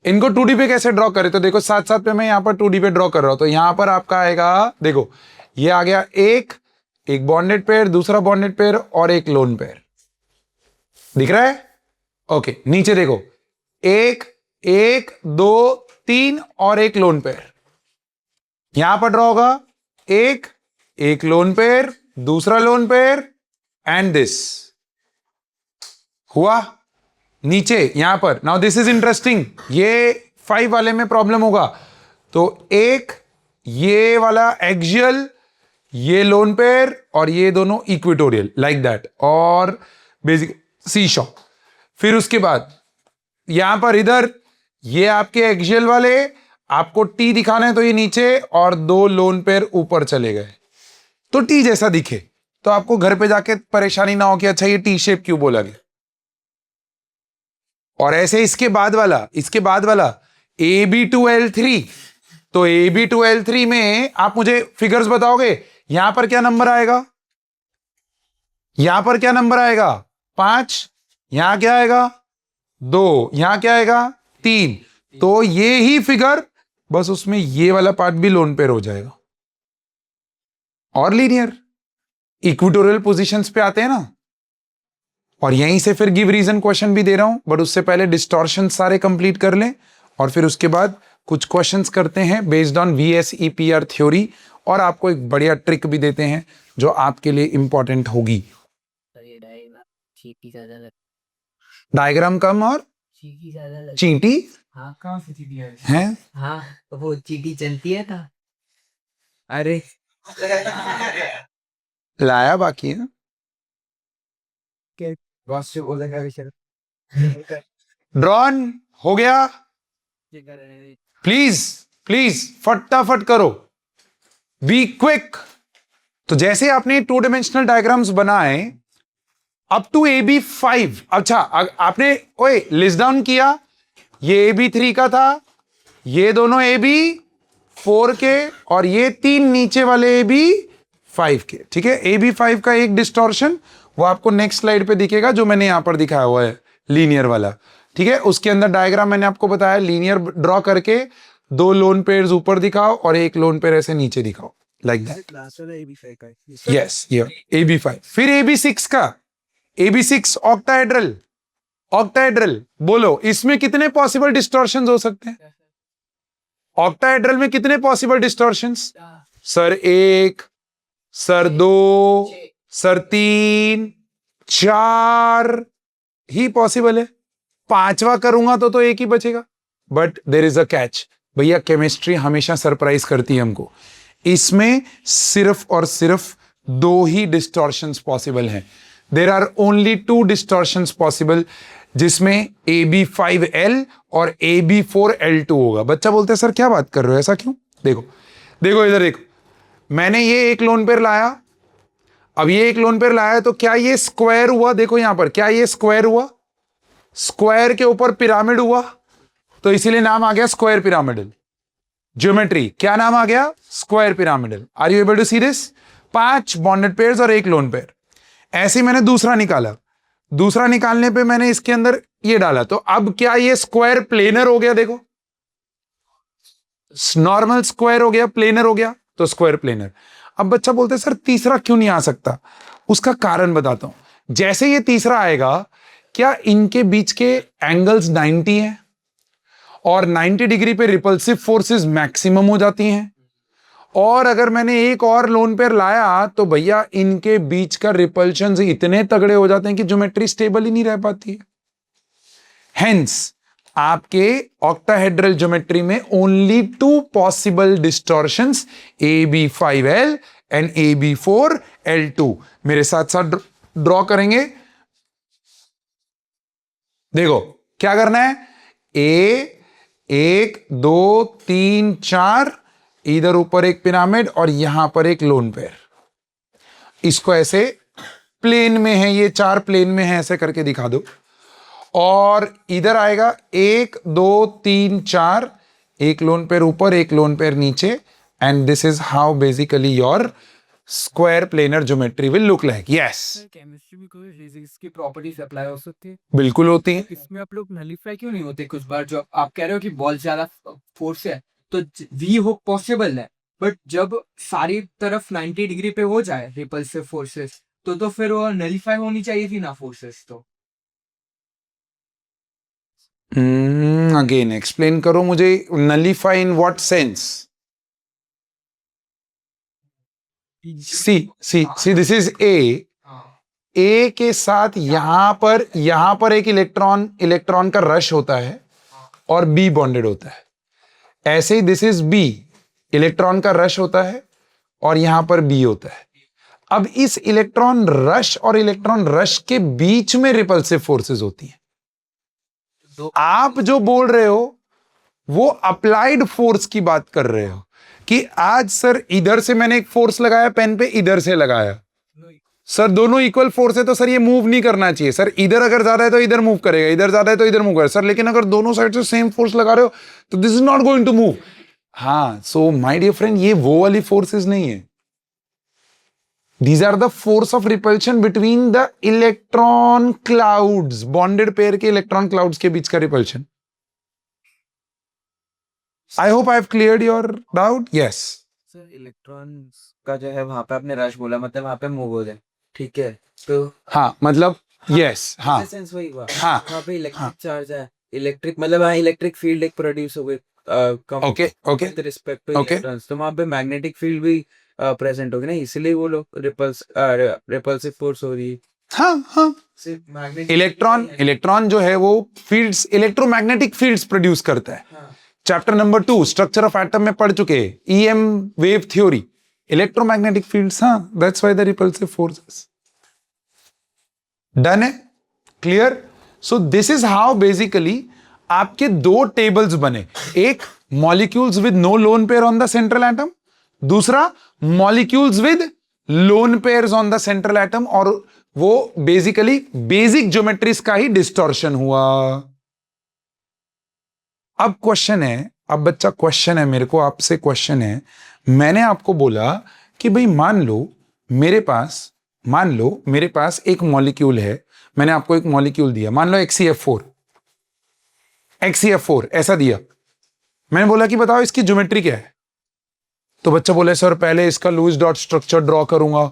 इनको 2D पे कैसे ड्रॉ करें? तो देखो साथ साथ पे मैं यहां पर 2D पे ड्रॉ कर रहा हूं। तो यहां पर आपका आएगा, देखो ये आ गया एक बॉन्डेड पेयर, दूसरा बॉन्डेड पेयर और एक लोन पेयर। दिख रहा है? ओके, नीचे देखो, एक 2 3 और एक लोन पेयर। यहां पर ड्रॉ होगा एक लोन पेयर, दूसरा लोन पेयर एंड दिस हुआ। नीचे यहां पर, नाउ दिस इज इंटरेस्टिंग, ये 5 वाले में प्रॉब्लम होगा। तो एक ये वाला एक्सियल, ये लोन पेयर और ये दोनों इक्विटोरियल, लाइक दैट, और बेसिक सीशॉ। फिर उसके बाद यहां पर इधर ये आपके एक्सियल वाले, आपको टी दिखाना है तो ये नीचे, और 2 लोन पेयर ऊपर चले गए तो टी जैसा दिखे, तो आपको घर पे जाके परेशानी ना हो कि अच्छा ये टी शेप क्यों बोला गया। और ऐसे इसके बाद वाला AB2L3, तो AB2L3 में आप मुझे फिगर्स बताओगे, यहां पर क्या नंबर आएगा? यहां पर क्या नंबर आएगा? 5। यहां क्या आएगा? 2। यहां क्या आएगा? 3। तो ये ही फिगर, बस उसमें ये वाला पार्ट भी लोन पेयर हो जाएगा और लीनियर। इक्विटोरियल पोजीशंस पे आते हैं ना। और यहीं से फिर गिव रीजन क्वेश्चन भी दे रहा हूं, बट उससे पहले डिस्टॉर्शन सारे कंप्लीट कर लें, और फिर उसके बाद कुछ क्वेश्चंस करते हैं बेस्ड ऑन VSEPR थ्योरी, और आपको एक बढ़िया ट्रिक भी देते हैं जो आपके लिए इंपॉर्टेंट होगी। सर ये डायग्राम शेप ही ज्यादा लग डायग्राम कम और चीटी ज्यादा लगती चींटी हाँ कहाँ से चीटी है? है? हाँ वो चीटी चलती है ना अरे लाया बाकी है। बॉस से बोलेगा विषय ड्रॉन हो गया? प्लीज प्लीज फटाफट करो, बी क्विक। तो जैसे आपने 2 डायमेंशनल डायग्राम्स बनाए अप टू AB5, अच्छा आपने ओए लिस्ट डाउन किया, ये AB3 का था, ये दोनों AB4 के और ये 3 नीचे वाले AB5 के, ठीक है। AB5 का एक डिस्टॉर्शन वो आपको नेक्स्ट स्लाइड पे दिखेगा जो मैंने यहां पर दिखाया हुआ है, लीनियर वाला, ठीक है। उसके अंदर डायग्राम मैंने आपको बताया, लीनियर ड्रॉ करके 2 लोन पेयर्स ऊपर दिखाओ और एक लोन पेयर ऐसे नीचे दिखाओ, लाइक दैट। यस, ये AB5। फिर AB6 का, AB6 ऑक्टाहेड्रल, ऑक्टाहेड्रल बोलो इसमें कितने पॉसिबल डिस्टॉर्शंस हो सकते हैं? ऑक्टाहेड्रल में कितने possible distortions? Sir 1, sir 2, sir 3, 4 ही पॉसिबल है। 5वां करूंगा तो एक ही बचेगा। But there is a catch, भैया केमिस्ट्री हमेशा सरप्राइज करती है हमको। इसमें सिर्फ और सिर्फ 2 ही डिस्टॉर्शंस पॉसिबल हैं। There are only 2 distortions possible, जिसमें AB5L और AB4L2 होगा। बच्चा बोलते हैं सर क्या बात कर रहे हो, ऐसा क्यों? देखो देखो इधर देखो, मैंने ये एक लोन पेयर लाया, अब ये एक लोन पेयर लाया तो क्या ये स्क्वायर हुआ? देखो यहां पर क्या ये स्क्वायर हुआ? स्क्वायर के ऊपर पिरामिड हुआ, तो इसीलिए नाम आ गया स्क्वायर पिरामिडल ज्योमेट्री। क्या नाम आ गया? Square pyramidal. Are you able to see this? 5 bonded pairs और एक लोन पेयर। ऐसे मैंने दूसरा निकाला, दूसरा निकालने पे मैंने इसके अंदर ये डाला, तो अब क्या ये स्क्वायर प्लेनर हो गया? देखो नॉर्मल स्क्वायर हो गया, प्लेनर हो गया, तो स्क्वायर प्लेनर। अब बच्चा बोलते हैं सर तीसरा क्यों नहीं आ सकता? उसका कारण बताता हूं। जैसे ये तीसरा आएगा, क्या इनके बीच के एंगल्स 90 हैं और 90 डिग्री पे रिपल्सिव फोर्सेस मैक्सिमम हो जाती हैं, और अगर मैंने एक और लोन पेयर लाया तो भैया इनके बीच का रिपल्शन इतने तगड़े हो जाते हैं कि ज्योमेट्री स्टेबल ही नहीं रह पाती है। हेंस आपके ऑक्टाहेड्रल ज्योमेट्री में only 2 possible distortions, AB5L and AB4L2। मेरे साथ साथ ड्रॉ करेंगे। देखो क्या करना है, A 1 2 3 4, इधर ऊपर एक पिरामिड और यहां पर एक लोन पेयर। इसको ऐसे प्लेन में है, ये 4 प्लेन में है, ऐसे करके दिखा दो। और इधर आएगा 1 2 3 4, एक लोन पेयर ऊपर एक लोन पेयर नीचे, and this is how basically your square planar geometry will look like. Yes, chemistry में कोई फिजिक्स की प्रॉपर्टीज अप्लाई हो सकती है? बिल्कुल होती है। इसमें आप लोग नलीफाई क्यों नहीं होते? कुछ बार जो आप कह रहे हो कि बॉल ज्यादा फोर्स है तो वी हुक पॉसिबल है, बट जब सारी तरफ 90 डिग्री पे हो जाए रिपल्सिव फोर्सेस तो फिर वो नलीफाई होनी चाहिए थी ना फोर्सेस। तो अगेन एक्सप्लेन करो मुझे, nullify in what sense? See this is a के साथ यहां पर एक इलेक्ट्रॉन का रश होता है और बी बॉन्डेड होता है। ऐसे ही दिस इज बी, इलेक्ट्रॉन का रश होता है और यहां पर बी होता है। अब इस इलेक्ट्रॉन रश और इलेक्ट्रॉन रश के बीच में रिपल्सिव फोर्सेस होती हैं। आप जो बोल रहे हो वो अप्लाइड फोर्स की बात कर रहे हो कि आज सर इधर से मैंने एक फोर्स लगाया, पेन पे इधर से लगाया, सर दोनों इक्वल फोर्स है तो सर ये मूव नहीं करना चाहिए। सर इधर अगर ज्यादा है तो इधर मूव करेगा, इधर ज्यादा है तो इधर मूव करेगा। सर लेकिन अगर दोनों साइड से सेम फोर्स लगा रहे हो तो this is not going to move. हाँ, सो माय डियर फ्रेंड, ये वो वाली फोर्सेस नहीं है। These are the force of repulsion between the electron clouds, bonded pair के electron clouds के बीच का repulsion. I hope I have cleared your doubt. Yes. Sir electrons का जो है वहां पे आपने रश बोला, मतलब वहां पे मूव हो जाए, ठीक है? तो हाँ मतलब yes, हाँ सेंस वही हुआ। हाँ वहां पे इलेक्ट्रिक चार्ज है, इलेक्ट्रिक मतलब वहाँ इलेक्ट्रिक फील्ड एक प्रोड्यूस हो गई okay, okay, with respect to okay. Electrons, तो वहां पे मैग्नेटिक फील्ड भी प्रेजेंट होगी ना, इसलिए वो लोग रिपल्सिव फोर्स हो रही है। हाँ सिर्फ मैग्नेटिक इलेक्ट्रॉन जो है वो फील्ड्स, इलेक्ट्रोमैग्नेटिक फील्ड्स प्रोड्यूस करता है। Chapter number 2 structure of atom में पढ़ चुके हैं, EM wave theory, electromagnetic fields. हाँ, that's why the repulsive forces. Done है? Clear? So this is how basically आपके दो टेबल्स बने, एक molecules with no lone pair on the central atom, दूसरा molecules with lone pairs on the central atom, और वो basically basic geometries का ही distortion हुआ। अब क्वेश्चन है, अब बच्चा क्वेश्चन है, मेरे को आपसे क्वेश्चन है, मैंने आपको बोला कि भाई मान लो मेरे पास एक मॉलिक्यूल है, मैंने आपको एक मॉलिक्यूल दिया, मान लो XeF4 ऐसा दिया, मैंने बोला कि बताओ इसकी ज्योमेट्री क्या है। तो बच्चा बोले सर पहले इसका लुईस डॉट स्ट्रक्चर ड्रॉ करूंगा,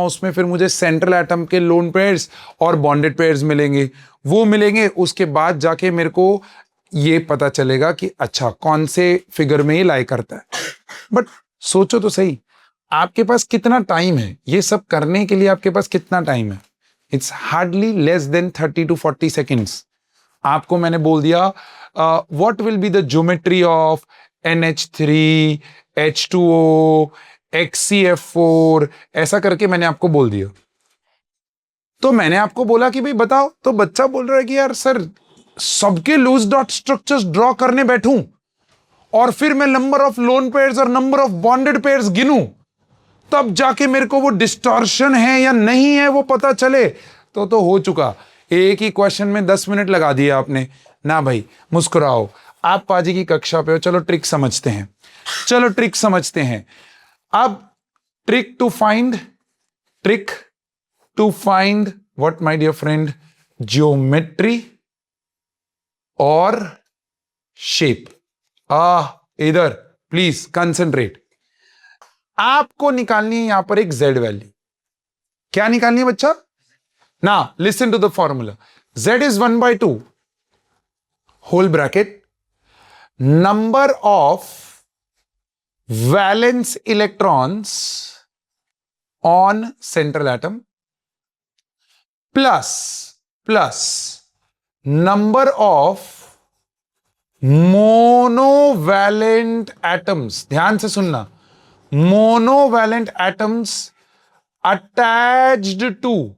उसमें फिर मुझे सेंट्रल एटम के लोन पेयर्स और बॉन्डेड पेयर्स मिलेंगे, उसके बाद जाके मेरे को ये पता चलेगा कि अच्छा कौन से फिगर में ये लाई करता है। बट सोचो तो सही, आपके पास कितना टाइम है ये सब करने के लिए? आपके पास कितना टाइम है? It's hardly less than 30 to 40 seconds. आपको मैंने बोल दिया what will be the geometry of NH3 H2O XeF4, ऐसा करके मैंने आपको बोल दिया। तो मैंने आपको बोला कि भाई बताओ, तो बच्चा बोल रहा है कि यार सर सबके लूज डॉट स्ट्रक्चर्स ड्रॉ करने बैठूं और फिर मैं नंबर ऑफ लोन पेयर्स और नंबर ऑफ बॉन्डेड पेयर्स गिनूं, तब जाके मेरे को वो डिस्टॉर्शन है या नहीं है वो पता चले। तो हो चुका, एक ही क्वेश्चन में 10 मिनट लगा दिए आपने ना। भाई मुस्कुराओ, आप पाजी की कक्षा पे हो, चलो ट्रिक समझते हैं। अब trick to find what my dear friend, geometry और शेप। इधर प्लीज कंसंट्रेट। आपको निकालनी है यहां पर एक z वैल्यू। क्या निकालनी है बच्चा? ना listen to the formula, z is 1/2 whole bracket number of valence electrons on central atom plus number of monovalent atoms, ध्यान से सुनना, monovalent atoms attached to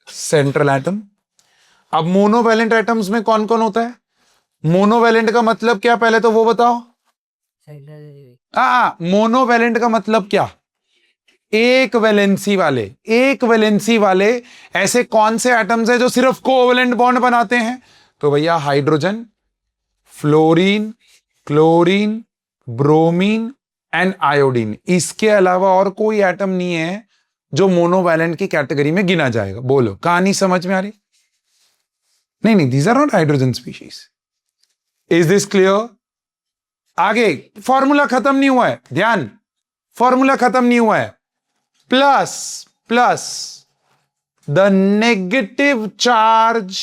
central atom। अब monovalent atoms में कौन कौन होता है? मोनोवैलेंट का मतलब क्या, पहले तो वो बताओ। मोनोवैलेंट का मतलब क्या? एक वैलेंसी वाले ऐसे कौन से एटम्स है जो सिर्फ कोवैलेंट बॉन्ड बनाते हैं? तो भैया hydrogen, fluorine, chlorine, bromine and iodine. इसके अलावा और कोई एटम नहीं है जो मोनोवैलेंट की कैटेगरी में गिना जाएगा। बोलो, कहानी समझ में आ रही? नहीं, these are not hydrogen species. Is this clear? आगे फॉर्मूला खत्म नहीं हुआ है, ध्यान, फॉर्मूला खत्म नहीं हुआ है। Plus the negative charge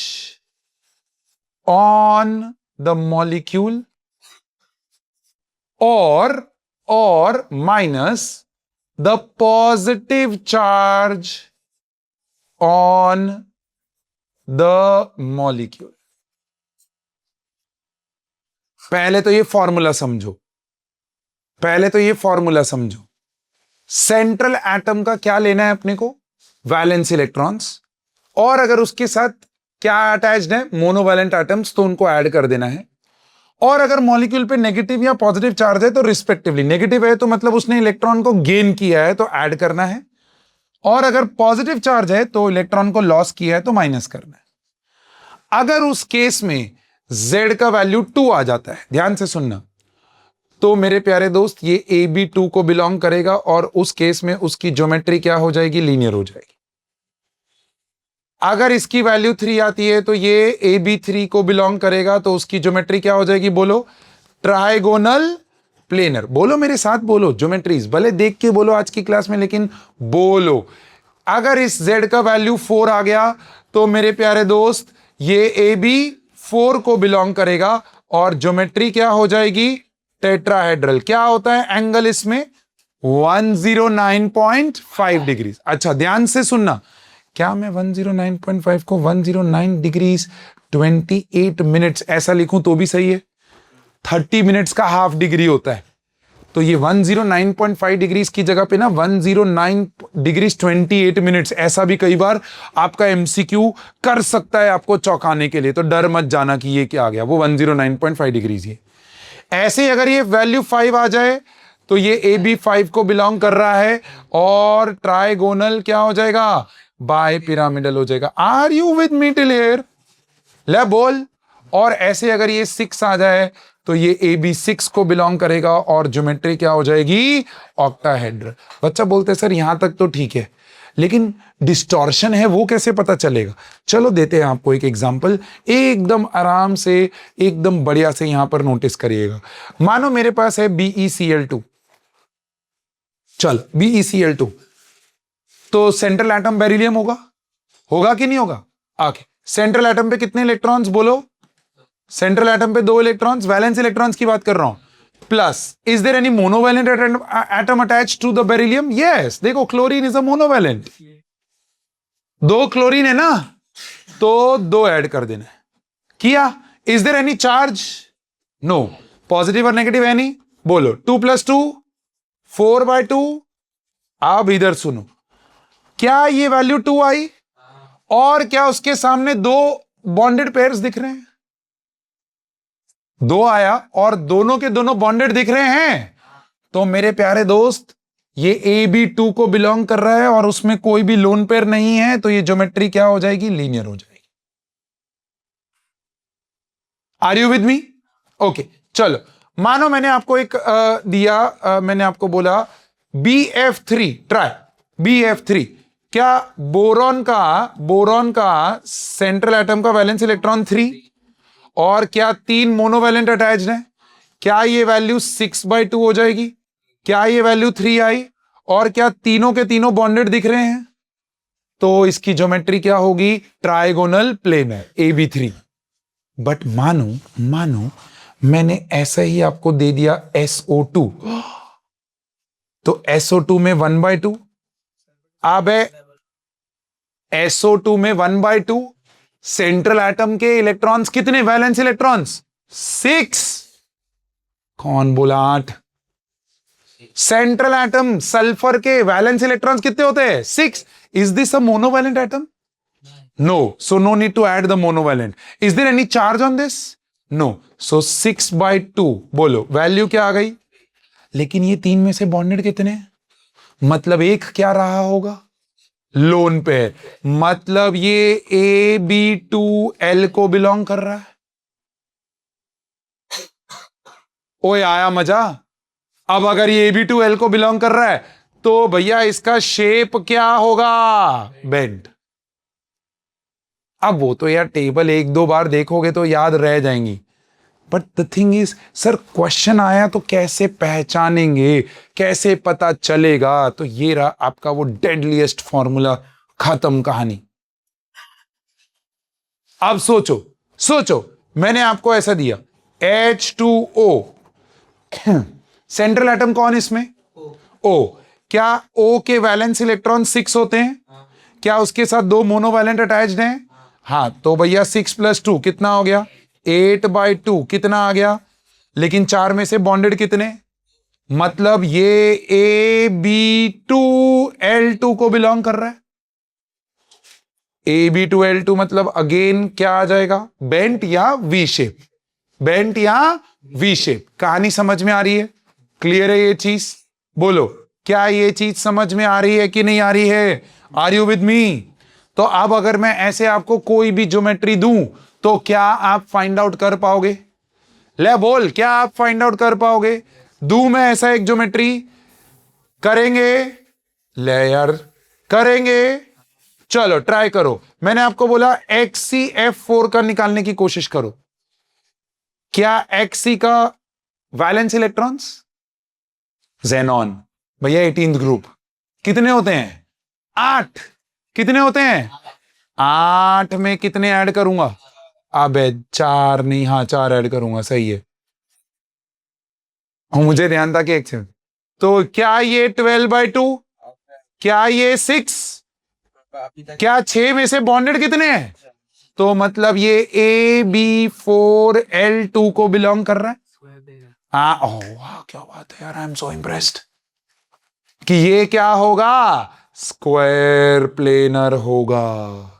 on the molecule और minus the positive charge on the molecule. पहले तो ये फॉर्मूला समझो। सेंट्रल एटम का क्या लेना है अपने को? वैलेंस इलेक्ट्रॉन्स, और अगर उसके साथ क्या अटैच्ड है? मोनोवैलेंट एटम्स, तो उनको ऐड कर देना है। और अगर मॉलिक्यूल पे नेगेटिव या पॉजिटिव चार्ज है तो रिस्पेक्टिवली, नेगेटिव है तो मतलब उसने इलेक्ट्रॉन को गेन किया है तो ऐड करना है, और अगर पॉजिटिव चार्ज है तो इलेक्ट्रॉन को लॉस किया है तो माइनस करना है। अगर उस केस में z का वैल्यू 2 आ जाता है, ध्यान से सुनना, तो मेरे प्यारे दोस्त ये AB2 को बिलोंग करेगा, और उस केस में उसकी ज्योमेट्री क्या हो जाएगी? लीनियर हो जाएगी। अगर इसकी वैल्यू 3 आती है तो ये AB3 को बिलोंग करेगा, तो उसकी ज्योमेट्री क्या हो जाएगी? बोलो, ट्राइगोनल प्लेनर। बोलो मेरे साथ, बोलो ज्योमेट्रीज, भले देख के बोलो आज की क्लास में, लेकिन बोलो। अगर इस z का वैल्यू 4 आ गया तो मेरे प्यारे दोस्त ये AB4 को बिलोंग करेगा, और ज्योमेट्री क्या हो जाएगी? टेट्राहेड्रल। क्या होता है एंगल इसमें? 109.5 डिग्रीज। अच्छा ध्यान से सुनना, क्या मैं 109.5 को 109 डिग्रीज 28 मिनट्स ऐसा लिखूं तो भी सही है? 30 मिनट्स का हाफ डिग्री होता है, तो ये 109.5 डिग्रीज की जगह पे ना 109 डिग्रीज 28 मिनट्स ऐसा भी कई बार आपका एमसीक्यू कर सकता है आपको चौंकाने के लिए, तो डर मत जाना कि ये क्या आ गया, वो 109.5 डिग्रीज ये। ऐसे अगर ये वैल्यू 5 आ जाए तो ये ए बी 5 को बिलोंग कर रहा है और ट्राइगोनल क्या हो जाएगा, बाय पिरामिडल हो जाएगा। Are you with me till here? ले बोल। और ऐसे अगर ये 6 आ जाए तो ये ए बी 6 को बिलोंग करेगा और ज्योमेट्री क्या हो जाएगी, ऑक्टाहेड्रल। बच्चा बोलते सर यहां तक तो ठीक है, लेकिन डिस्टॉर्शन है वो कैसे पता चलेगा? चलो देते हैं आपको एक एग्जांपल, एकदम आराम से एकदम बढ़िया से यहां पर नोटिस करिएगा। मानो मेरे पास है BeCl2, चल BeCl2, तो सेंट्रल एटम बेरिलियम होगा, होगा कि नहीं होगा? आके सेंट्रल एटम पे कितने इलेक्ट्रॉन्स बोलो? सेंट्रल एटम पे 2 इलेक्ट्रॉन्स, वैलेंस इलेक्ट्रॉन्स की बात कर रहा हूं। Plus is there any monovalent atom attached to the beryllium? Yes, देखो chlorine is a monovalent, 2 chlorine है ना, तो 2 ऐड कर देना है। किया। Is there any charge? No. Positive और नेगेटिव है नहीं, बोलो 2 + 2 4/2। अब इधर सुनो, क्या ये वैल्यू 2 आई और क्या उसके सामने 2 बॉन्डेड पेयर्स दिख रहे हैं? 2 आया और दोनों के दोनों बॉन्डेड दिख रहे हैं, तो मेरे प्यारे दोस्त ये AB2 को बिलोंग कर रहा है और उसमें कोई भी लोन पेयर नहीं है, तो ये ज्योमेट्री क्या हो जाएगी, लीनियर हो जाएगी। Are you with me? Okay चलो, मानो मैंने आपको एक मैंने आपको बोला BF3, ट्राई BF3। क्या बोरॉन का सेंट्रल एटम का वैलेंस इलेक्ट्रॉन 3 और क्या 3 मोनोवैलेंट अटैच्ड है? क्या ये वैल्यू 6/2 हो जाएगी? क्या ये वैल्यू 3 आई और क्या तीनों के तीनों बॉन्डेड दिख रहे हैं? तो इसकी ज्योमेट्री क्या होगी, ट्राइगोनल प्लेनर AB3। बट मानो मैंने ऐसा ही आपको दे दिया SO2, तो SO2 में 1/2। अब SO2 में 1/2, सेंट्रल एटम के इलेक्ट्रॉन्स कितने, वैलेंस इलेक्ट्रॉन्स 6। कौन बोला 8? सेंट्रल एटम सल्फर के वैलेंस इलेक्ट्रॉन्स कितने होते हैं, 6। Is this a monovalent atom? No, so no need to add the monovalent. Is there any charge on this? No, so 6/2। बोलो value क्या आ गई? लेकिन ये 3 में से बॉन्डेड कितने, मतलब एक क्या रहा होगा, लोन पेयर, मतलब ये AB2L को बिलोंग कर रहा है। ओए आया मजा? अब अगर ये AB2L को बिलोंग कर रहा है तो भैया इसका शेप क्या होगा, बेंट। अब वो तो यार टेबल 1-2 बार देखोगे तो याद रह जाएंगी, but the thing is sir question आया तो कैसे पहचानेंगे, कैसे पता चलेगा? तो ये रहा आपका वो डेडलीस्ट फॉर्मूला, खत्म कहानी। अब सोचो मैंने आपको ऐसा दिया H2O, सेंट्रल एटम कौन इसमें, O। क्या O के वैलेंस इलेक्ट्रॉन 6 होते हैं? क्या उसके साथ 2 मोनोवैलेंट अटैच्ड हैं? हाँ, तो भैया 6 + 2 कितना हो गया, 8/2 कितना आ गया, लेकिन 4 में से बॉन्डेड कितने, मतलब ये AB2L2 को बिलोंग कर रहा है। AB2L2 मतलब अगेन क्या आ जाएगा, बेंट या वी शेप, बेंट या वी शेप। कहानी समझ में आ रही है, क्लियर है ये चीज? बोलो क्या ये चीज समझ में आ रही है कि नहीं आ रही है? Are you with me? तो अब अगर मैं ऐसे आपको कोई भी ज्योमेट्री दूं तो क्या आप फाइंड आउट कर पाओगे? ले बोल, क्या आप फाइंड आउट कर पाओगे? दूं मैं ऐसा एक ज्योमेट्री, करेंगे? ले यार करेंगे, चलो ट्राई करो। मैंने आपको बोला XCF4 का निकालने की कोशिश करो। क्या XC का वैलेंस इलेक्ट्रॉन्स, ज़ेनॉन भैया 18th ग्रुप, कितने होते हैं, 8। कितने होते हैं, 8 में कितने ऐड करूंगा, अबे 4 नहीं, हाँ 4 ऐड करूंगा, सही है। और मुझे ध्यान था कि एक तो क्या ये 12/2? क्या ये 6? क्या 6 में से बॉन्डेड कितने हैं? तो मतलब ये AB4L2 को बिलोंग कर रहा है। हाँ, ओह वाह, क्या बात है यार, आई एम सो इम्प्रेस्ड कि ये क्या होगा, स्क्वायर प्लेनर होगा।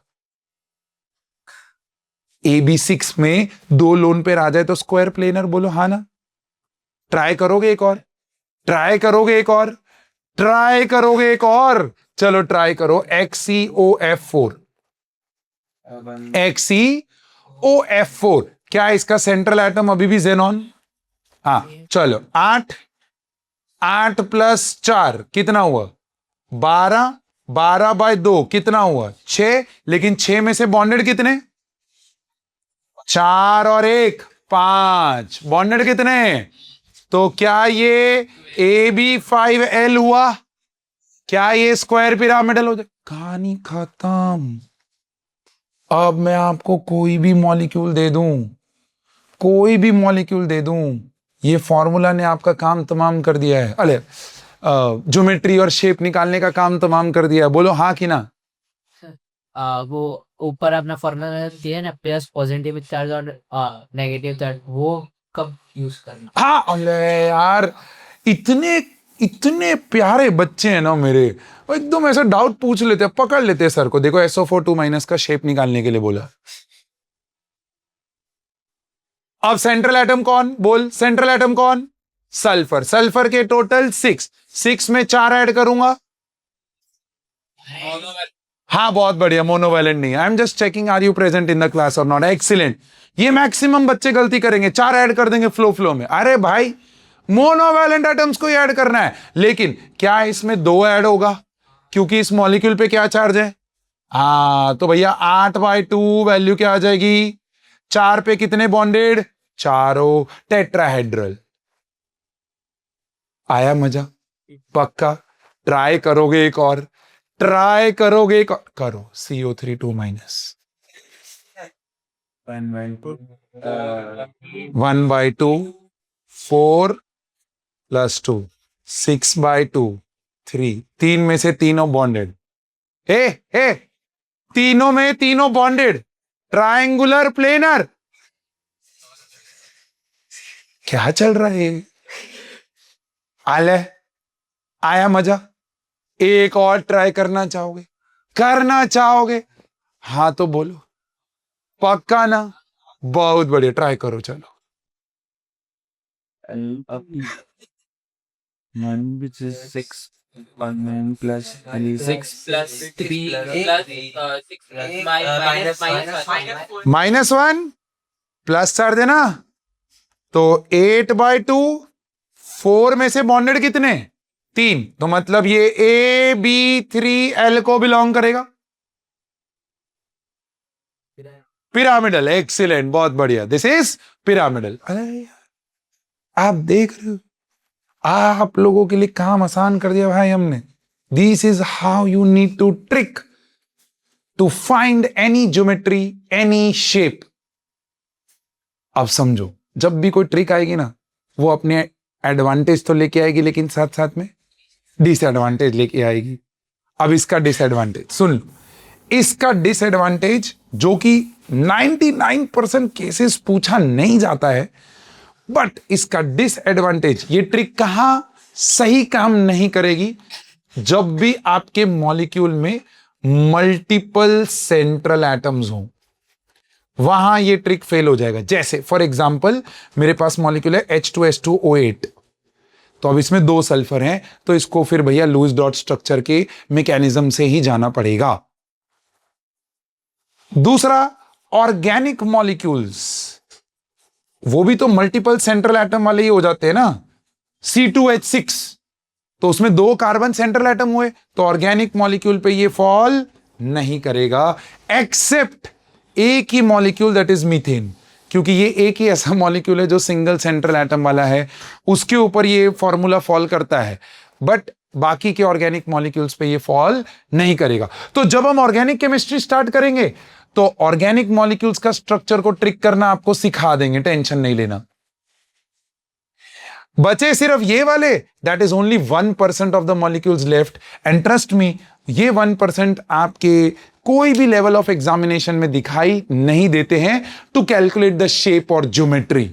AB6 में 2 लोन पेयर आ जाए तो स्क्वायर प्लेनर, बोलो हाँ ना? ट्राई करोगे एक और? ट्राई करोगे एक और? ट्राई करोगे एक और? चलो ट्राई करो। XeOF4, XeOF4, क्या इसका सेंट्रल एटम अभी भी जेनॉन? हाँ, चलो 8 + 4 कितना हुआ? 12, 12/2 कितना हुआ? 6, लेकिन 6 में से बॉन्डेड कितने? 4 और 1 5, बॉन्डेड कितने? तो क्या ये AB5L हुआ? क्या ये स्क्वायर पिरामिडल हो जाए? कहानी खत्म। अब मैं आपको कोई भी मॉलिक्यूल दे दूं, कोई भी मॉलिक्यूल दे दूं, ये फॉर्मूला ने आपका काम तमाम कर दिया है। अरे ज्योमेट्री और शेप निकालने का काम तमाम कर दिया है। बोलो हाँ कि ना? वो ऊपर अपना फॉर्मूला दिया है ना, प्लस पॉजिटिव चार्ज और नेगेटिव चार्ज, वो कब यूज करना? हाँ, अरे यार, इतने इतने प्यारे बच्चे हैं ना मेरे, वो एकदम ऐसा डाउट पूछ लेते हैं, पकड़ लेते हैं सर को। देखो SO4 2- का शेप निकालने के लिए बोला। अब सेंट्रल एटम कौन? बोल, सेंट्रल एटम कौन? सल्फर। सल्फर के टोटल 6 में 4 ऐड करूंगा। हाँ, बहुत बढ़िया, मोनोवैलेंट नहीं। I am just checking are you present in the class और नॉट। एक्सीलेंट। ये मैक्सिमम बच्चे गलती करेंगे, 4 ऐड कर देंगे फ्लो में। अरे भाई, मोनोवैलेंट एटम्स को ही ऐड करना है, लेकिन क्या इसमें 2 ऐड होगा? क्योंकि इस मॉलिक्यूल पे क्या चार्ज है? हाँ, तो भैया 8/2 वैल्यू क्या आ जाएगी? 4 पे कितने बॉन्डेड? चारों टेट्राहेड्रल। आया मजा? पक्का ट्राई करोगे एक और? ट्राई करोगे एक और? करो। CO3 2-, 1/2 4 + 2 6/2 3, 3 में से तीनों बॉन्डेड। हे, तीनों में तीनों बॉन्डेड, ट्रायंगुलर प्लेनर। क्या चल रहा है? आले, आया मजा? एक और ट्राई करना चाहोगे? करना चाहोगे? हाँ तो बोलो, पक्का ना? बहुत बढ़िया, ट्राई करो। चलो, One which is 6 1 plus 3 6 plus 3 plus 6 -1 plus 4 देना, तो 8/2। 4 में से बॉन्डेड कितने? 3, तो मतलब ये AB3L को बिलोंग करेगा। पिरामिडल। एक्सीलेंट, बहुत बढ़िया, दिस इज पिरामिडल। अरे यार, आप देख रहे हो, आप लोगों के लिए काम आसान कर दिया भाई हमने। This is how you need to trick to find any geometry, any shape. अब समझो, जब भी कोई ट्रिक आएगी ना, वो अपने एडवांटेज तो लेके आएगी, लेकिन साथ साथ में डिसएडवांटेज लेके आएगी। अब इसका डिसएडवांटेज सुन लो। इसका डिसएडवांटेज, जो कि 99% केसेस पूछा नहीं जाता है, बट इसका डिसएडवांटेज, ये ट्रिक कहां सही काम नहीं करेगी? जब भी आपके मॉलिक्यूल में मल्टीपल सेंट्रल एटम्स हो, वहां ये ट्रिक फेल हो जाएगा। जैसे फॉर एग्जांपल, मेरे पास मॉलिक्यूल है H2S2O8, तो अब इसमें 2 सल्फर हैं, तो इसको फिर भैया लुईस डॉट स्ट्रक्चर के मैकेनिज्म से ही जाना पड़ेगा। दूसरा, ऑर्गेनिक मॉलिक्यूल्स, वो भी तो मल्टीपल सेंट्रल एटम वाले ही हो जाते हैं ना। C2H6, तो उसमें 2 कार्बन सेंट्रल एटम हुए, तो ऑर्गेनिक मॉलिक्यूल पे ये फॉल नहीं करेगा, एक्सेप्ट एक ही मॉलिक्यूल, दैट इज मीथेन, क्योंकि ये एक ही ऐसा मॉलिक्यूल है जो सिंगल सेंट्रल एटम वाला है, उसके ऊपर ये फॉर्मूला फॉल करता है, बट बाकी के ऑर्गेनिक मॉलिक्यूल्स पे ये फॉल नहीं करेगा। तो जब हम ऑर्गेनिक केमिस्ट्री स्टार्ट करेंगे, तो ऑर्गेनिक मॉलिक्यूल्स का स्ट्रक्चर को ट्रिक करना आपको सिखा देंगे, टेंशन नहीं लेना। बचे सिर्फ ये वाले, that is only 1% of the molecules left, and trust me ये 1% आपके कोई भी लेवल ऑफ एग्जामिनेशन में दिखाई नहीं देते हैं टू कैलकुलेट द शेप और ज्योमेट्री।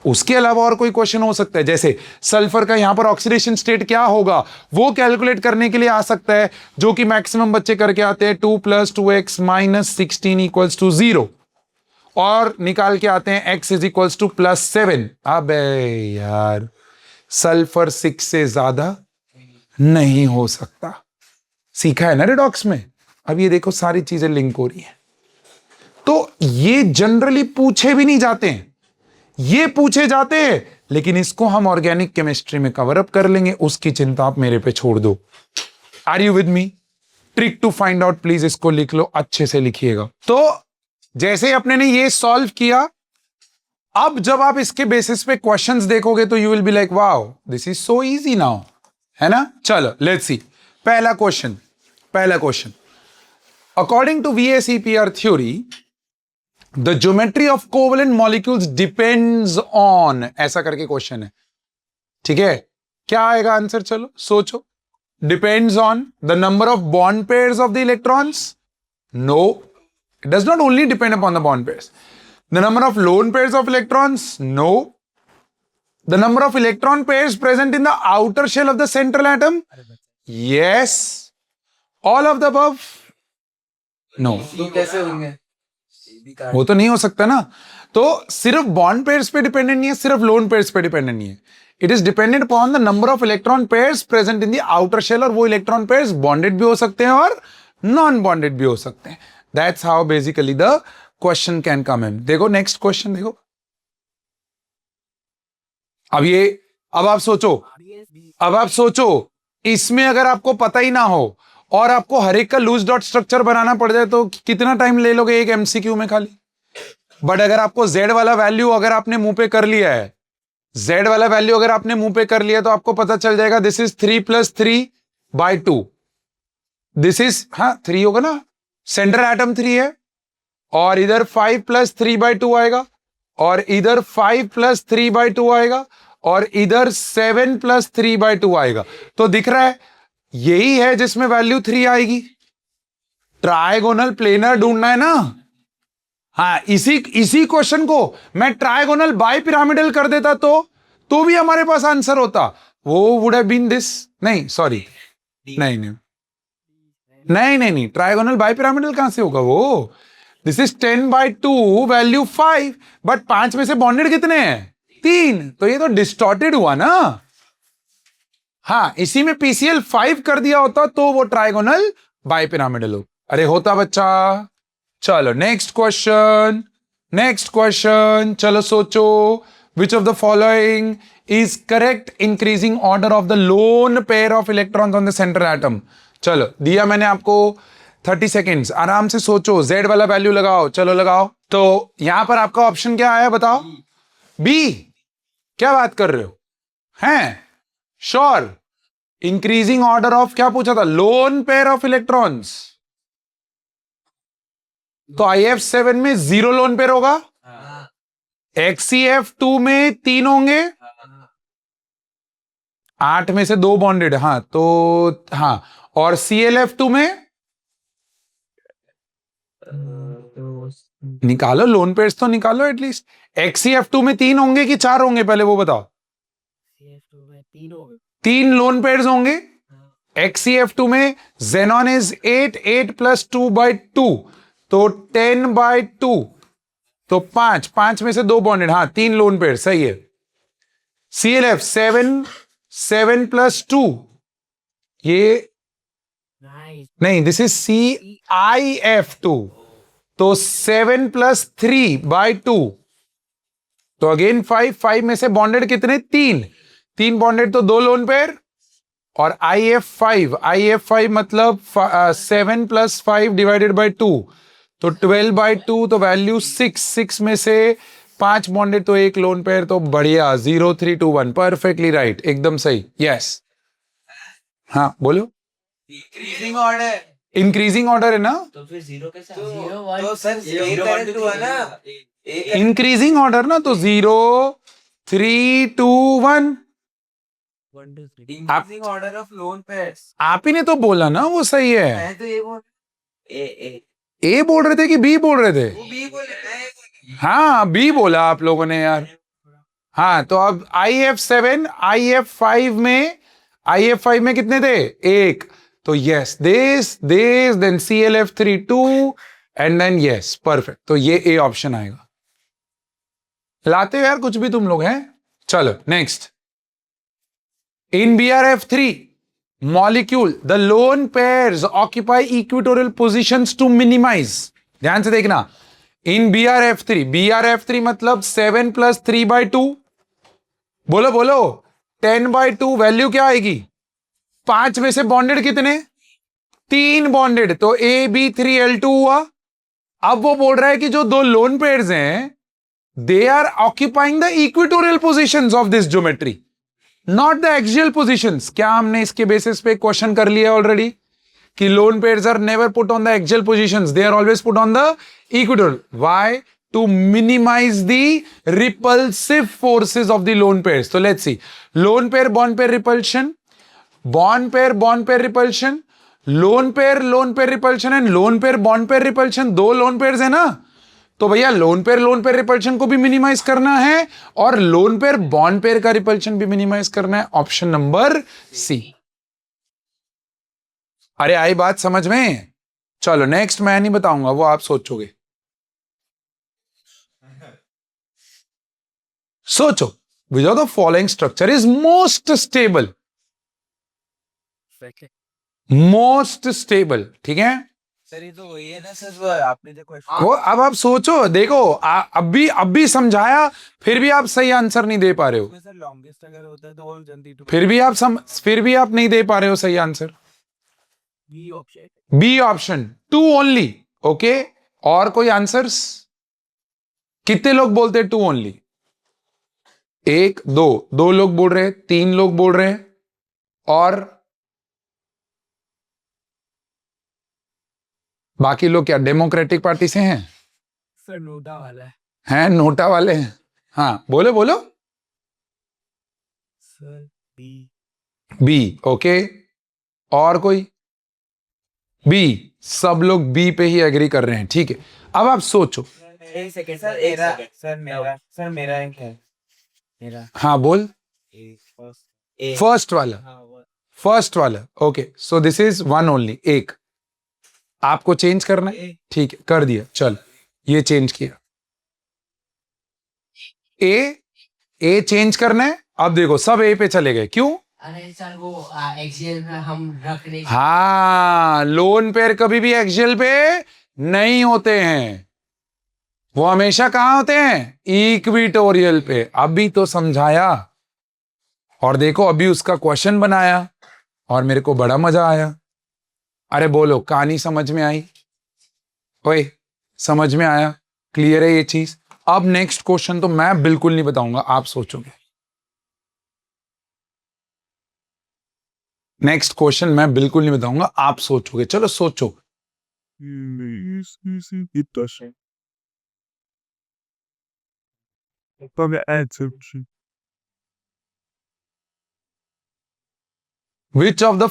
उसके अलावा और कोई क्वेश्चन हो सकता है, जैसे सल्फर का यहां पर ऑक्सीडेशन स्टेट क्या होगा वो कैलकुलेट करने के लिए आ सकता है, जो कि मैक्सिमम बच्चे करके आते हैं 2 + 2x - 16 = 0, और निकाल के आते हैं x = +7। अबे यार सल्फर 6 से ज्यादा नहीं हो सकता। सीखा है ना रिडॉक्स में। अब ये देखो सारी चीजें लिंक हो रही हैं। तो ये जनरली पूछे भी नहीं जाते हैं, ये पूछे जाते हैं, लेकिन इसको हम ऑर्गेनिक केमिस्ट्री में कवर अप कर लेंगे, उसकी चिंता आप मेरे पे छोड़ दो। Are you with me? Trick to find out, please इसको लिख लो, अच्छे से लिखिएगा। तो जैसे ही अपने ने ये सॉल्व किया, अब जब आप इसके बेसिस पे क्वेश्चंस देखोगे तो you will be like wow this is so easy now, है ना। चलो लेट्स सी। पहला question, according to VSEPR theory the geometry of covalent molecules depends on, ऐसा करके क्वेश्चन है, ठीक है। क्या आएगा आंसर? चलो सोचो। Depends on the number of bond pairs of the electrons? No, it does not only depend upon the bond pairs. The number of lone pairs of electrons? No. The number of electron pairs present in the outer shell of the central atom? Yes. All of the above? No. तो कैसे होंगे? वो तो नहीं हो सकता ना। तो सिर्फ बॉन्ड पेयर्स पे डिपेंडेंट नहीं है, सिर्फ लोन पेयर्स पे डिपेंडेंट नहीं है। It is dependent upon the number of electron pairs present in the outer shell, और वो इलेक्ट्रॉन पेयर्स बॉन्डेड भी हो सकते हैं और नॉन बॉन्डेड भी हो सकते हैं। That's how basically the question can come in. देखो नेक्स्ट क्वेश्चन देखो। अब आप सोचो इसमें अगर आपको पता ही ना हो और आपको हर एक का लूज डॉट स्ट्रक्चर बनाना पड़ जाए तो कितना टाइम ले लोगे एक MCQ में खाली। बट अगर आपको Z वाला वैल्यू अगर आपने मुंह पे कर लिया है, Z वाला वैल्यू अगर आपने मुंह पे कर लिया तो आपको पता चल जाएगा दिस इज 3 + 3/2। दिस इज 3 होगा ना, सेंट्रल एटम 3 है, और इधर 5 + 3/2 आएगा, और इधर 5 + 3/2 आएगा, और इधर 7 + 3/2 आएगा। तो दिख रहा है यही है जिसमें वैल्यू 3 आएगी। ट्रायगोनल प्लेनर ढूंढना है ना। हाँ, इसी क्वेश्चन को मैं ट्रायगोनल बाई पिरामिडल कर देता तो भी हमारे पास आंसर होता। वो वुड हैव बीन दिस, नहीं सॉरी, नहीं, ट्रायगोनल बाई पिरामिडल कहां से होगा वो। दिस इज 10/2 वैल्यू 5, बट 5 में से बॉन्डेड कितने हैं? 3, तो ये तो डिस्टॉर्टेड हुआ ना। हाँ, इसी में PCl 5 कर दिया होता तो वो ट्रायगोनल बाई पिरामिडल हो। अरे होता बच्चा। चलो नेक्स्ट क्वेश्चन, चलो सोचो। विच of the following is correct increasing order of the lone pair of electrons on the central atom? चलो दिया मैंने आपको 30 सेकेंड्स, आराम से सोचो। Z वाला वैल्यू लगाओ, चलो लगाओ। तो यहां पर आपका ऑप्शन क्या आया बताओ? बी। क्या बात कर रहे हो? हैं श्योर? इंक्रीजिंग ऑर्डर ऑफ क्या पूछा था? Lone pair of electrons. तो IF7 में 0 लोन पेयर होगा, XeF2 में 3 होंगे, 8 में से 2 बॉन्डेड। हाँ तो हाँ, और ClF2 में निकालो लोन पेयर्स तो निकालो एटलीस्ट। XeF2 में 3 होंगे कि 4 होंगे पहले वो बताओ। 3 लोन पेयर्स होंगे। XeF2 में xenon इज 8 + 2/2 तो 10/2, तो 5 में से 2 बॉन्डेड। हाँ 3 लोन पेयर सही है। ClF 7 + 2, ये नहीं, दिस इज ClF2, तो 7 + 3/2, तो अगेन 5 में से बॉन्डेड कितने? 3 बॉन्डेड तो 2 लोन पेयर, और IF5 मतलब 7 + 5 / 2 तो 12/2, तो वैल्यू 6 में से 5 बॉन्डेड तो 1 लोन पेयर। तो बढ़िया, 0 3 2 1 परफेक्टली राइट, एकदम सही। यस हाँ बोलो। इंक्रीजिंग ऑर्डर है ना, तो फिर 0 कैसे? तो सर 0 1 2 है ना। इंक्रीजिंग ऑर्डर ना, तो 0 3 2 1। Increasing order of lone pairs. आप ही ने तो बोला ना वो सही है। मैं तो ये बोल ए ए ए बोल रहे थे कि बी बोल रहे थे? वो बी बोले, मैं A बोली। हाँ बी बोला आप लोगों ने यार। हाँ तो अब IF7 IF5 में कितने थे? एक। तो yes this then CLF3 2 and then yes perfect. तो ये ए ऑप्शन आएगा। लाते हो यार कुछ भी तुम लोग हैं। चलो next. In BRF3 molecule the lone pairs occupy equatorial positions to minimize। ध्यान से देखना। इन BRF3 मतलब 7 + 3/2। बोलो बोलो 10/2 वैल्यू क्या आएगी? 5 में से बॉन्डेड कितने? 3 बॉन्डेड, तो AB3L2 हुआ। अब वो बोल रहा है कि जो दो लोन पेयर्स हैं they are occupying the equatorial positions of this geometry, not the axial positions. क्या हमने इसके बेसिस पे क्वेश्चन कर लिया ऑलरेडी कि lone pairs are never put on the axial positions, they are always put on the equatorial. Why? To minimise the repulsive forces of the lone pairs. तो let's see, lone pair bond pair repulsion, bond pair repulsion, lone pair repulsion and lone pair bond pair repulsion. दो lone pairs है ना, तो भैया lone pair repulsion को भी minimize करना है और लोन पेयर बॉन्ड पेयर का रिपल्शन भी मिनिमाइज करना है। Option number C. अरे आई बात समझ में? चलो नेक्स्ट मैं नहीं बताऊंगा, वो आप सोचोगे। सोचो, which of the following structure is most stable? Most stable, ठीक है। सर ये तो वही है ना सर, वो आपने जो क्वेश्चन। वो अब आप सोचो, देखो अब भी समझाया फिर भी आप सही आंसर नहीं दे पा रहे हो। सर लॉन्गेस्ट अगर होता है तो और जल्दी टू फिर भी आप नहीं दे पा रहे हो सही answer. B option 2 only. Okay, और कोई आंसर्स? कितने लोग बोलते हैं 2 ओनली? 1 2 लोग बोल रहे हैं, 3 लोग बोल रहे हैं, और बाकी लोग क्या डेमोक्रेटिक पार्टी से हैं? सर नोटा वाला है। हैं नोटा वाले हैं। हाँ बोलो बोलो। Sir B. ओके, और कोई? बी। सब लोग बी पे ही एग्री कर रहे हैं, ठीक है। अब आप सोचो। एक सेकंड सर एक मेरा सेकंड सर मेरा एक है। मेरा हाँ बोल। ए फर्स्ट वाला। हाँ वो फर्स्ट वाला। Okay, so this is 1 only, एक। आपको चेंज करना है, ठीक है, कर दिया। चल ये चेंज किया। ए चेंज करना है। अब देखो सब ए पे चले गए, क्यों? अरे सर वो एक्सियल में हम रख नहीं। हाँ, लोन पेयर कभी भी एक्सियल पे नहीं होते हैं, वो हमेशा कहां होते हैं? इक्विटोरियल पे। अभी तो समझाया, और देखो अभी उसका क्वेश्चन बनाया और मेरे को बड़ा मजा आया। अरे बोलो, कहानी समझ में आई? ओए समझ में आया? क्लियर है ये चीज? अब नेक्स्ट क्वेश्चन तो मैं बिल्कुल नहीं बताऊंगा, आप सोचोगे। नेक्स्ट क्वेश्चन मैं बिल्कुल नहीं बताऊंगा, आप सोचोगे। चलो सोचो। Which of the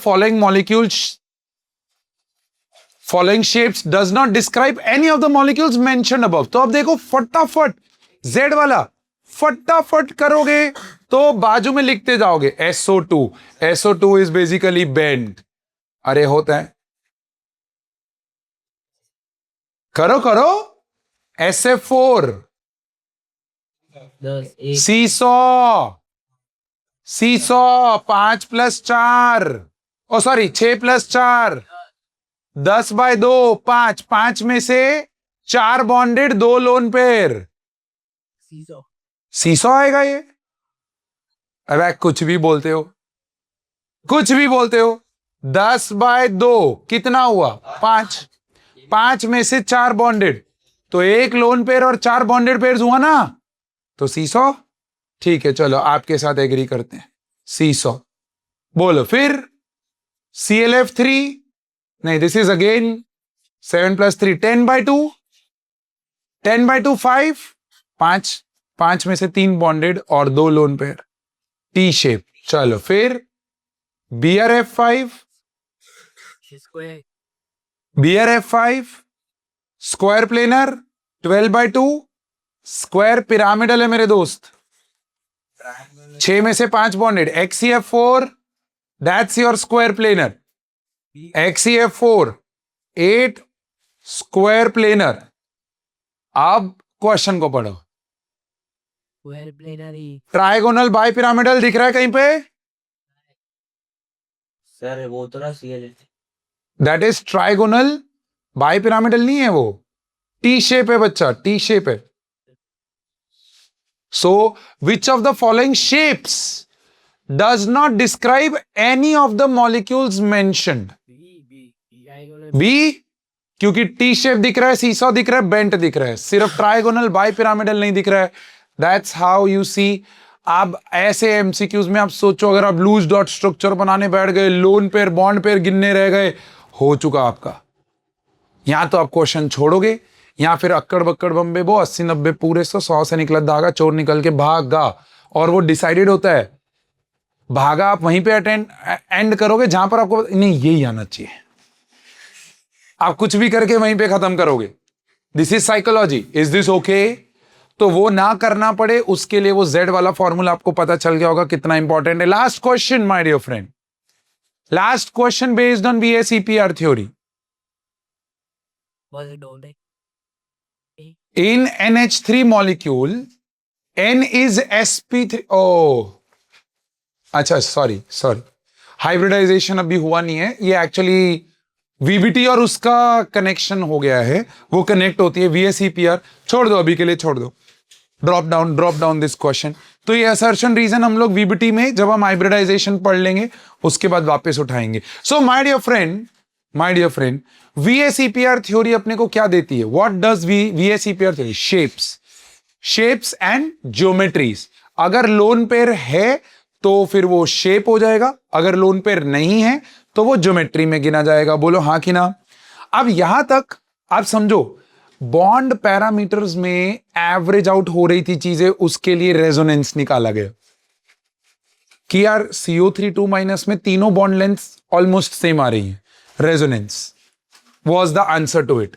following shapes does not describe any of the molecules mentioned above? तो अब देखो फटाफट Z वाला फटाफट करोगे तो बाजू में लिखते जाओगे SO2। SO2 is basically bent। अरे होता है, करो करो। SF4 दस एक सीसॉ 5 + 4, ओ सॉरी 6 + 4 10/2 5। 5 में से 4 बॉन्डेड, 2 लोन पेयर। सीसॉ आएगा ये। अबे कुछ भी बोलते हो, कुछ भी बोलते हो। 10/2 कितना हुआ? 5। 5 में से 4 बॉन्डेड, तो 1 लोन पेयर और 4 बॉन्डेड पेयर्स हुआ ना, तो सीसॉ। ठीक है, चलो आपके साथ एग्री करते हैं, सीसॉ। बोलो फिर CLF3 नहीं, दिस इज अगेन 7 + 3 10/2 5 5 5 में से 3 बॉन्डेड और 2 लोन पेयर, टी शेप। चलो फिर BrF5, square BrF5 square planar 12/2, square pyramidal है मेरे दोस्त, 6 में से 5 bonded, XeF4 that's your square planar, XeF4 8 square planar. अब क्वेश्चन को पढ़ो, square plenary trigonal bi pyramidal दिख रहा है कहीं पे? सर वो तो ना CL that is trigonal bi pyramidal नहीं है, वो टी शेप है बच्चा, टी शेप है। So which of the following shapes does not describe any of the molecules mentioned? B, क्योंकि टी शेप दिख रहा है, सीसॉ दिख रहा है, बेंट दिख रहा है, सिर्फ ट्राइगोनल बाई पिरामिडल नहीं दिख रहा है। That's how you see. अब ऐसे एमसीक्यूज में आप सोचो, अगर आप लूज डॉट स्ट्रक्चर बनाने बैठ गए, लोन पेयर बॉन्ड पेयर गिनने रह गए, हो चुका आपका। यहां तो आप क्वेश्चन छोड़ोगे, या फिर अक्कड़ बक्कड़ बम्बे बो 80-90 पूरे 100 से निकला धागा, चोर निकल के भागा। और वो डिसाइडेड होता है, भागा आप वहीं पे एंड करोगे जहां पर आपको नहीं यही आना चाहिए, आप कुछ भी करके वहीं पे खत्म करोगे। This is psychology. Is this okay? तो वो ना करना पड़े उसके लिए वो Z वाला फॉर्मूला आपको पता चल गया होगा कितना इंपॉर्टेंट है। Last question my dear friend, last question based on VSEPR theory. In NH3 molecule, N is sp3। ओ अच्छा, सॉरी हाइब्रिडाइजेशन अभी हुआ नहीं है, ये एक्चुअली VBT और उसका कनेक्शन हो गया है, वो कनेक्ट होती है VSEPR। छोड़ दो अभी के लिए, छोड़ दो, ड्रॉप डाउन दिस क्वेश्चन। तो ये असर्शन रीजन हम लोग VBT में जब हम हाइब्रिडाइजेशन पढ़ लेंगे उसके बाद वापस उठाएंगे। So my dear friend, VSEPR theory अपने को क्या देती है? What does VSEPR theory? Shapes and geometries. अगर लोन पेयर है तो फिर वो शेप हो जाएगा, अगर लोन पेयर नहीं है तो वो ज्योमेट्री में गिना जाएगा। बोलो हाँ कि ना। अब यहां तक आप समझो, बॉन्ड पैरामीटर्स में एवरेज आउट हो रही थी चीजें, उसके लिए रेजोनेंस निकाला गया कि यार CO3 में तीनों बॉन्ड लेंथ ऑलमोस्ट सेम आ रही है, resonance was the answer to it।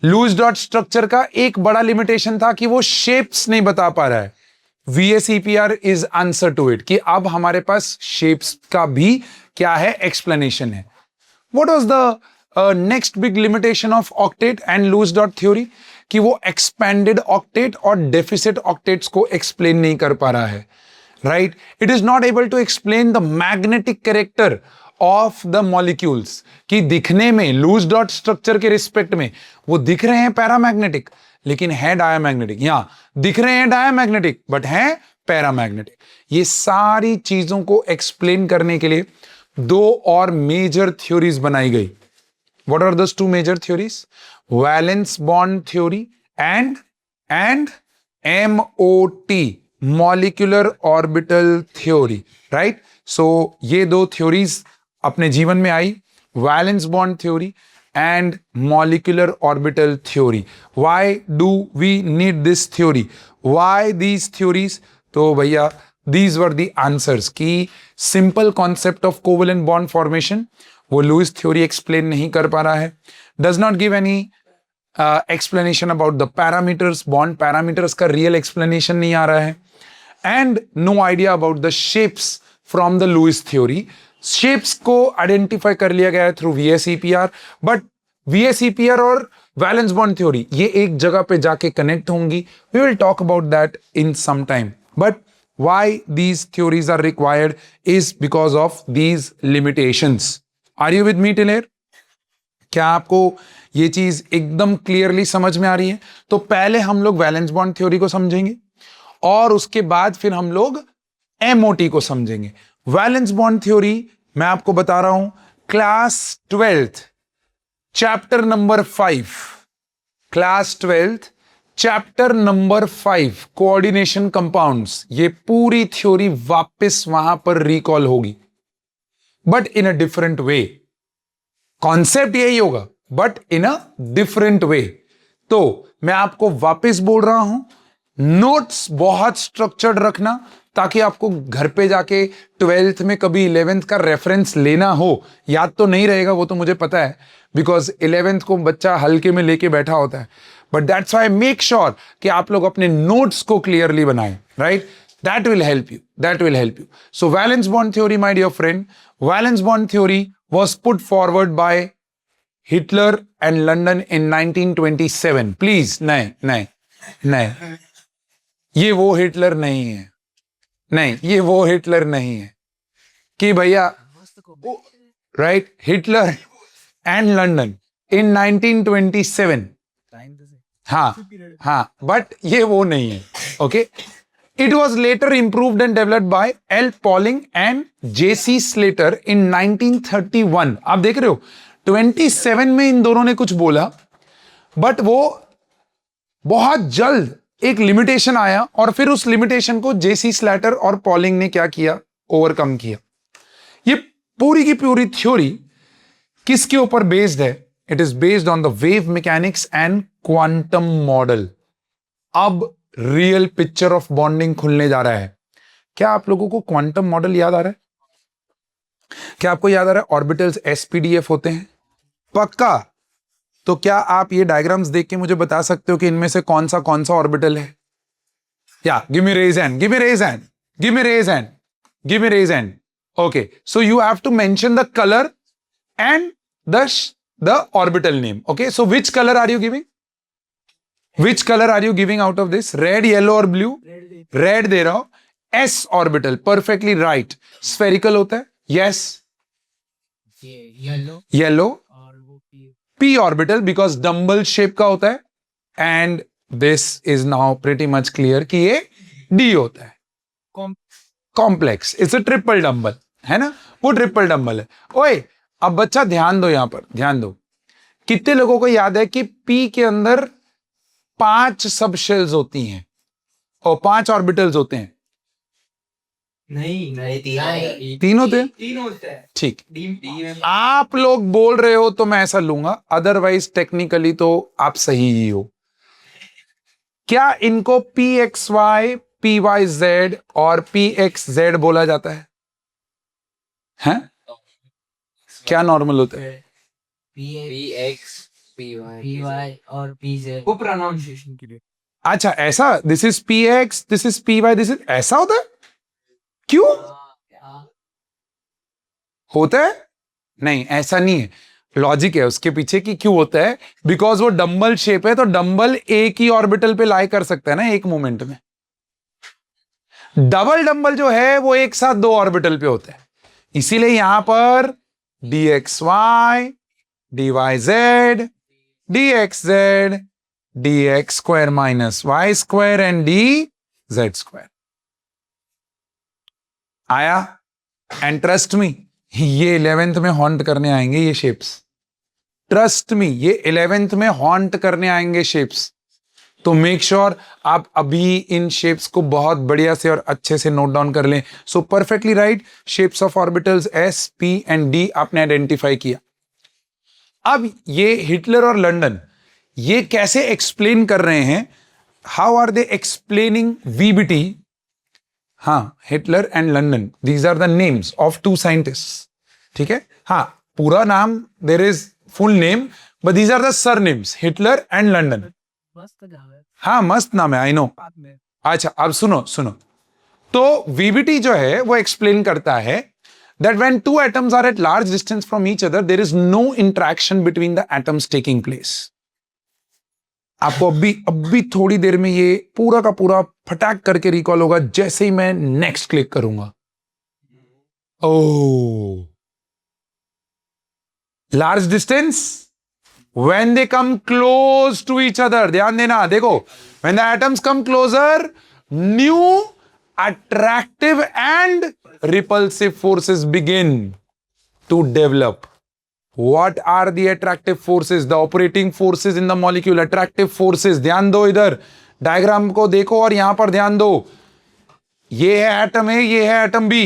Lewis dot structure का एक बड़ा लिमिटेशन था कि वो शेप्स नहीं बता पा रहा है। VSEPR is answer to it कि अब हमारे पास शेप्स का भी क्या है, एक्सप्लेनेशन है। What was the next big limitation of octet and Lewis dot theory? कि वो एक्सपेंडेड ऑक्टेट और डेफिसिट ऑक्टेट्स को एक्सप्लेन नहीं कर पा रहा है, right? It is not able to explain the magnetic character of the molecules, कि दिखने में लूज डॉट स्ट्रक्चर के रिस्पेक्ट में वो दिख रहे हैं पैरामैग्नेटिक लेकिन है डायामैग्नेटिक, यहां दिख रहे हैं डायामैग्नेटिक बट है पैरामैग्नेटिक। ये सारी चीजों को एक्सप्लेन करने के लिए 2 और मेजर थ्योरीज बनाई गई। What are those 2 major theories? Valence bond theory and MOT, molecular orbital theory, right? So ये 2 थ्योरीज अपने जीवन में आई, valence bond theory and molecular orbital theory. Why do we need this theory? Why these theories? तो भैया these were the answers कि simple concept of covalent bond formation वो Lewis theory explain नहीं कर पा रहा है, does not give any explanation about the parameters, bond parameters का रियल एक्सप्लेनेशन नहीं आ रहा है, and no idea about the shapes from the Lewis theory. Shapes को आइडेंटिफाई कर लिया गया है थ्रू VSEPR, बट VSEPR और वैलेंस बॉन्ड थ्योरी ये एक जगह पे जाके कनेक्ट होंगी। We will talk about that in some time, but why these theories are required is because of these limitations. Are you with me till here? क्या आपको ये चीज एकदम क्लियरली समझ में आ रही है? तो पहले हम लोग वैलेंस बॉन्ड थ्योरी को समझेंगे और उसके बाद फिर हम लोग MOT को समझेंगे। वैलेंस बॉन्ड थ्योरी मैं आपको बता रहा हूं, class 12th chapter number 5, class 12th chapter number 5 coordination compounds, ये पूरी थ्योरी वापस वहां पर रिकॉल होगी, but in a different way. Concept यही होगा but in a different way. तो मैं आपको वापस बोल रहा हूं, नोट्स बहुत स्ट्रक्चर्ड रखना ताकि आपको घर पे जाके 12th में कभी 11th का रेफरेंस लेना हो। याद तो नहीं रहेगा वो तो मुझे पता है, बिकॉज 11th को बच्चा हल्के में लेके बैठा होता है, but that's why make sure कि आप लोग अपने नोट्स को क्लियरली बनाएं, right? That will help you, that will help you. So valence bond theory my dear friend, valence bond theory was put forward by Heitler and London in 1927। Please नहीं नहीं नहीं, ये वो हिटलर नहीं है, नहीं ये वो हिटलर नहीं है कि भैया, right? Heitler and London in 1927, हाँ, बट ये वो नहीं है, okay? It was later improved and developed by L Pauling and JC Slater in 1931। आप देख रहे हो 27 में इन दोनों ने कुछ बोला, बट वो बहुत जल्द एक लिमिटेशन आया और फिर उस लिमिटेशन को जेसी स्लैटर और पॉलिंग ने क्या किया? ओवरकम किया। ये पूरी की पूरी थ्योरी किसके ऊपर बेस्ड है? It is based on the wave mechanics and quantum model. अब रियल पिक्चर ऑफ बॉन्डिंग खुलने जा रहा है। क्या आप लोगों को क्वांटम मॉडल याद आ रहा है? क्या आपको याद आ रहा है ऑर्बिटल्स एसपीडीएफ होते हैं? पक्का? तो क्या आप ये डायग्राम्स देख के मुझे बता सकते हो कि इनमें से कौन सा ऑर्बिटल है? या give me raise hand, give me raise hand, give me raise hand, give me raise hand. Okay, so you have to mention the colour and the orbital name. Okay, so which colour are you giving? Which colour are you giving out of this? Red, yellow और blue? Red दे रहा हूं। S orbital, perfectly right. Spherical होता है? Yes. Yellow yellow. और वो p orbital because dumbbell shape का होता है, and this is now pretty much clear कि ये d होता है। Complex, it's a triple dumbbell, है ना? वो ट्रिपल डम्बल है। ओए, अब बच्चा ध्यान दो, यहां पर ध्यान दो। कितने लोगों को याद है कि p के अंदर 5 सब शेल्स होती हैं और 5 ऑर्बिटल्स होते हैं? नहीं, तीन होते हैं? तीन होते हैं। ठीक, आप लोग बोल रहे हो तो मैं ऐसा लूंगा, अदरवाइज टेक्निकली तो आप सही ही हो। क्या इनको pxy, pyz और pxz बोला जाता है? हैं? क्या नॉर्मल होता है? PY और PZ। वो प्रोनाउंसिएशन के लिए। अच्छा, ऐसा? This is px, this is py, this is, ऐसा होता है? क्यों होता है? नहीं, ऐसा नहीं है। लॉजिक है उसके पीछे कि क्यों होता है। बिकॉज वो डंबल शेप है, तो डंबल एक ही ऑर्बिटल पे लाई कर सकता है ना एक मोमेंट में। डबल डंबल जो है वो एक साथ 2 ऑर्बिटल पे होता है, इसीलिए यहां पर dxy, dyz, dxz, dx square minus y square and dz square आया। एंड ट्रस्ट मी, ये 11th में हॉन्ट करने आएंगे ये शेप्स। ट्रस्ट मी, ये 11th में हॉन्ट करने आएंगे शेप्स। तो मेक श्योर आप अभी इन शेप्स को बहुत बढ़िया से और अच्छे से नोट डाउन कर लें। सो perfectly right, shapes of orbitals S, P and D आपने आइडेंटिफाई किया। अब ये हिटलर और लंदन ये कैसे एक्सप्लेन कर रहे हैं? How are they explaining VBT? हाँ, Heitler and London, these are the names of 2 scientist. ठीक है, हाँ, पूरा नाम there is full name, but these are the surnames, Heitler and London. मस्त नाम है। हाँ, मस्त नाम है, आई नो। अच्छा, अब सुनो सुनो, तो वीबीटी जो है वो एक्सप्लेन करता है that when 2 atoms are at large distance from each other, there is no interaction between the atoms taking place. आपको अभी थोड़ी देर में ये पूरा का पूरा फटाक करके रिकॉल होगा जैसे ही मैं नेक्स्ट क्लिक करूंगा। Oh, large distance when they come close to each other, ध्यान देना, देखो, when the atoms come closer, new attractive and repulsive forces begin to develop. What are the attractive forces? The operating forces in the molecule, attractive forces. ध्यान दो, इधर diagram को देखो और यहां पर ध्यान दो। ये है एटम ए, ये है एटम बी।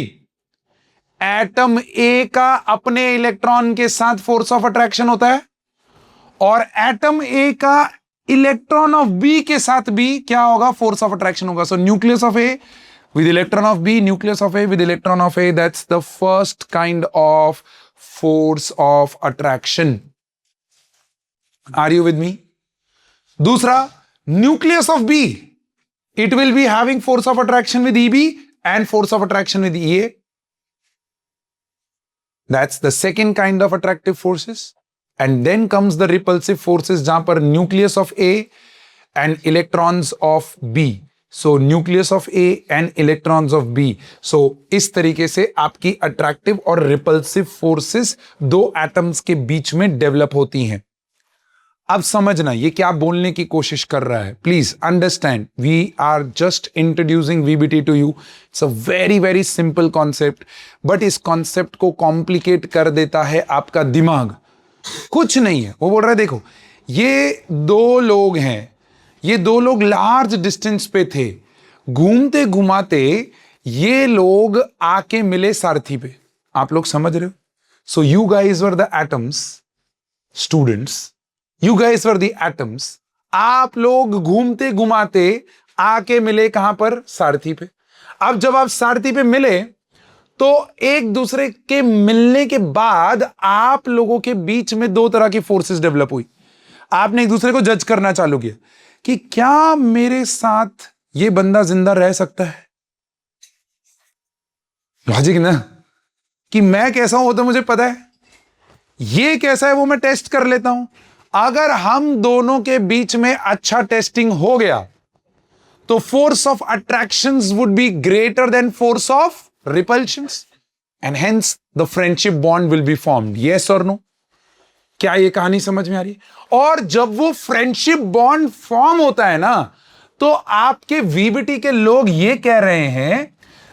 एटम ए का अपने इलेक्ट्रॉन के साथ फोर्स ऑफ अट्रैक्शन होता है और एटम ए का इलेक्ट्रॉन ऑफ बी के साथ भी क्या होगा, फोर्स ऑफ अट्रैक्शन होगा. सो nucleus of A with electron of B, nucleus of A with electron of A, that's the first kind of force of attraction. Are you with me? दूसरा, nucleus of B, it will be having force of attraction with EB and force of attraction with EA. That's the second kind of attractive forces. And then comes the repulsive forces, जहां पर nucleus of A and electrons of B. So nucleus of A and electrons of B. So इस तरीके से आपकी attractive और repulsive forces दो atoms के बीच में डेवलप होती हैं. अब समझना ये क्या बोलने की कोशिश कर रहा है. Please understand, we are just introducing VBT to you. It's a very very simple concept, but इस कॉन्सेप्ट को कॉम्प्लिकेट कर देता है आपका दिमाग. कुछ नहीं है. वो बोल रहा है देखो, ये दो लोग हैं, ये दो लोग लार्ज डिस्टेंस पे थे, घूमते घुमाते ये लोग आके मिले सारथी पे. आप लोग समझ रहे हो? So you guys were the atoms, students, you guys were the atoms. आप लोग घूमते घुमाते आके मिले कहां पर, सारथी पे. अब जब आप सारथी पे मिले तो एक दूसरे के मिलने के बाद आप लोगों के बीच में दो तरह की फोर्सेस डेवलप हुई. आपने एक दूसरे को जज करना चालू किया कि क्या मेरे साथ ये बंदा जिंदा रह सकता है. लॉजिक ना, कि मैं कैसा हूं वो तो मुझे पता है, ये कैसा है वो मैं टेस्ट कर लेता हूं. अगर हम दोनों के बीच में अच्छा टेस्टिंग हो गया तो force of attractions would be greater than force of repulsions and hence the friendship bond will be formed. Yes और नो? क्या ये कहानी समझ में आ रही है? और जब वो फ्रेंडशिप बॉन्ड फॉर्म होता है ना, तो आपके वीबीटी के लोग ये कह रहे हैं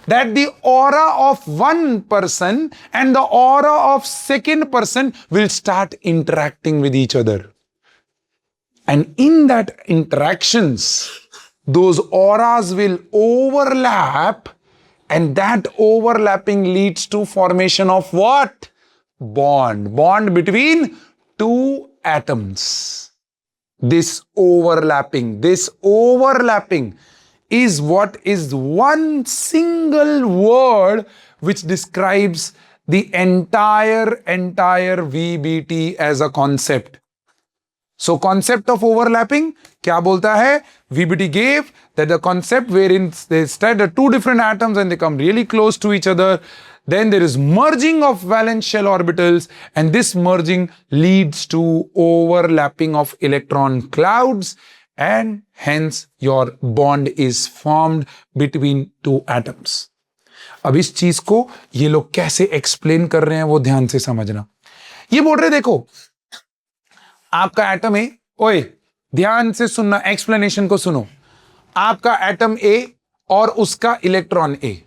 that the aura of one person and the aura of second person will start interacting with each other. And in that interactions those auras will overlap, and that overlapping leads to formation of what? Bond between two atoms. This overlapping is what is one single word which describes the entire VBT as a concept. So concept of overlapping क्या बोलता है? VBT gave that the concept wherein they study two different atoms and they come really close to each other. Then there is merging of valence shell orbitals, and this merging leads to overlapping of electron clouds, and hence your bond is formed between two atoms. अब इस चीज को ये लोग कैसे explain कर रहे हैं वो ध्यान से समझना. ये बोल रहे देखो, आपका एटम ए, ओए ध्यान से सुनना, एक्सप्लेनेशन को सुनो. आपका एटम ए और उसका electron A.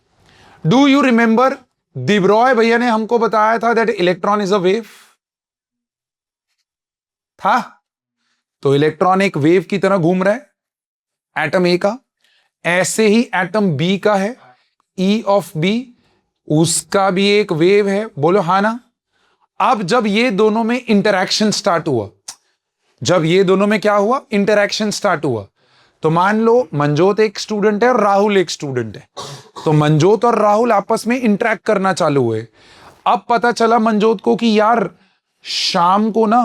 Do you remember de Broglie भैया ने हमको बताया था that electron is a wave था. तो इलेक्ट्रॉन एक वेव की तरह घूम रहा है एटम ए का. ऐसे ही एटम बी का है, ई ऑफ बी, उसका भी एक वेव है. बोलो हाँ ना. अब जब ये दोनों में इंटरैक्शन स्टार्ट हुआ, जब ये दोनों में क्या हुआ? इंटरैक्शन स्टार्ट हुआ. तो मान लो मंजोत एक स्टूडेंट है और राहुल एक स्टूडेंट है. तो मंजोत और राहुल आपस में इंटरैक्ट करना चालू हुए. अब पता चला मंजोत को कि यार शाम को ना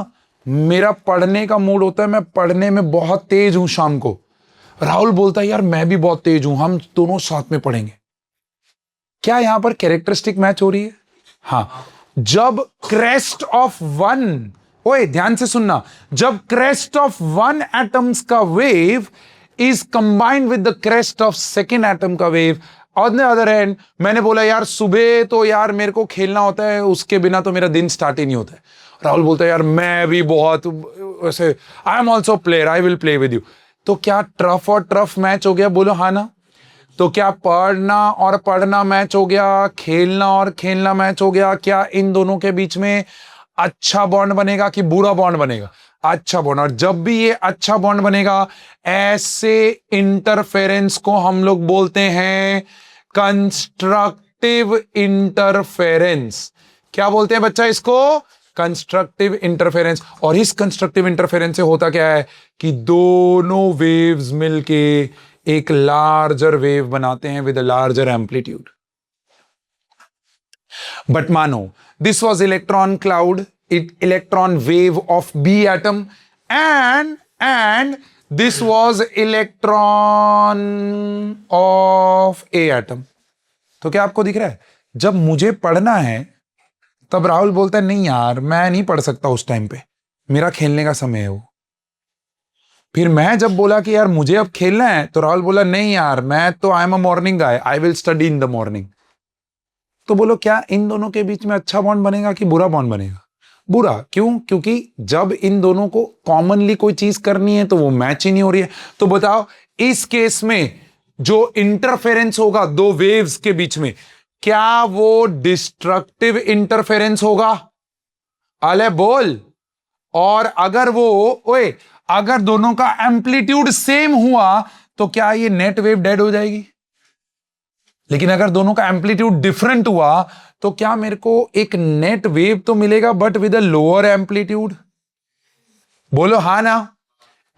मेरा पढ़ने का मूड होता है, मैं पढ़ने में बहुत तेज हूं शाम को. राहुल बोलता है यार मैं भी बहुत तेज हूं, हम दोनों साथ में पढ़ेंगे. क्या यहां पर कैरेक्टरिस्टिक मैच हो रही है? हाँ. जब क्रेस्ट ऑफ वन, ओए ध्यान से सुनना, जब क्रेस्ट ऑफ वन एटम्स का wave is combined with the crest of second atom का wave. On the other hand, मैंने बोला यार सुबह तो यार मेरे को खेलना होता है, उसके बिना तो मेरा दिन स्टार्ट ही नहीं होता है. राहुल बोलता है यार मैं भी बहुत वैसे, I am also player, I will play with you. तो क्या ट्रफ और ट्रफ मैच हो गया? बोलो हाँ ना. तो क्या पढ़ना और पढ़ना मैच हो गया? खेलना और खेलना मैच हो गया? क्या इन दोनों के बीच में अच्छा बॉन्ड बनेगा कि बुरा बॉन्ड बनेगा? अच्छा बॉन्ड. और जब भी ये अच्छा बॉन्ड बनेगा, ऐसे इंटरफेरेंस को हम लोग बोलते हैं कंस्ट्रक्टिव इंटरफेरेंस. क्या बोलते हैं बच्चा इसको? Constructive interference. और इस कंस्ट्रक्टिव इंटरफेरेंस से होता क्या है कि दोनों वेव्स मिलके एक लार्जर वेव बनाते हैं with a larger amplitude. But मानो this was electron cloud, electron wave of B atom, and this was electron of A atom. तो क्या आपको दिख रहा है, जब मुझे पढ़ना है तब राहुल बोलता है नहीं यार मैं नहीं पढ़ सकता उस टाइम पे, मेरा खेलने का समय है वो। फिर मैं जब बोला कि यार मुझे अब खेलना है तो राहुल बोला नहीं यार मैं तो I am a morning guy, I will study in the morning. तो बोलो क्या इन दोनों के बीच में अच्छा बॉन्ड बनेगा कि बुरा बॉन्ड बनेगा? बुरा। क्यों? क्योंकि जब इन दोनों को कॉमनली कोई चीज करनी है तो वो मैच ही नहीं हो रही है। तो बताओ इस केस में जो इंटरफेरेंस होगा दो वेव्स के बीच में, क्या वो डिस्ट्रक्टिव इंटरफेरेंस होगा? अले बोल। और अगर अगर दोनों का एम्पलीट्यूड सेम हुआ तो क्या ये नेट वेव डेड हो जाएगी? लेकिन अगर दोनों का एम्पलीट्यूड डिफरेंट हुआ तो क्या मेरे को एक नेट वेव तो मिलेगा but with a lower amplitude? बोलो हाँ ना।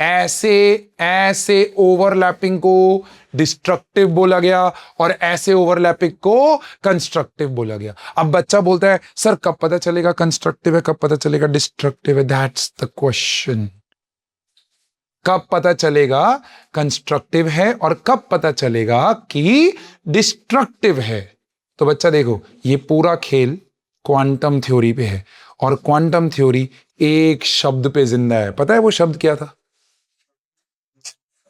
ऐसे ओवरलैपिंग को डिस्ट्रक्टिव बोला गया और ऐसे ओवरलैपिंग को कंस्ट्रक्टिव बोला गया। अब बच्चा बोलता है सर कब पता चलेगा कंस्ट्रक्टिव है, कब पता चलेगा डिस्ट्रक्टिव है? That's the question. कब पता चलेगा कंस्ट्रक्टिव है और कब पता चलेगा कि डिस्ट्रक्टिव है? तो बच्चा देखो ये पूरा खेल क्वांटम थ्योरी पे है और क्वांटम थ्योरी एक शब्द पे जिंदा है। पता है वो शब्द क्या था?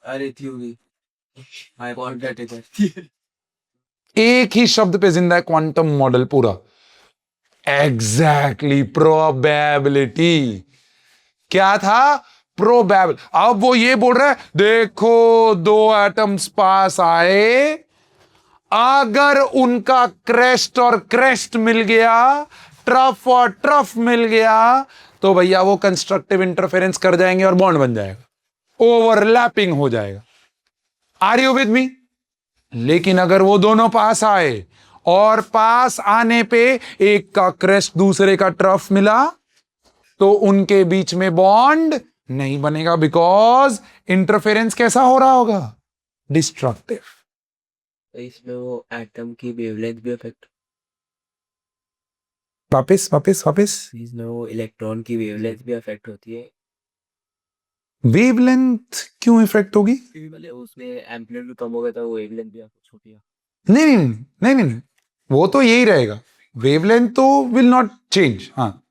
अरे थ्योरी, एक ही शब्द पे जिंदा है क्वांटम मॉडल पूरा। Exactly probability. क्या था? प्रोबेबल। अब वो ये बोल रहा है देखो दो एटम्स पास आए, अगर उनका क्रेस्ट और क्रेस्ट मिल गया, ट्रफ और ट्रफ मिल गया, तो भैया वो कंस्ट्रक्टिव इंटरफेरेंस कर जाएंगे और बॉन्ड बन जाएगा, ओवरलैपिंग हो जाएगा। Are you with me? लेकिन अगर वो दोनों पास आए और पास आने पे एक का क्रेस्ट दूसरे का ट्रफ मिला तो उनके बीच में बॉन्ड नहीं बनेगा, बिकॉज इंटरफेरेंस कैसा हो रहा होगा? डिस्ट्रक्टिव। तो इसमें वो एटम की वेवलेंथ भी अफेक्ट, वापस इसमें वो इलेक्ट्रॉन की वेवलेंथ भी अफेक्ट होती है। वेवलेंथ क्यों इफेक्ट होगी? मतलब उसमें एम्पलीट्यूड कम हो गया तो वेवलेंथ भी छोटी है। नहीं, वो तो यही रहेगा। वेवलेंथ तो विल नॉट चेंज। हाँ,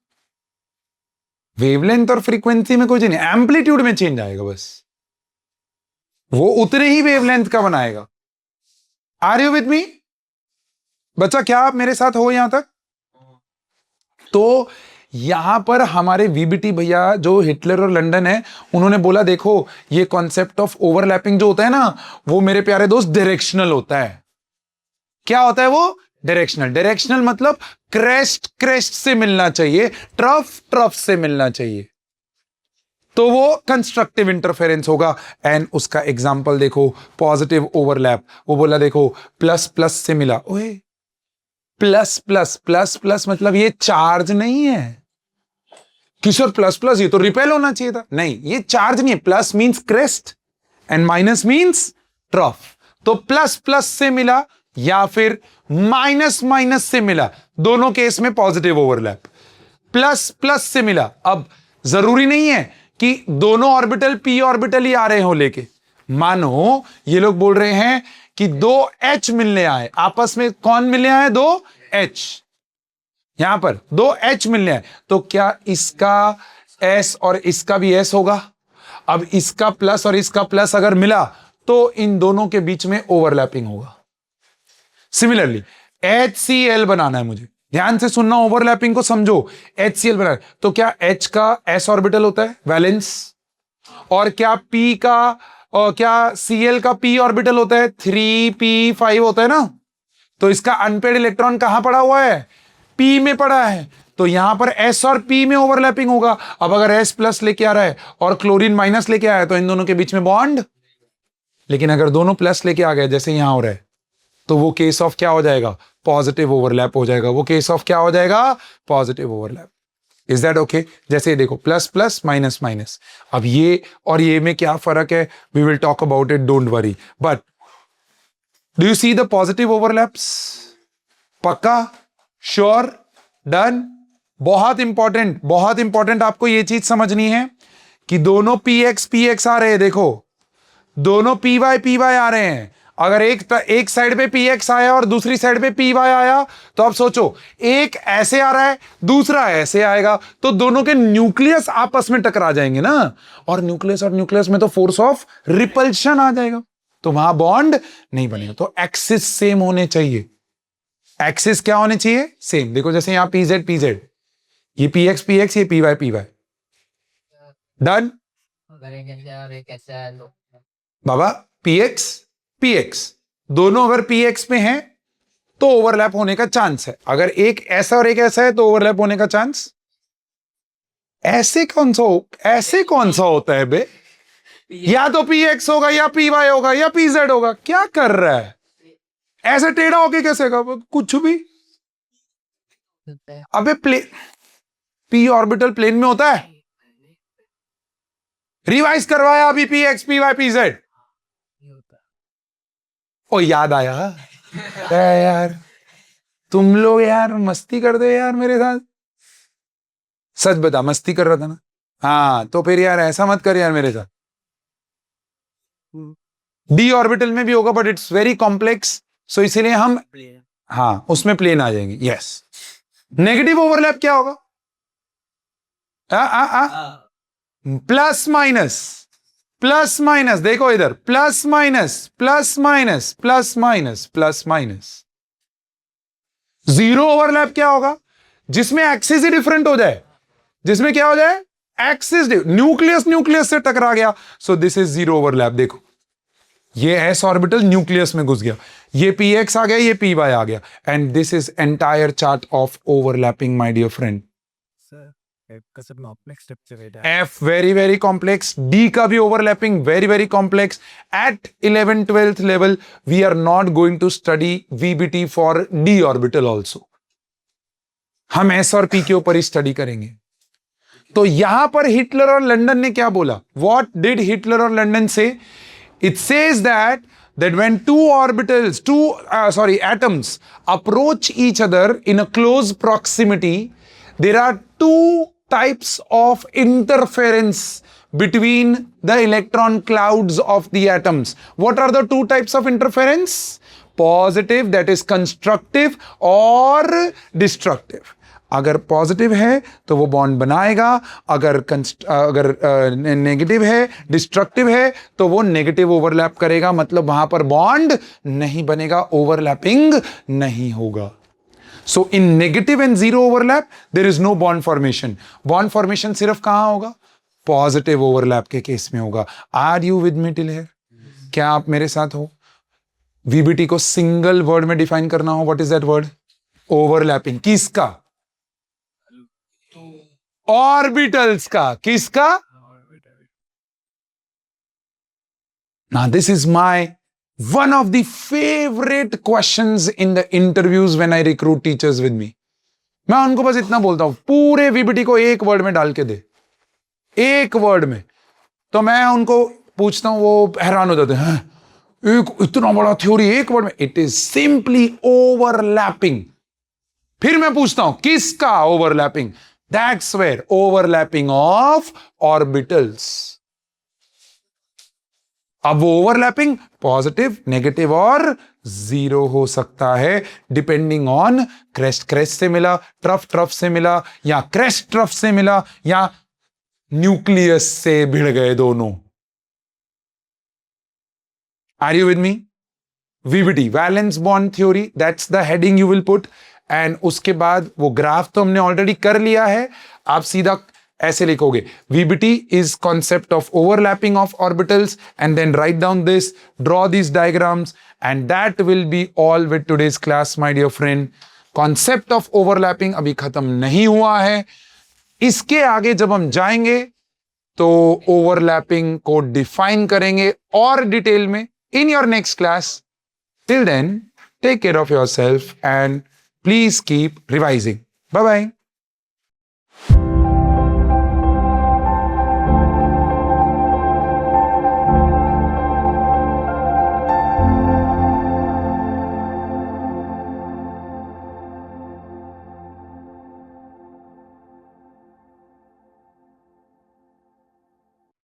वेवलेंथ और फ्रीक्वेंसी में कोई चेंज नहीं, एम्पलीट्यूड में चेंज आएगा बस। वो उतने ही वेवलेंथ का बनाएगा। Are you with me? बच्चा क्या आप मेरे साथ हो यहां तक? तो यहां पर हमारे वीबीटी भैया जो हिटलर और लंदन है, उन्होंने बोला देखो ये कॉन्सेप्ट ऑफ ओवरलैपिंग जो होता है ना, वो मेरे प्यारे दोस्त डायरेक्शनल होता है। क्या होता है वो? डायरेक्शनल मतलब क्रेस्ट से मिलना चाहिए, ट्रफ से मिलना चाहिए, तो वो कंस्ट्रक्टिव इंटरफेरेंस होगा। एंड उसका एग्जांपल देखो, पॉजिटिव ओवरलैप। वो बोला देखो प्लस से मिला, ओए प्लस मतलब ये चार्ज नहीं है किशोर, प्लस ये तो रिपेल होना चाहिए था। नहीं, ये चार्ज नहीं है। Plus means crest and minus means trough. तो प्लस से मिला या फिर माइनस से मिला, दोनों केस में पॉजिटिव ओवरलैप। प्लस से मिला, अब जरूरी नहीं है कि दोनों ऑर्बिटल पी ऑर्बिटल ही आ रहे हो लेके। मानो ये लोग बोल रहे हैं कि दो H मिलने आए आपस में, कौन मिलने आए? दो H। यहां पर दो H मिलने आए, तो क्या इसका S और इसका भी S होगा? अब इसका प्लस और इसका प्लस अगर मिला तो इन दोनों के बीच में ओवरलैपिंग होगा। सिमिलरली HCl बनाना है मुझे, ध्यान से सुनना, ओवरलैपिंग को समझो। HCl बनाना है तो क्या H का S ऑर्बिटल होता है, वैलेंस, और क्या P का और क्या Cl का p ऑर्बिटल होता है, 3p5 होता है ना। तो इसका अनपेड इलेक्ट्रॉन कहां पड़ा हुआ है? p में पड़ा है, तो यहां पर s और p में ओवरलैपिंग होगा। अब अगर s प्लस लेके आ रहा है और क्लोरीन माइनस लेके आया है तो इन दोनों के बीच में बॉन्ड। लेकिन अगर दोनों प्लस लेके आ गए जैसे यहां हो रहा है, तो वो केस ऑफ क्या हो जाएगा? पॉजिटिव ओवरलैप हो जाएगा। वो केस ऑफ क्या हो जाएगा? Positive overlap. Is that okay? जैसे ये देखो प्लस प्लस माइनस माइनस, अब ये और ये में क्या फर्क है, we will talk about it, don't worry. But do you see the positive overlaps? पक्का? श्योर? डन? बहुत इंपॉर्टेंट आपको ये चीज समझनी है कि दोनों px आ रहे हैं, देखो दोनों py आ रहे हैं। अगर एक साइड पे px आया और दूसरी साइड पे py आया, तो आप सोचो एक ऐसे आ रहा है, दूसरा ऐसे आएगा, तो दोनों के न्यूक्लियस आपस में टकरा जाएंगे ना, और न्यूक्लियस में तो फोर्स ऑफ रिपल्शन आ जाएगा, तो वहां बॉन्ड नहीं बनेगा। तो एक्सिस सेम होने चाहिए। एक्सिस क्या होने चाहिए? सेम। देखो जैसे यहां pz, ये px, ये py। डन? अगर एक ऐसा है और एक ऐसा है तो बाबा px दोनों अगर px में हैं तो ओवरलैप होने का चांस है। अगर एक ऐसा और एक ऐसा है तो ओवरलैप होने का चांस ऐसे कौन सा होता है बे? या तो px होगा या py होगा या pz होगा। क्या कर रहा है? ऐसे टेढ़ा होके कैसे का कुछ भी? होता है। अबे p ऑर्बिटल प्लेन में होता है। रिवाइज करवाया अभी px, py, pz। ये होता है। ओ याद आया यार, तुम लोग यार मस्ती कर दो यार मेरे साथ। सच बता, मस्ती कर रहा था ना? हाँ, तो फिर यार ऐसा मत कर यार मेरे साथ। डी ऑर्बिटल में भी होगा बट इट्स वेरी कॉम्प्लेक्स, सो इसीलिए हम हाँ उसमें प्लेन आ जाएंगे। यस। नेगेटिव ओवरलैप क्या होगा? प्लस माइनस, देखो इधर प्लस माइनस। जीरो ओवरलैप क्या होगा? जिसमें एक्सिस ही डिफरेंट हो जाए, जिसमें क्या हो जाए? एक्सिस, न्यूक्लियस से टकरा गया, सो दिस इज जीरो ओवरलैप। देखो ये एस ऑर्बिटल न्यूक्लियस में घुस गया, ये px आ गया, ये py आ गया, and this is entire chart of overlapping my dear friend. F very very complex, D का भी overlapping very very complex. At 11th 12th level we are not going to study VBT for D orbital also. हम S और P के ऊपर ही study करेंगे। तो यहां पर हिटलर और लंडन ने क्या बोला? What did Hitler or London say? It says that when atoms approach each other in a close proximity, there are two types of interference between the electron clouds of the atoms. What are the two types of interference? Positive, that is constructive, or destructive. अगर positive है तो वो bond बनाएगा, अगर negative है, destructive है, तो वो नेगेटिव ओवरलैप करेगा, मतलब वहां पर बॉन्ड नहीं बनेगा, ओवरलैपिंग नहीं होगा। So in negative and zero overlap there is no bond formation. Bond formation सिर्फ कहां होगा? पॉजिटिव ओवरलैप के केस में होगा। Are you with me till here? क्या आप मेरे साथ हो? वीबीटी को सिंगल वर्ड में डिफाइन करना हो, what is that word? Overlapping. किसका? ऑर्बिटल्स का। किसका? Now this is one of the favorite questions in the interviews when I recruit teachers with me. मैं उनको बस इतना बोलता हूं, पूरे वीबीटी को एक वर्ड में डाल के दे, एक वर्ड में। तो मैं उनको पूछता हूं, वो हैरान हो जाते हैं, एक इतना बड़ा थ्योरी एक वर्ड में? It is simply overlapping. फिर मैं पूछता हूं किसका overlapping? That's where overlapping of orbitals. अब वो ओवरलैपिंग पॉजिटिव, नेगेटिव और जीरो हो सकता है, डिपेंडिंग ऑन क्रेस्ट से मिला, ट्रफ से मिला, या क्रेस्ट ट्रफ से मिला, या न्यूक्लियस से भिड़ गए दोनों। Are you with me? VBT, valence bond theory, that's the heading you will put. And उसके बाद वो ग्राफ तो हमने ऑलरेडी कर लिया है, आप सीधा ऐसे लिखोगे, VBT is concept of overlapping of orbitals, and then write down this, draw these diagrams, and that will be all with today's class, my dear friend. Concept of overlapping अभी खत्म नहीं हुआ है, इसके आगे जब हम जाएंगे तो ओवरलैपिंग को डिफाइन करेंगे और डिटेल में in your next class. Till then, take care of yourself and please keep revising. Bye bye.